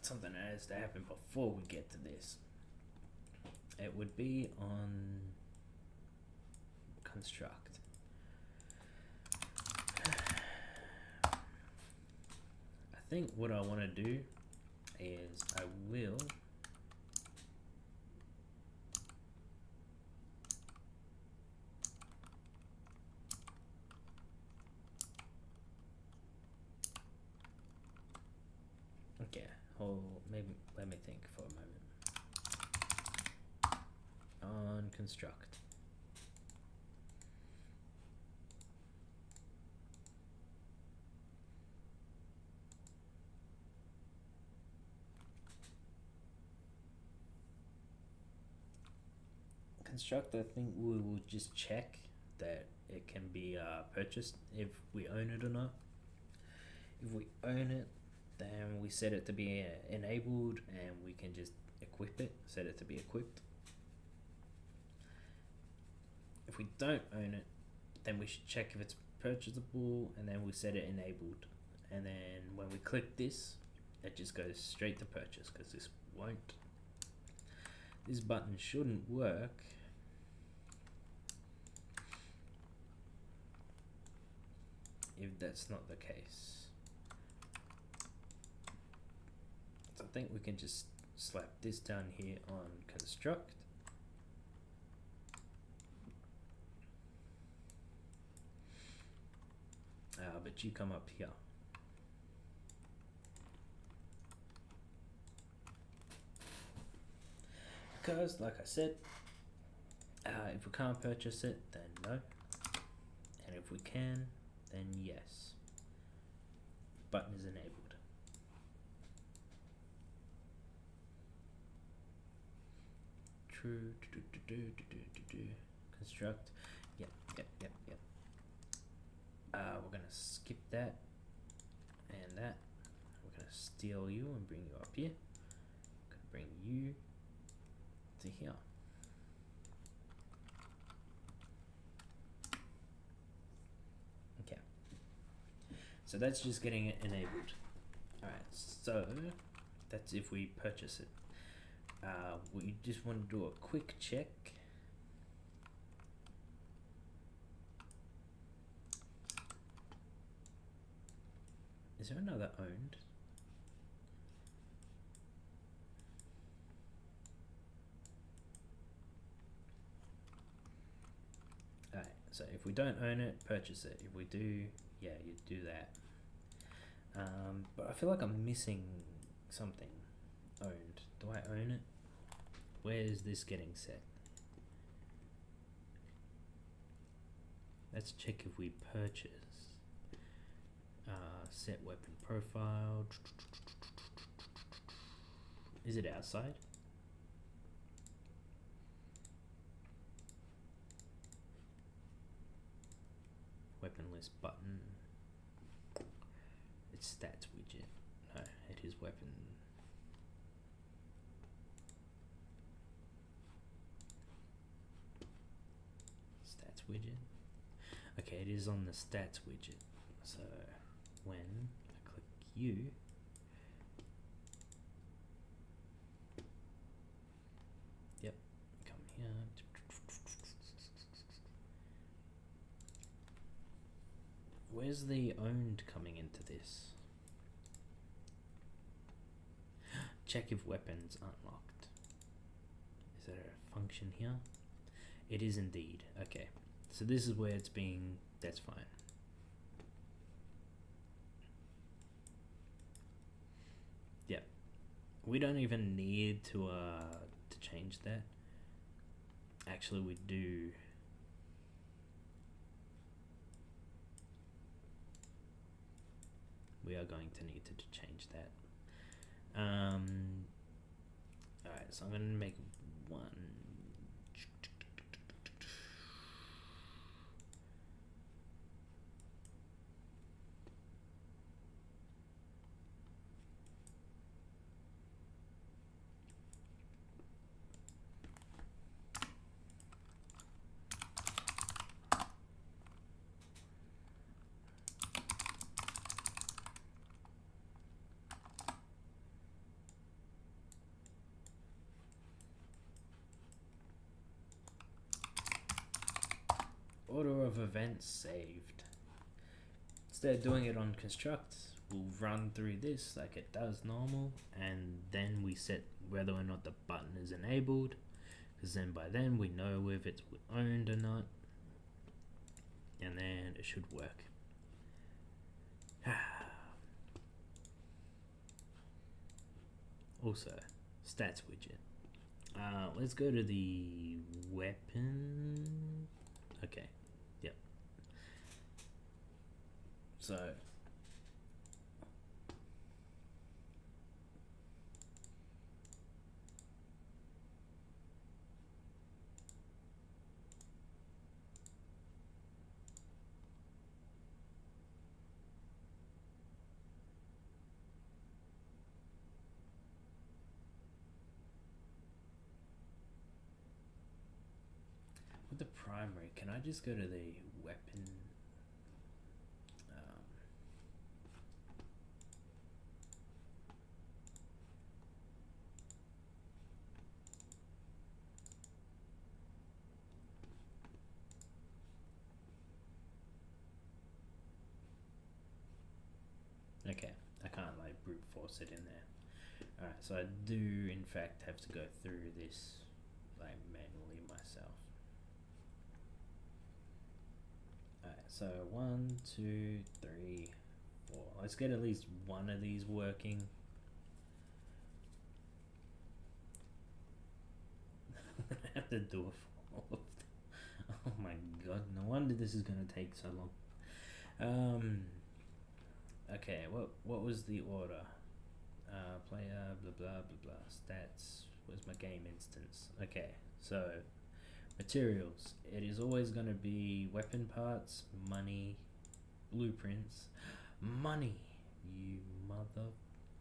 something that has to happen before we get to this. It would be on construct. I think what I want to do is I will maybe let me think for a moment. On construct. Construct, I think we will just check that it can be purchased if we own it or not. If we own it, then we set it to be enabled and we can just equip it, set it to be equipped. If we don't own it, then we should check if it's purchasable and then we set it enabled. And then when we click this, it just goes straight to purchase because this button shouldn't work if that's not the case. So I think we can just slap this down here on construct. But you come up here. Because, like I said, if we can't purchase it, then no. And if we can, then yes. Button is enabled. True. Construct. Yep. We're gonna skip that and that. We're gonna steal you and bring you up here. Gonna bring you to here. Okay. So that's just getting it enabled. Alright, so that's if we purchase it. We just want to do a quick check. Is there another owned? if we don't own it, purchase it. If we do, yeah, you do that. But I feel like I'm missing something. Owned. Do I own it? Where is this getting set? Let's check if we purchase. Set weapon profile. Is it outside? Weapon list button. It's stats widget. No, it is weapon. Stats widget. Okay, it is on the stats widget. So when I click U, yep, come here. Where's the owned coming into this? Check if weapons unlocked. Is there a function here? It is indeed. Okay, so this is where it's being. That's fine. Yeah, we don't even need to change that. Actually, we do. We are going to need to change that. Alright, so I'm going to make one. Order of events saved. Instead of doing it on construct, we'll run through this like it does normal, and then we set whether or not the button is enabled, because then by then we know if it's owned or not, and then it should work. Also, stats widget. Let's go to the weapon. Okay. Yep. So with the primary, can I just go to the weapon? Okay, I can't like brute force it in there. Alright, so I do in fact have to go through this like manually myself. Alright, so 1, 2, 3, 4. Let's get at least one of these working. I have to do it for all of them. Oh my god, no wonder this is gonna take so long. Okay, what was the order? Player, blah blah blah blah. Stats. Where's my game instance? Okay, so materials. It is always going to be weapon parts, money, blueprints, money. You mother.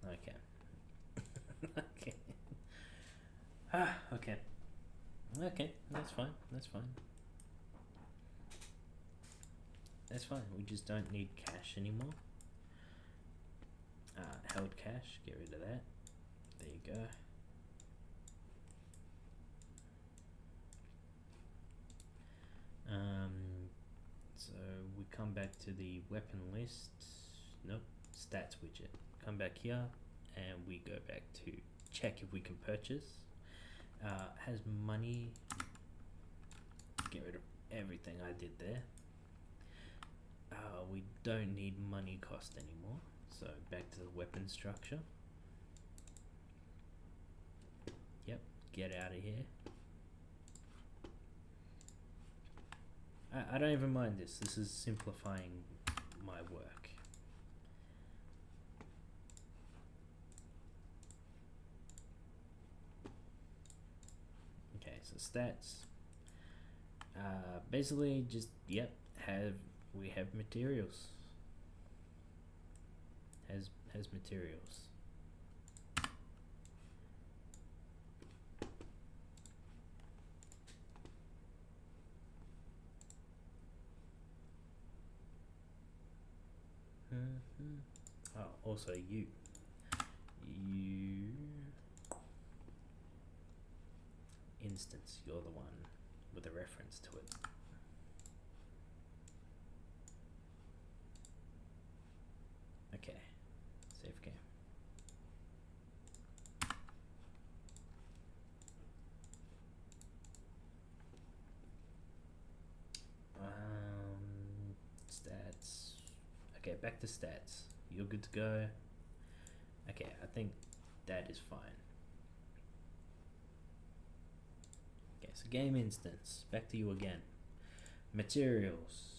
Okay. Okay. Okay. Okay, that's fine. That's fine. That's fine. We just don't need cash anymore. Held cash, get rid of that. There you go. So we come back to the weapon list. Nope, stats widget. Come back here and we go back to check if we can purchase. Has money. Get rid of everything I did there. We don't need money cost anymore. So back to the weapon structure. Yep, get out of here. I don't even mind this. This is simplifying my work. Okay, so stats. Basically just, yep, we have materials. Has materials. Oh, also you instance, you're the one with a reference to it. Okay, save game. Stats. Okay, back to stats. You're good to go. Okay, I think that is fine. Okay, so game instance. Back to you again. Materials.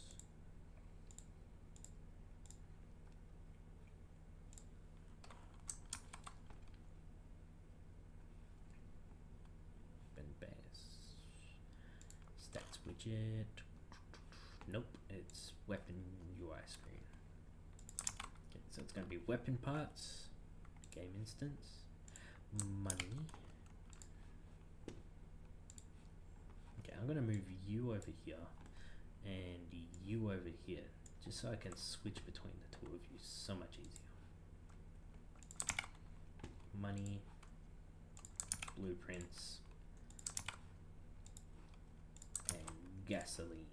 Stats widget. Nope, it's weapon UI screen. Okay, so it's going to be weapon parts, game instance, money. Okay, I'm going to move you over here and you over here, just so I can switch between the two of you so much easier. Money, blueprints, and gasoline.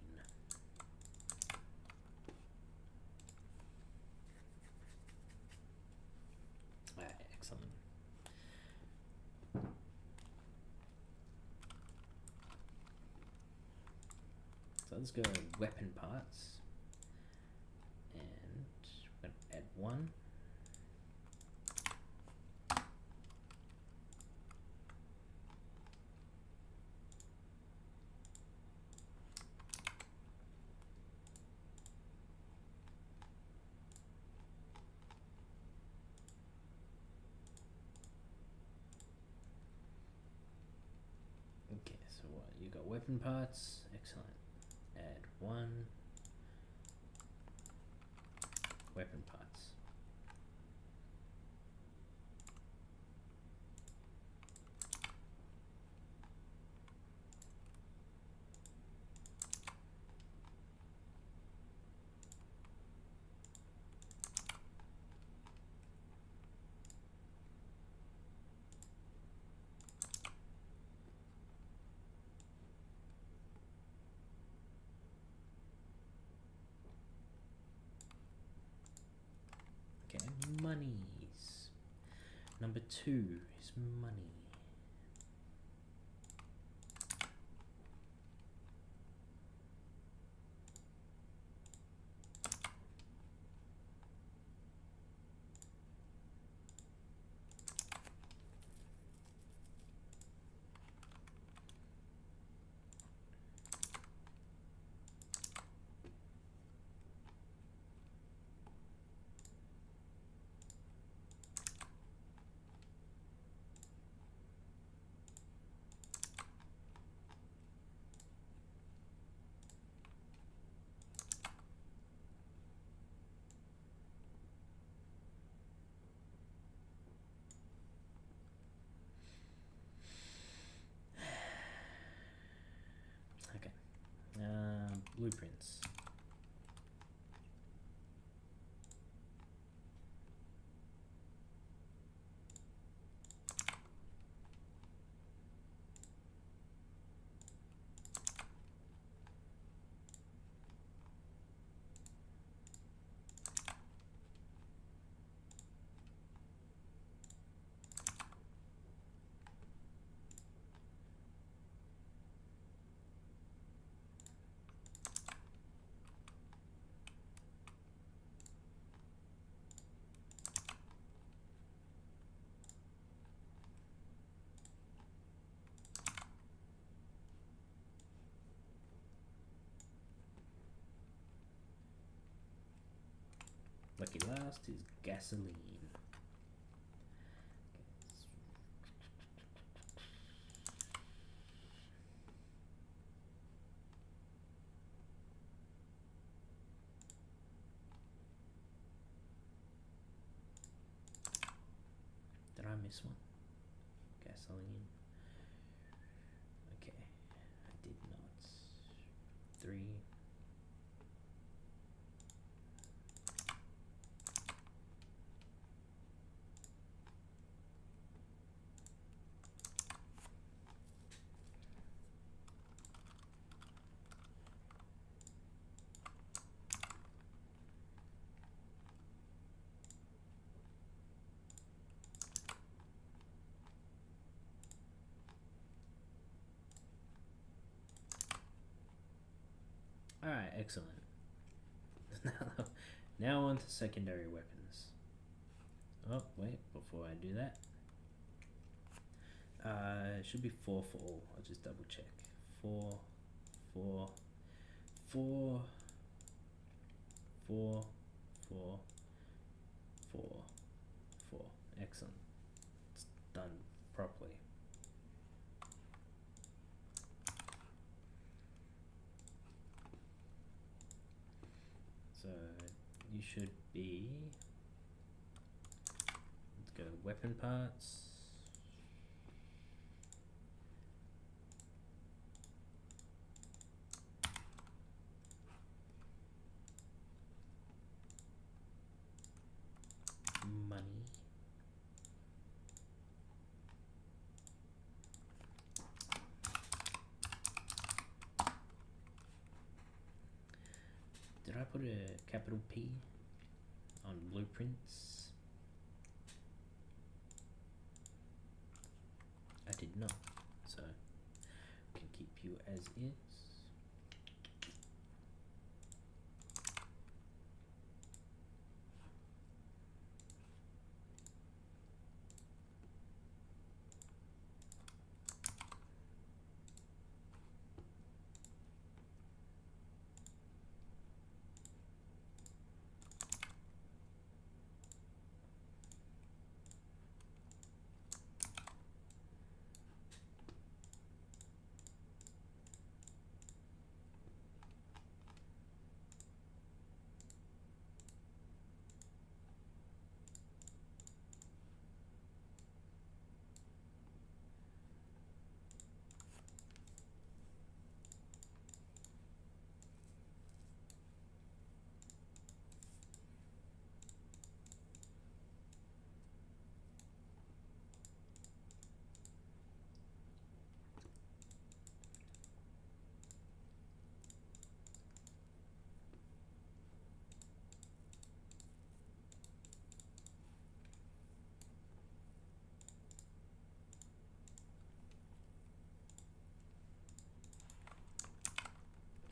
Excellent. So let's go weapon parts, and we're going to add one. Okay, so what? You got weapon parts, excellent. Add one. Weapon parts. Okay, monies. Number 2 is money. Okay. Blueprints. Lucky last is gasoline. Did I miss one? Gasoline. Okay, I did not. 3. Alright, excellent. Now on to secondary weapons. Oh, wait, before I do that. It should be 4 for all. I'll just double check. 4, 4, 4, 4, 4, 4, 4. Excellent. It's done properly. So you should be, let's go weapon parts. Money. Did I put a capital P on blueprints? I did not, so we can keep you as is.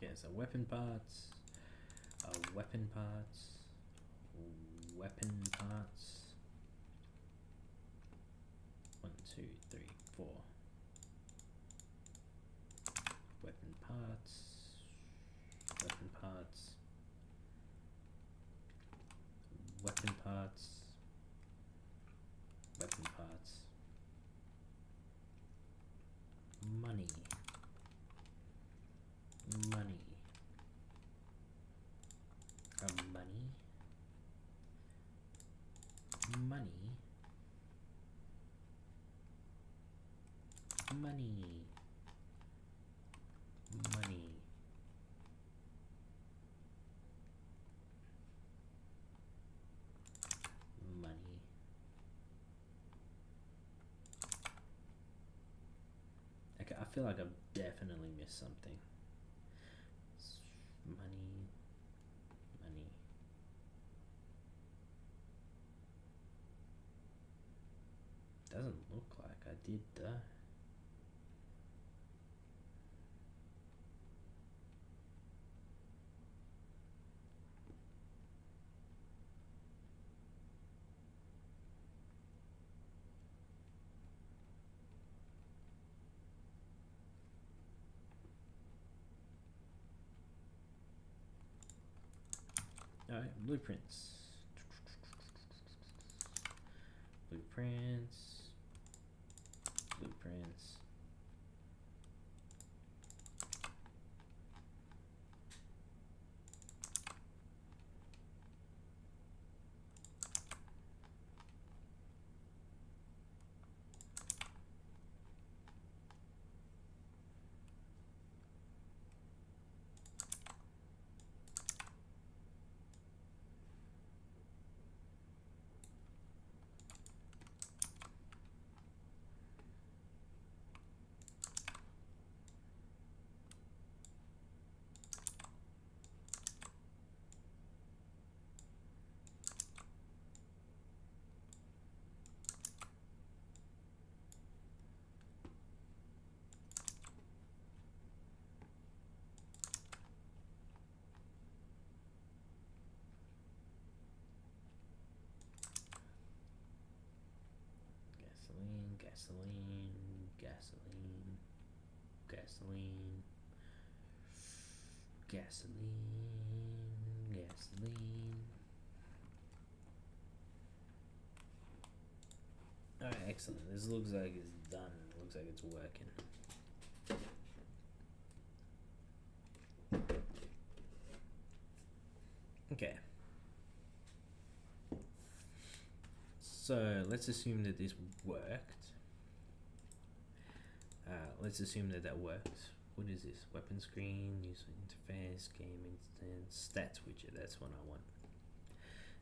Okay, so weapon parts, weapon parts, weapon parts. 1, 2, 3, 4. Weapon parts, weapon parts, weapon parts, weapon parts. Money. Money. Money. Money. Money. Money. Money. Okay, I feel like I've definitely missed something. Money. Money. Doesn't look like I did that. Alright, blueprints. blueprints. Blueprints. Gasoline, gasoline, gasoline, gasoline, gasoline. Alright, excellent. This looks like it's done. Looks like it's working. Okay. So let's assume that this worked. Let's assume that that worked. What is this? Weapon screen, user interface, game instance, stats widget. That's what I want.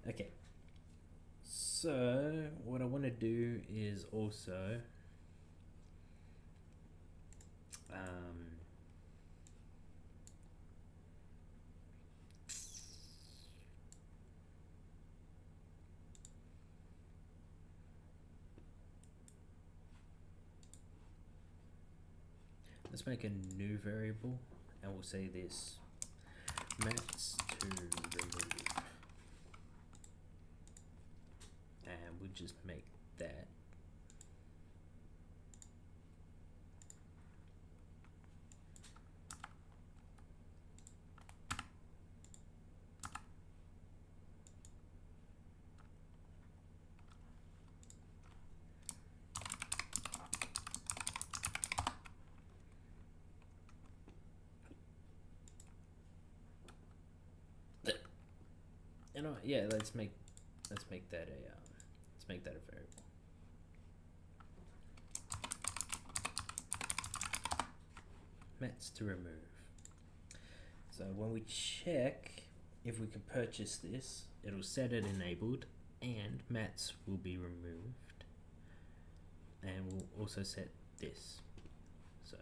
Okay. So what I want to do is also let's make a new variable and we'll say this max to remove, and we'll just make that yeah, let's make that a variable. Mats to remove. So when we check if we can purchase this, it'll set it enabled and mats will be removed. And we'll also set this. So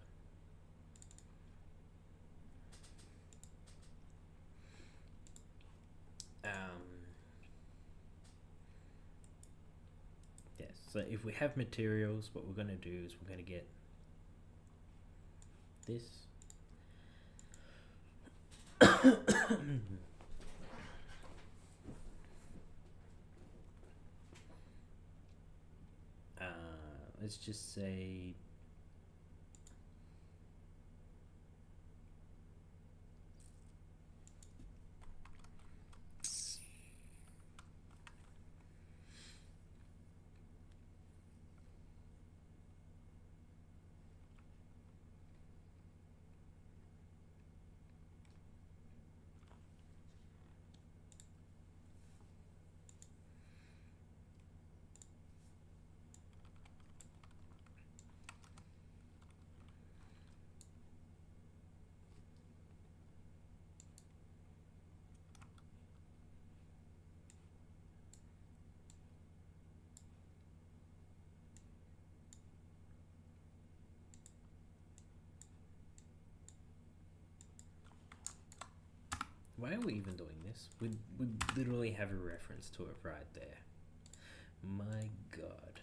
yes, so if we have materials, what we're going to do is we're going to get this. Let's just say why are we even doing this? We literally have a reference to it right there. My god.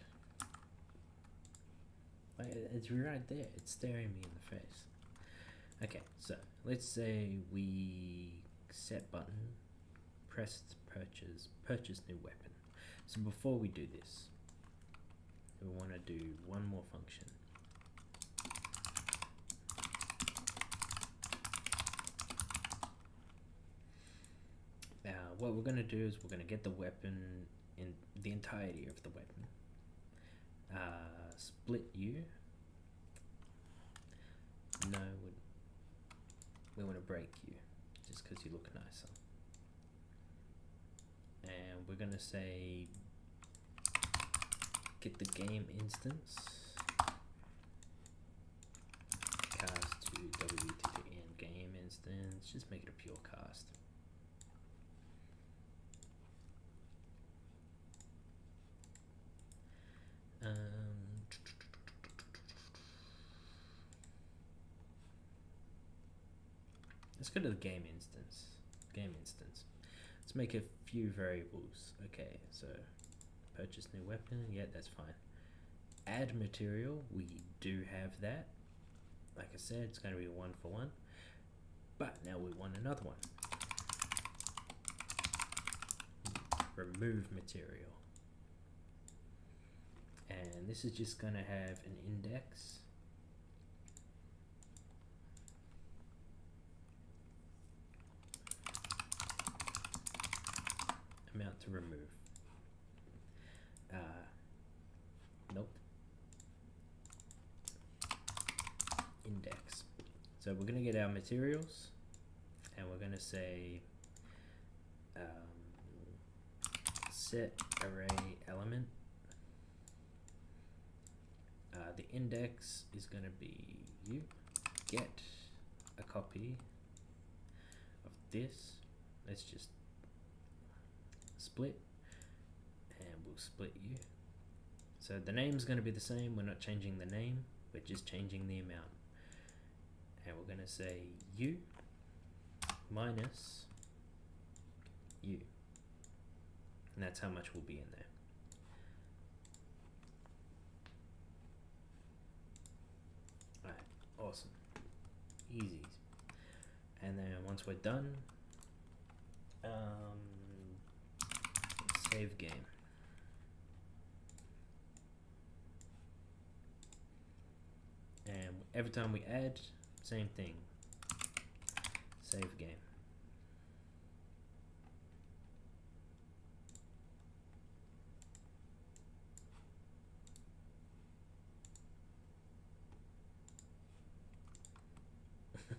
It's right there. It's staring me in the face. Okay, so let's say we set button, pressed purchase new weapon. So before we do this, we want to do one more function. Now what we're going to do is we're going to get the weapon in the entirety of the weapon. split you. No, we want to break you just because you look nicer. And we're gonna say get the game instance, cast to WTTN game instance, just make it a pure cast. Let's go to the game instance. Let's make a few variables. Okay, so purchase new weapon. Yeah, that's fine. Add material. We do have that. Like I said, it's going to be a 1-for-1. But now we want another one. Remove material. And this is just going to have an index. Amount to remove. Nope. Index. So we're going to get our materials and we're going to say set array element. The index is going to be you. Get a copy of this. Let's just split and we'll split you. So the name's going to be the same. We're not changing the name, we're just changing the amount. And we're going to say u minus u, and that's how much will be in there. Alright, awesome, easy. And then once we're done, save game. And every time we add, same thing, save game.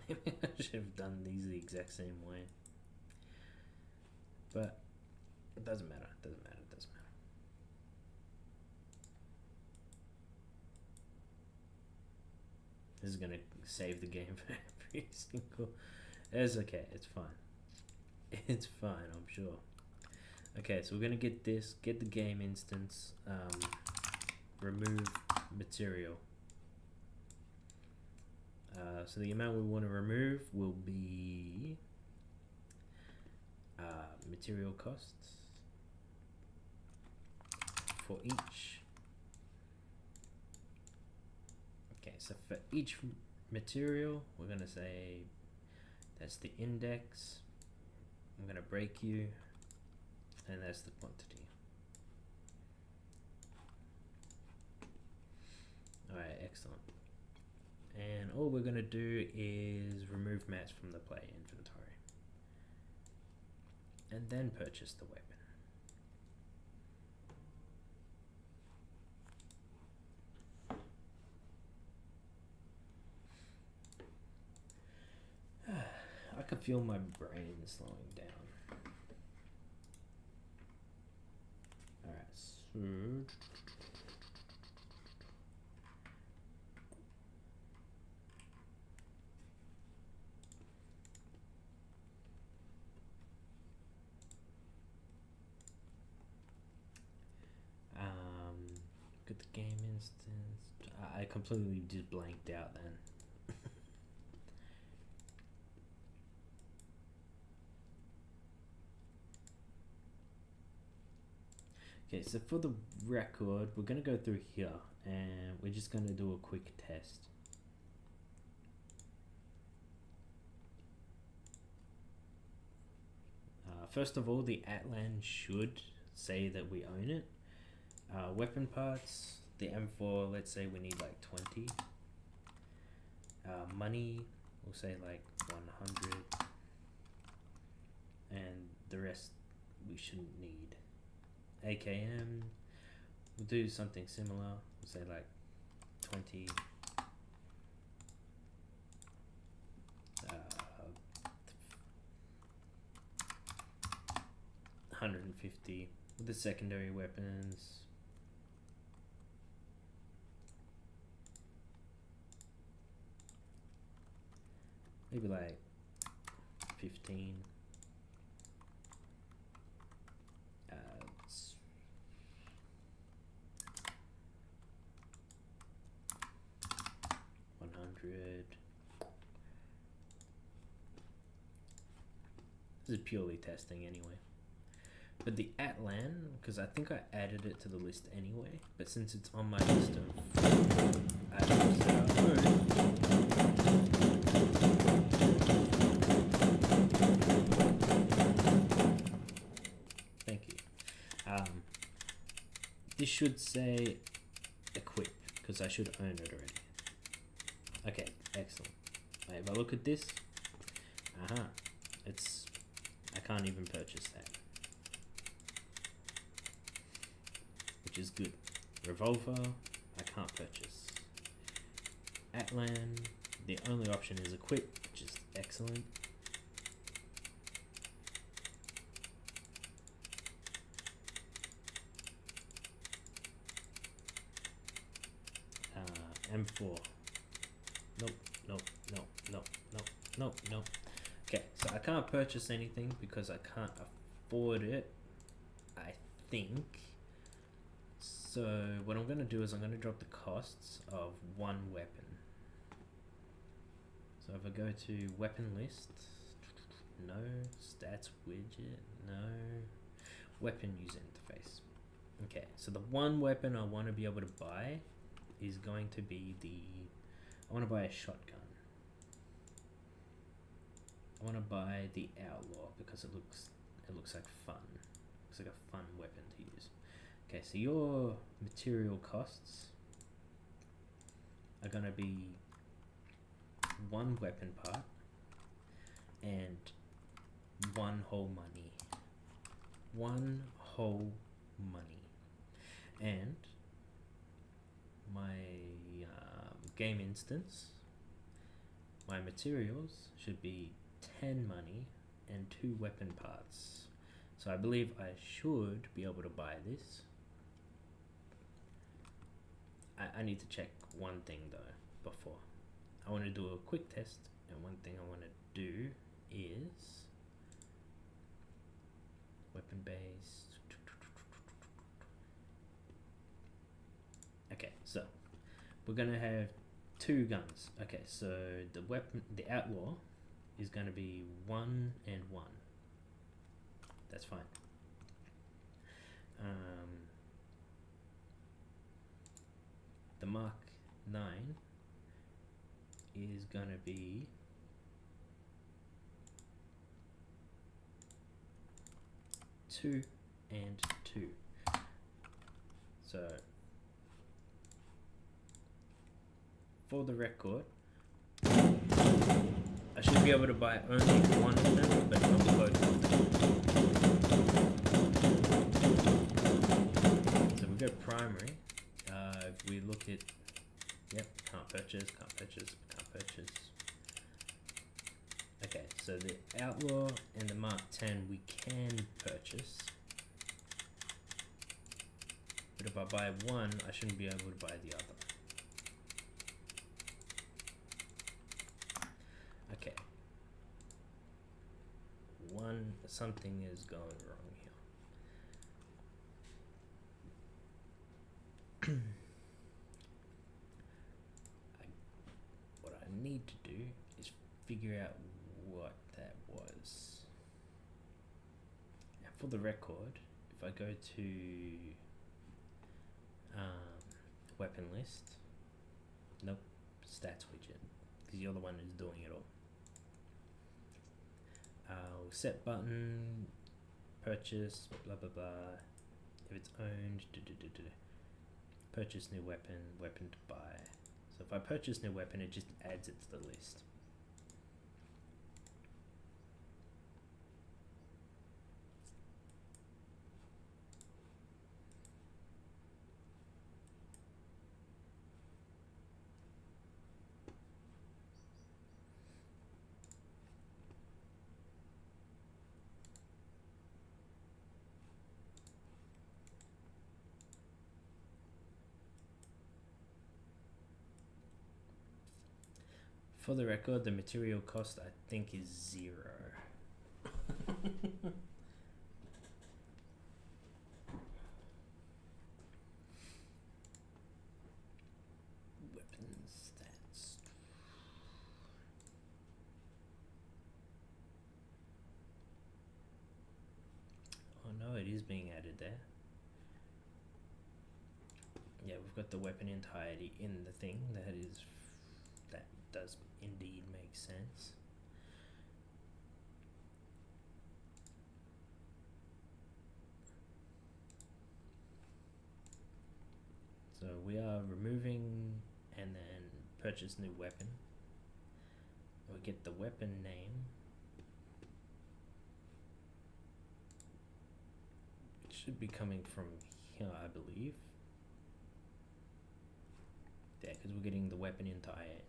Maybe I should have done these the exact same way, but it doesn't matter, it doesn't matter, it doesn't matter. This is gonna save the game for every single. It's okay, it's fine. It's fine, I'm sure. Okay, so we're gonna get this, get the game instance, remove material. So the amount we want to remove will be material costs for each. Okay, so for each material, we're going to say that's the index. I'm going to break you, and that's the quantity. Alright, excellent. And all we're going to do is remove mats from the player inventory. And then purchase the weapon. I can feel my brain slowing down. Alright, so get the game instance. I completely just blanked out then. Okay, so for the record, we're going to go through here and we're just going to do a quick test. First of all, the Atlan should say that we own it. Weapon parts, the M4, let's say we need like 20. Money, we'll say like 100. And the rest we shouldn't need. AKM, We'll do something similar. We'll say like 20. 150 with the secondary weapons. Maybe like 15. It's 100. This is purely testing anyway. But the Atlan, because I think I added it to the list anyway, but since it's on my list of items that I own, thank you. This should say equip, because I should own it already. Okay, excellent. Right, if I look at this, I can't even purchase that. Which is good. Revolver, I can't purchase. Atlan, the only option is equip, which is excellent. M4. Nope. Okay, so I can't purchase anything because I can't afford it, I think. So what I'm going to do is I'm going to drop the costs of one weapon. So if I go to weapon list, no, stats widget, no, weapon user interface. Okay, so the one weapon I want to be able to buy is going to be I want to buy a shotgun. I want to buy the Outlaw because it looks like fun. Looks like a fun weapon to use. Okay, so your material costs are going to be one weapon part and one whole money. One whole money. And my game instance, my materials should be 10 money and 2 weapon parts. So I believe I should be able to buy this. I need to check one thing though before. I want to do a quick test, and one thing I want to do is weapon base. Okay, so we're gonna have 2 guns. Okay, so the Outlaw is gonna be 1 and 1. That's fine. The Mark 9 is gonna be 2 and 2. So for the record, I should be able to buy only one of them, but not both of them. So we go primary. If we look at, yep, can't purchase. Okay, so the Outlaw and the Mark 10 we can purchase. But if I buy one, I shouldn't be able to buy the other. Okay. Something is going wrong here. What I need to do is figure out what that was. And for the record, if I go to weapon list, nope, stats widget, because you're the one who's doing it all. Set button, purchase, blah blah blah. If it's owned, purchase new weapon, weapon to buy. So if I purchase new weapon, it just adds it to the list. For the record, the material cost I think is 0. Weapons stats. Oh no, it is being added there. Yeah, we've got the weapon entirety in the thing. That does indeed make sense. So we are removing and then purchase new weapon. We get the weapon name. It should be coming from here, I believe. Yeah, because we're getting the weapon entirety.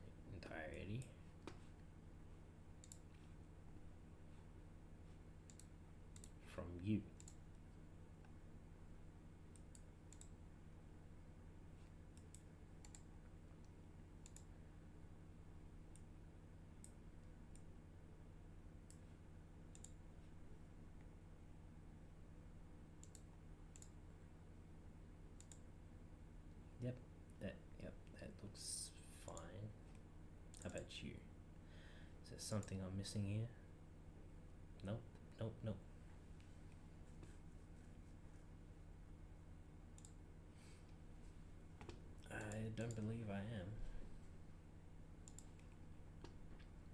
From you. That looks fine. How about you? Is there something I'm missing here? Nope. I don't believe I am.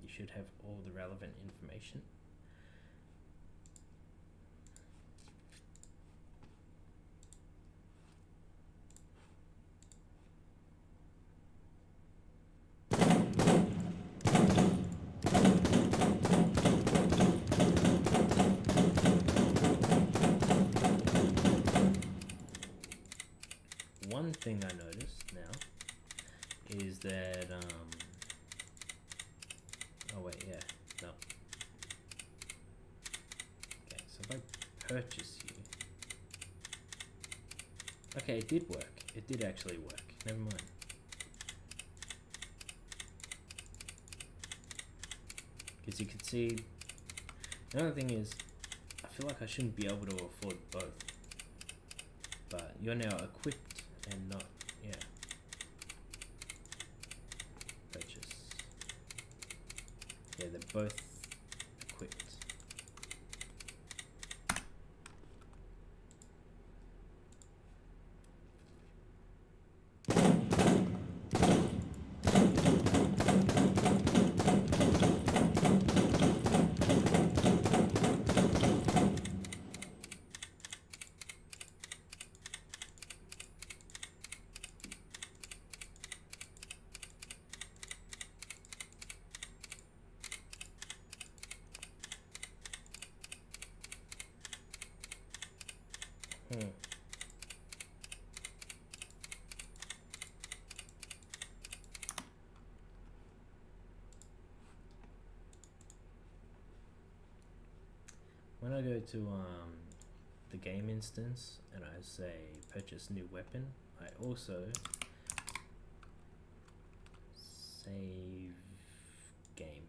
You should have all the relevant information. One thing I noticed now is that oh wait, yeah, no. Okay, so if I purchase you, okay, it did work. It did actually work. Never mind. Because you can see, the other thing is, I feel like I shouldn't be able to afford both. But you're now equipped and not, yeah. Purchase. Yeah, they're both equipped. When I go to the game instance and I say purchase new weapon, I also save game.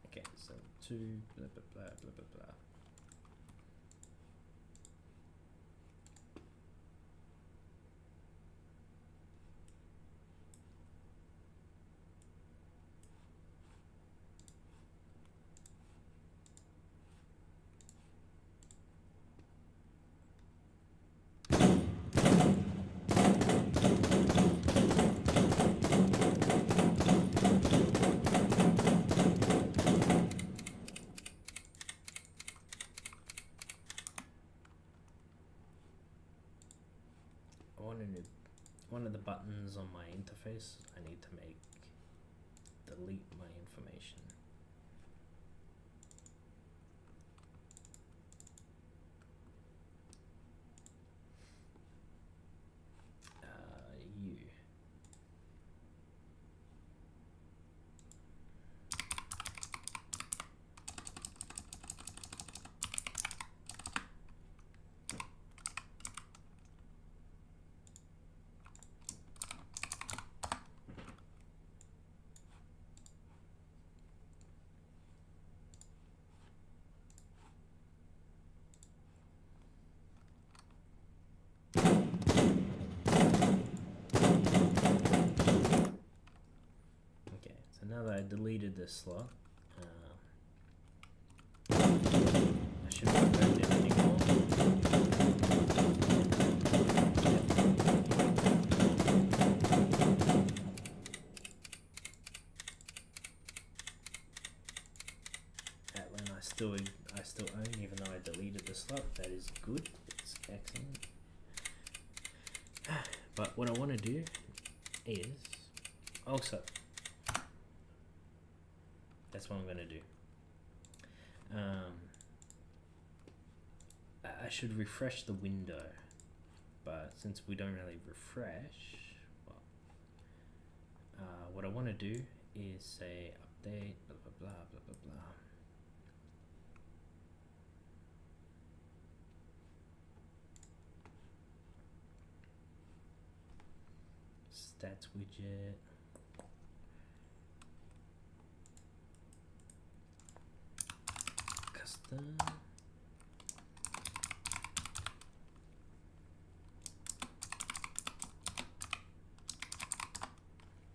Okay, so to blah blah blah blah blah blah. One of the buttons on my interface, I need to make delete my information. You. Okay, so now that I deleted this slot, I shouldn't have moved it anymore. Outline I still own, even though I deleted the slot. That is good. It's excellent. But what I want to do is also, that's what I'm going to do. I should refresh the window, but since we don't really refresh, well, what I want to do is say update blah blah blah blah blah blah. Stats widget. Custom.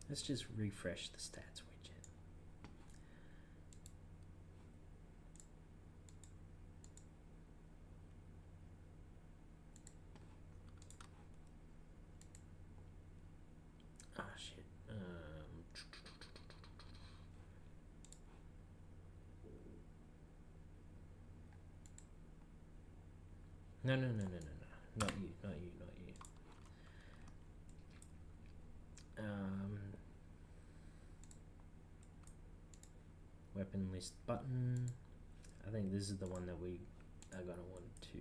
Let's just refresh the stats widget. Ah, shit. No. Not you. Weapon list button. I think this is the one that we are gonna want to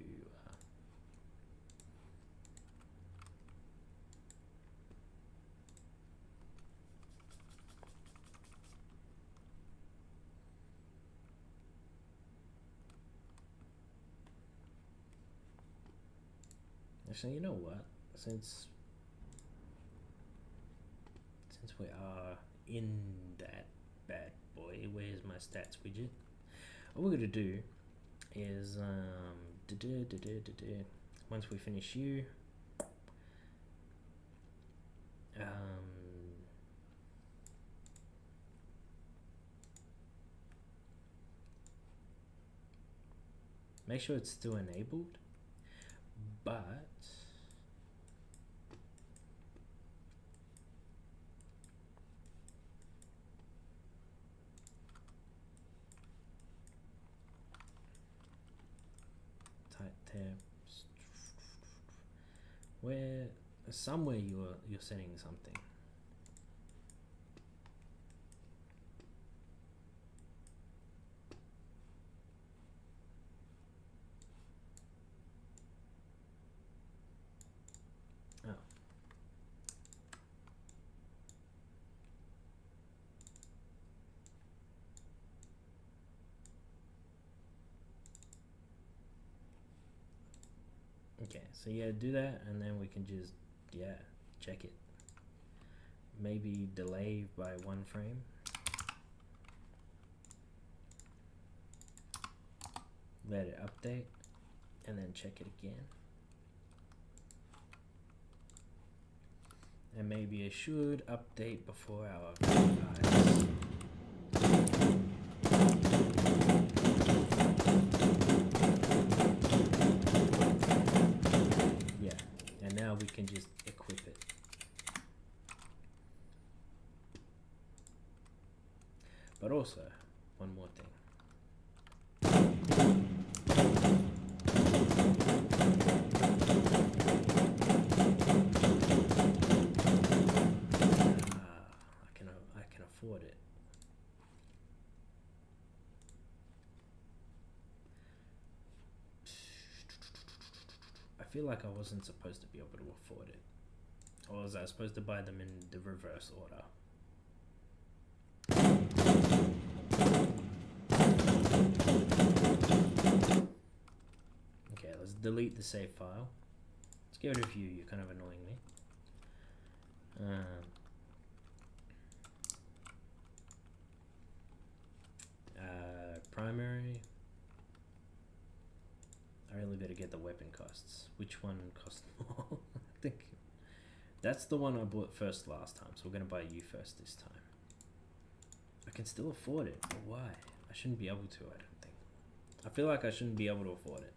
actually, you know what? Since we are in that bad boy, where's my stats widget? What we're gonna do is once we finish you, make sure it's still enabled, but type tabs where somewhere you're setting something. Okay, so yeah, do that, and then we can just, check it. Maybe delay by 1 frame. Let it update, and then check it again. And maybe it should update before our eyes. Now we can just equip it. But also, one more thing. I can afford it. I feel like I wasn't supposed to be able to afford it. Or was I supposed to buy them in the reverse order? Okay, let's delete the save file. Let's give it a view. You're kind of annoying me. Primary. I only got to get the weapon costs. Which one costs more? I think that's the one I bought first last time, so we're gonna buy you first this time. I can still afford it, but why? I shouldn't be able to, I don't think. I feel like I shouldn't be able to afford it.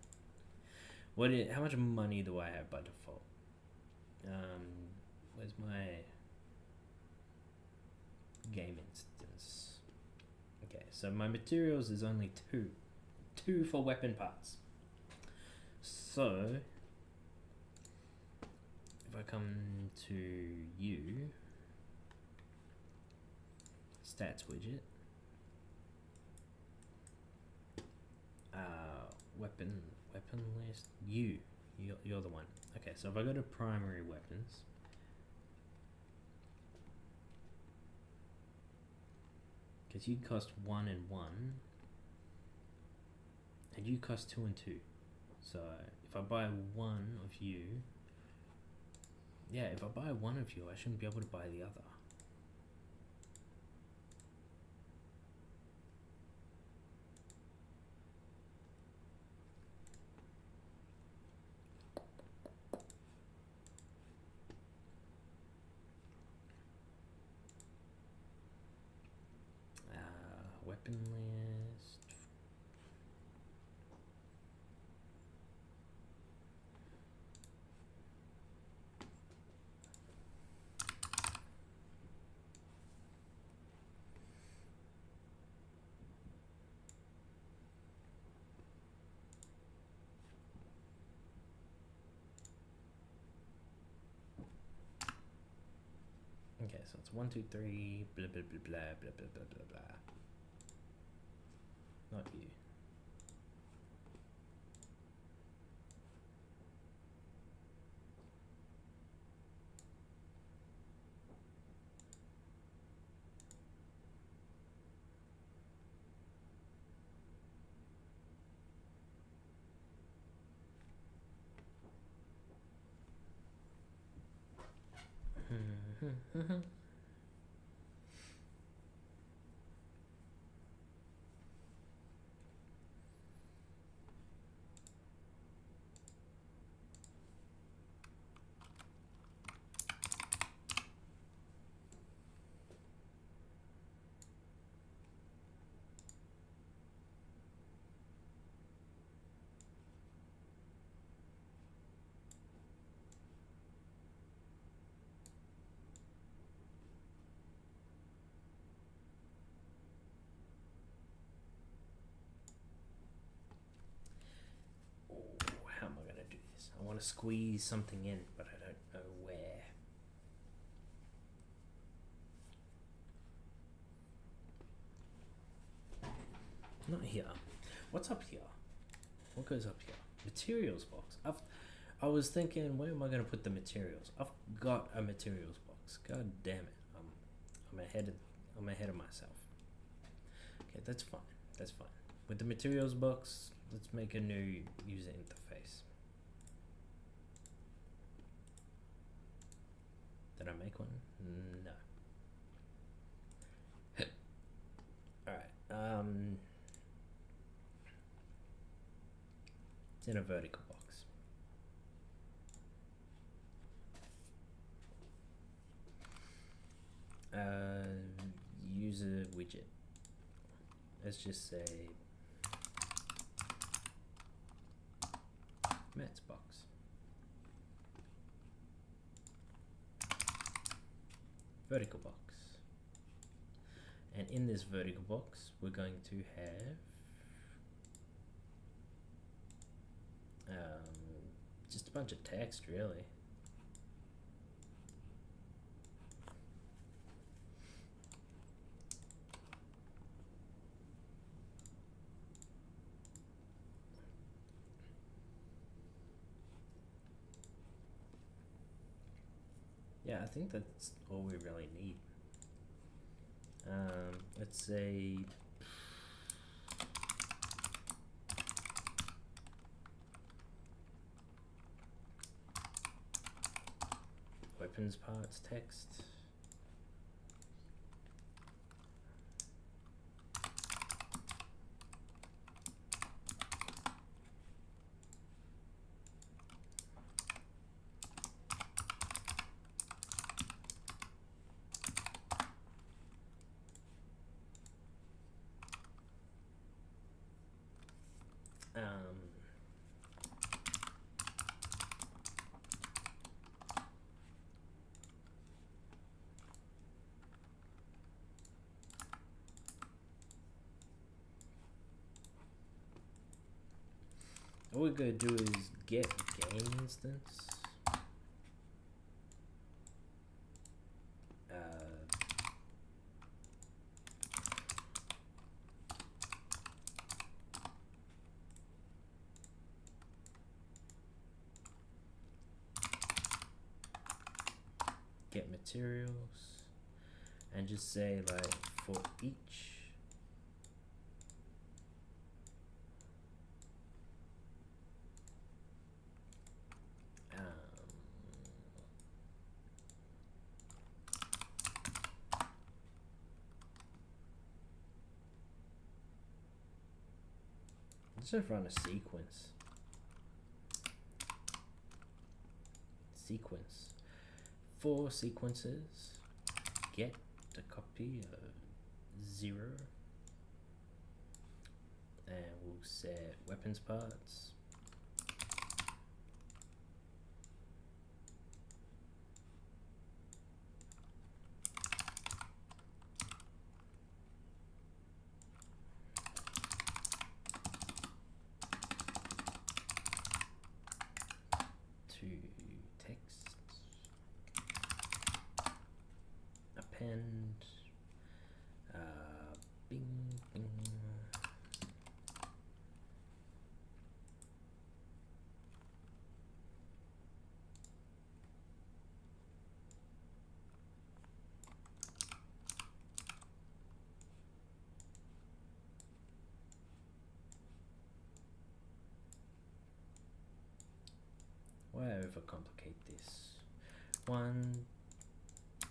How much money do I have by default? Where's my game instance? Okay, so my materials is only 2. 2 for weapon parts. So if I come to you, stats widget, weapon list, you're the one. Okay, so if I go to primary weapons, because you cost 1 and 1, and you cost 2 and 2. So if I buy one of you, yeah, if I buy one of you, I shouldn't be able to buy the other. Weapon list. Okay, so it's 1, 2, 3, blah blah blah blah blah blah blah blah blah. Not you. How am I gonna do this? I want to squeeze something in, but I don't know where. Not here. What's up here? What goes up here? Materials box. I was thinking, where am I gonna put the materials? I've got a materials box. God damn it! I'm ahead of myself. Okay, that's fine. That's fine. With the materials box, let's make a new user interface. Did I make one? No. Alright, it's in a vertical box. User widget. Let's just say Mets box. Vertical box. And in this vertical box, we're going to have just a bunch of text, really. Yeah, I think that's all we really need. Let's say weapons parts text. all we're gonna do is get game instance. Get materials and just say like for each let's just run a sequence. For sequences, get a copy of 0, and we'll set weapons parts. To text, append, bing, bing. Why overcomplicate this? 1,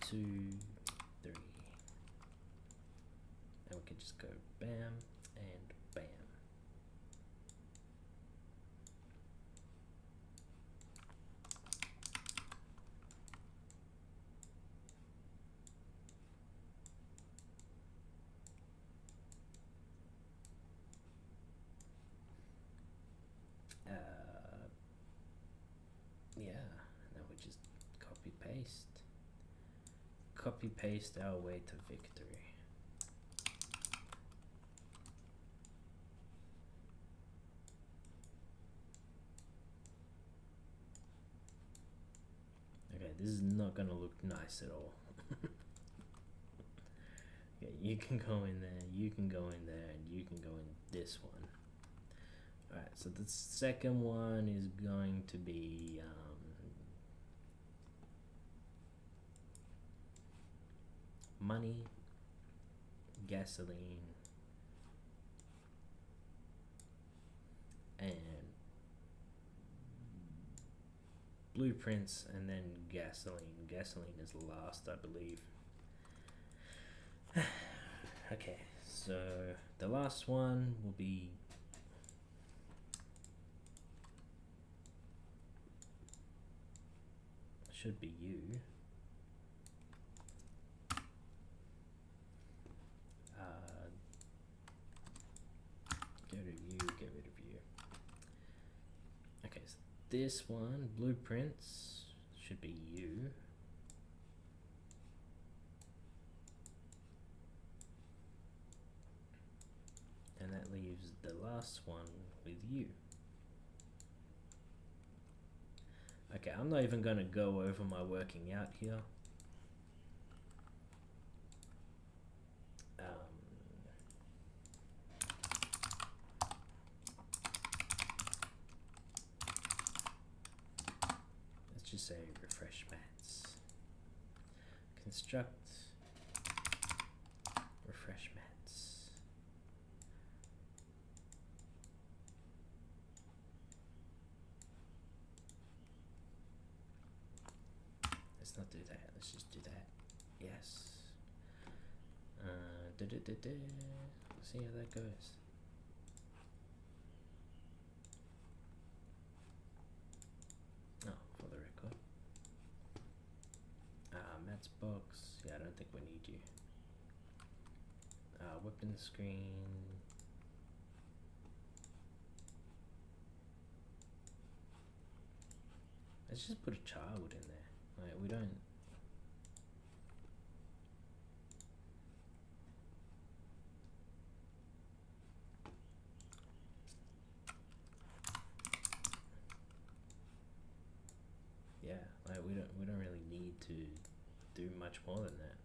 2, 3, and we can just go bam and bam. Yeah, now we just copy paste our way to victory. Okay, this is not gonna look nice at all. Okay, you can go in there, you can go in there, and you can go in this one. Alright, so the second one is going to be money, gasoline, and blueprints, and then gasoline. Gasoline is last, I believe. Okay, so the last one will be should be you. Get rid of you, get rid of you. Okay, so this one, blueprints, should be you. And that leaves the last one with you. Okay, I'm not even going to go over my working out here. Let's just say refresh mats. Construct refresh mats. Let's not do that. Let's just do that. Yes. See how that goes. Oh, for the record. Matt's box. Yeah, I don't think we need you. Weapon screen. Let's just put a child in there. Like, we don't. Like we don't really need to do much more than that.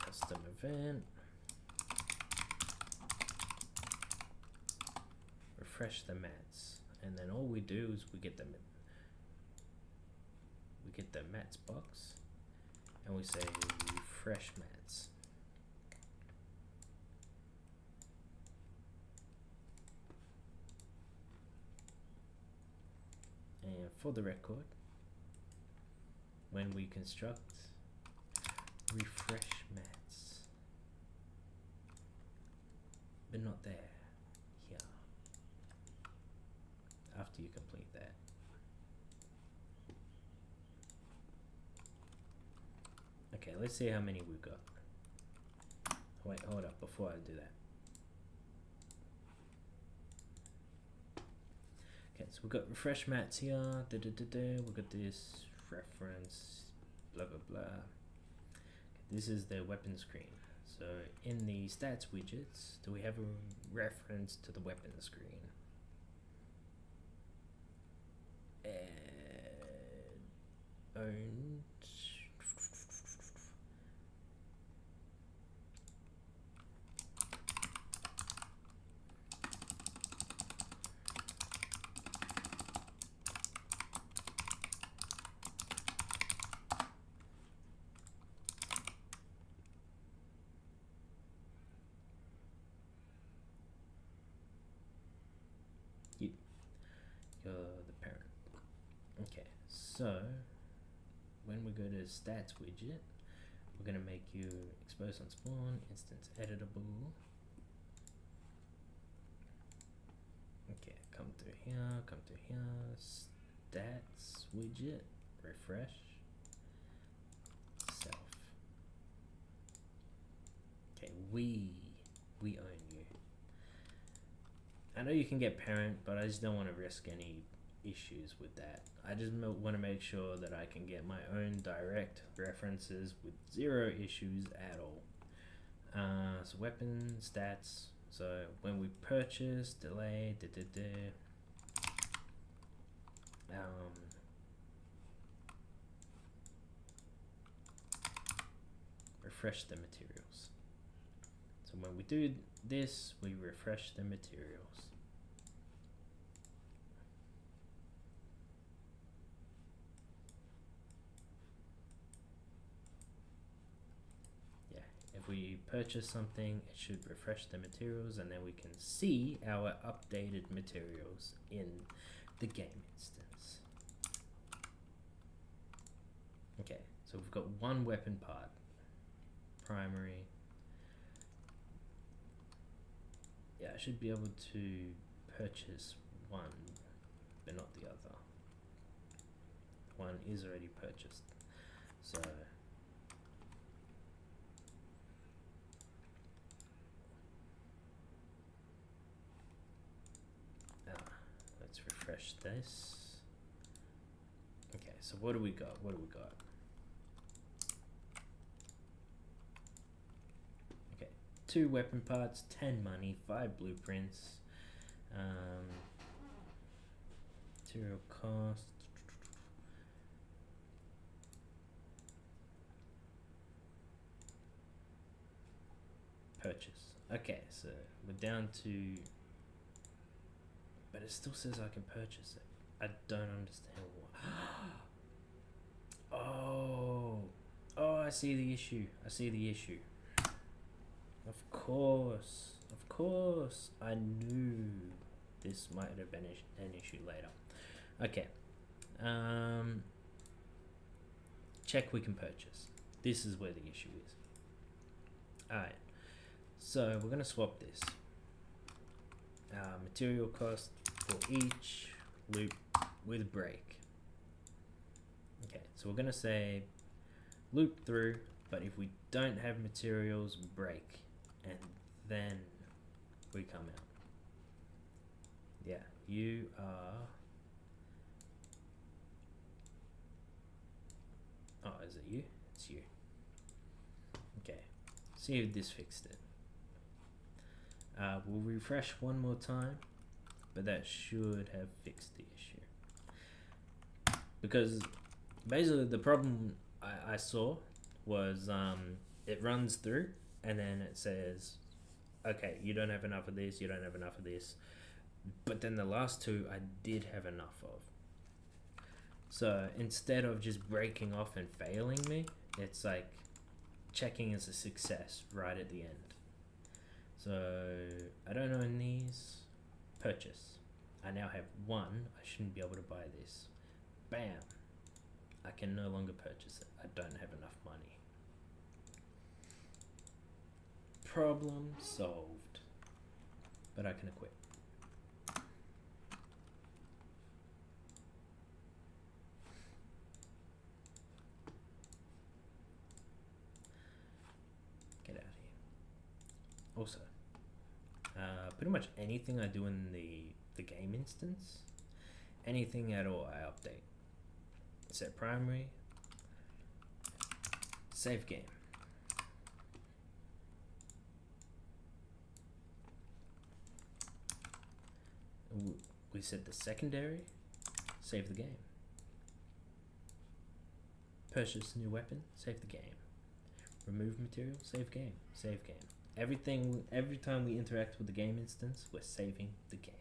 Custom event. Refresh the mats, and then all we do is we get the mats box, and we say refresh mats. And for the record, when we construct refresh mats, but not there, here, after you complete that. Okay, let's see how many we've got. Wait, hold up before I do that. Okay, so we've got refresh mats here. We've got this reference, blah blah blah. Okay, this is the weapon screen. So in the stats widgets, do we have a reference to the weapon screen? Owned. You're the parent. Okay, so when we go to stats widget, we're going to make you expose on spawn, instance editable. Okay, come through here, stats widget, refresh, self. Okay, we own you. I know you can get parent, but I just don't want to risk any issues with that. I just want to make sure that I can get my own direct references with zero issues at all. So weapon stats. So when we purchase, delay, refresh the materials. So when we do this, we refresh the materials. If we purchase something, it should refresh the materials, and then we can see our updated materials in the game instance. Okay, so we've got one weapon part, primary. Yeah, I should be able to purchase one, but not the other. One is already purchased, so let's refresh this. Okay, so what do we got? Okay, 2 weapon parts, 10 money, 5 blueprints, material cost, purchase. Okay, so we're down to, but it still says I can purchase it. I don't understand why. Oh, I see the issue. Of course. I knew this might have been an issue later. Okay. Check we can purchase. This is where the issue is. Alright. So we're going to swap this. Material cost for each loop with break. Okay, so we're going to say loop through But if we don't have materials, break, and then we come out. Yeah, you are. Oh, is it you? It's you. Okay, see if this fixed it. We'll refresh one more time, but that should have fixed the issue. Because basically the problem I saw was it runs through and then it says, okay, you don't have enough of this, you don't have enough of this. But then the last two I did have enough of. So instead of just breaking off and failing me, it's like checking as a success right at the end. So I don't own these. Purchase. I now have one. I shouldn't be able to buy this. Bam. I can no longer purchase it. I don't have enough money. Problem solved. But I can equip. Get out of here. Also, pretty much anything I do in the game instance, anything at all I update. Set primary, save game. We set the secondary, save the game. Purchase new weapon, save the game. Remove material, save game, save game. Everything, every time we interact with the game instance, we're saving the game.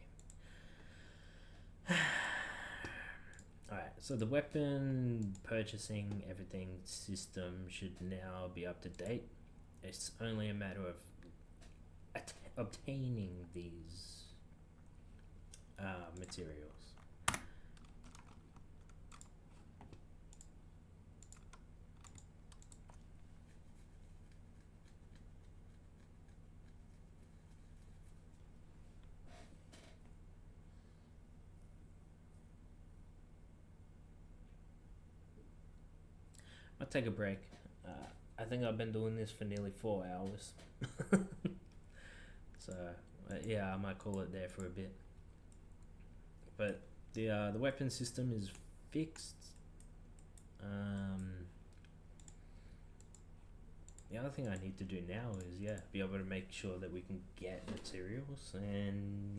Alright, so the weapon purchasing everything system should now be up to date. It's only a matter of obtaining these materials. I'll take a break. I think I've been doing this for nearly 4 hours. So yeah, I might call it there for a bit. But the weapon system is fixed. The other thing I need to do now is be able to make sure that we can get materials and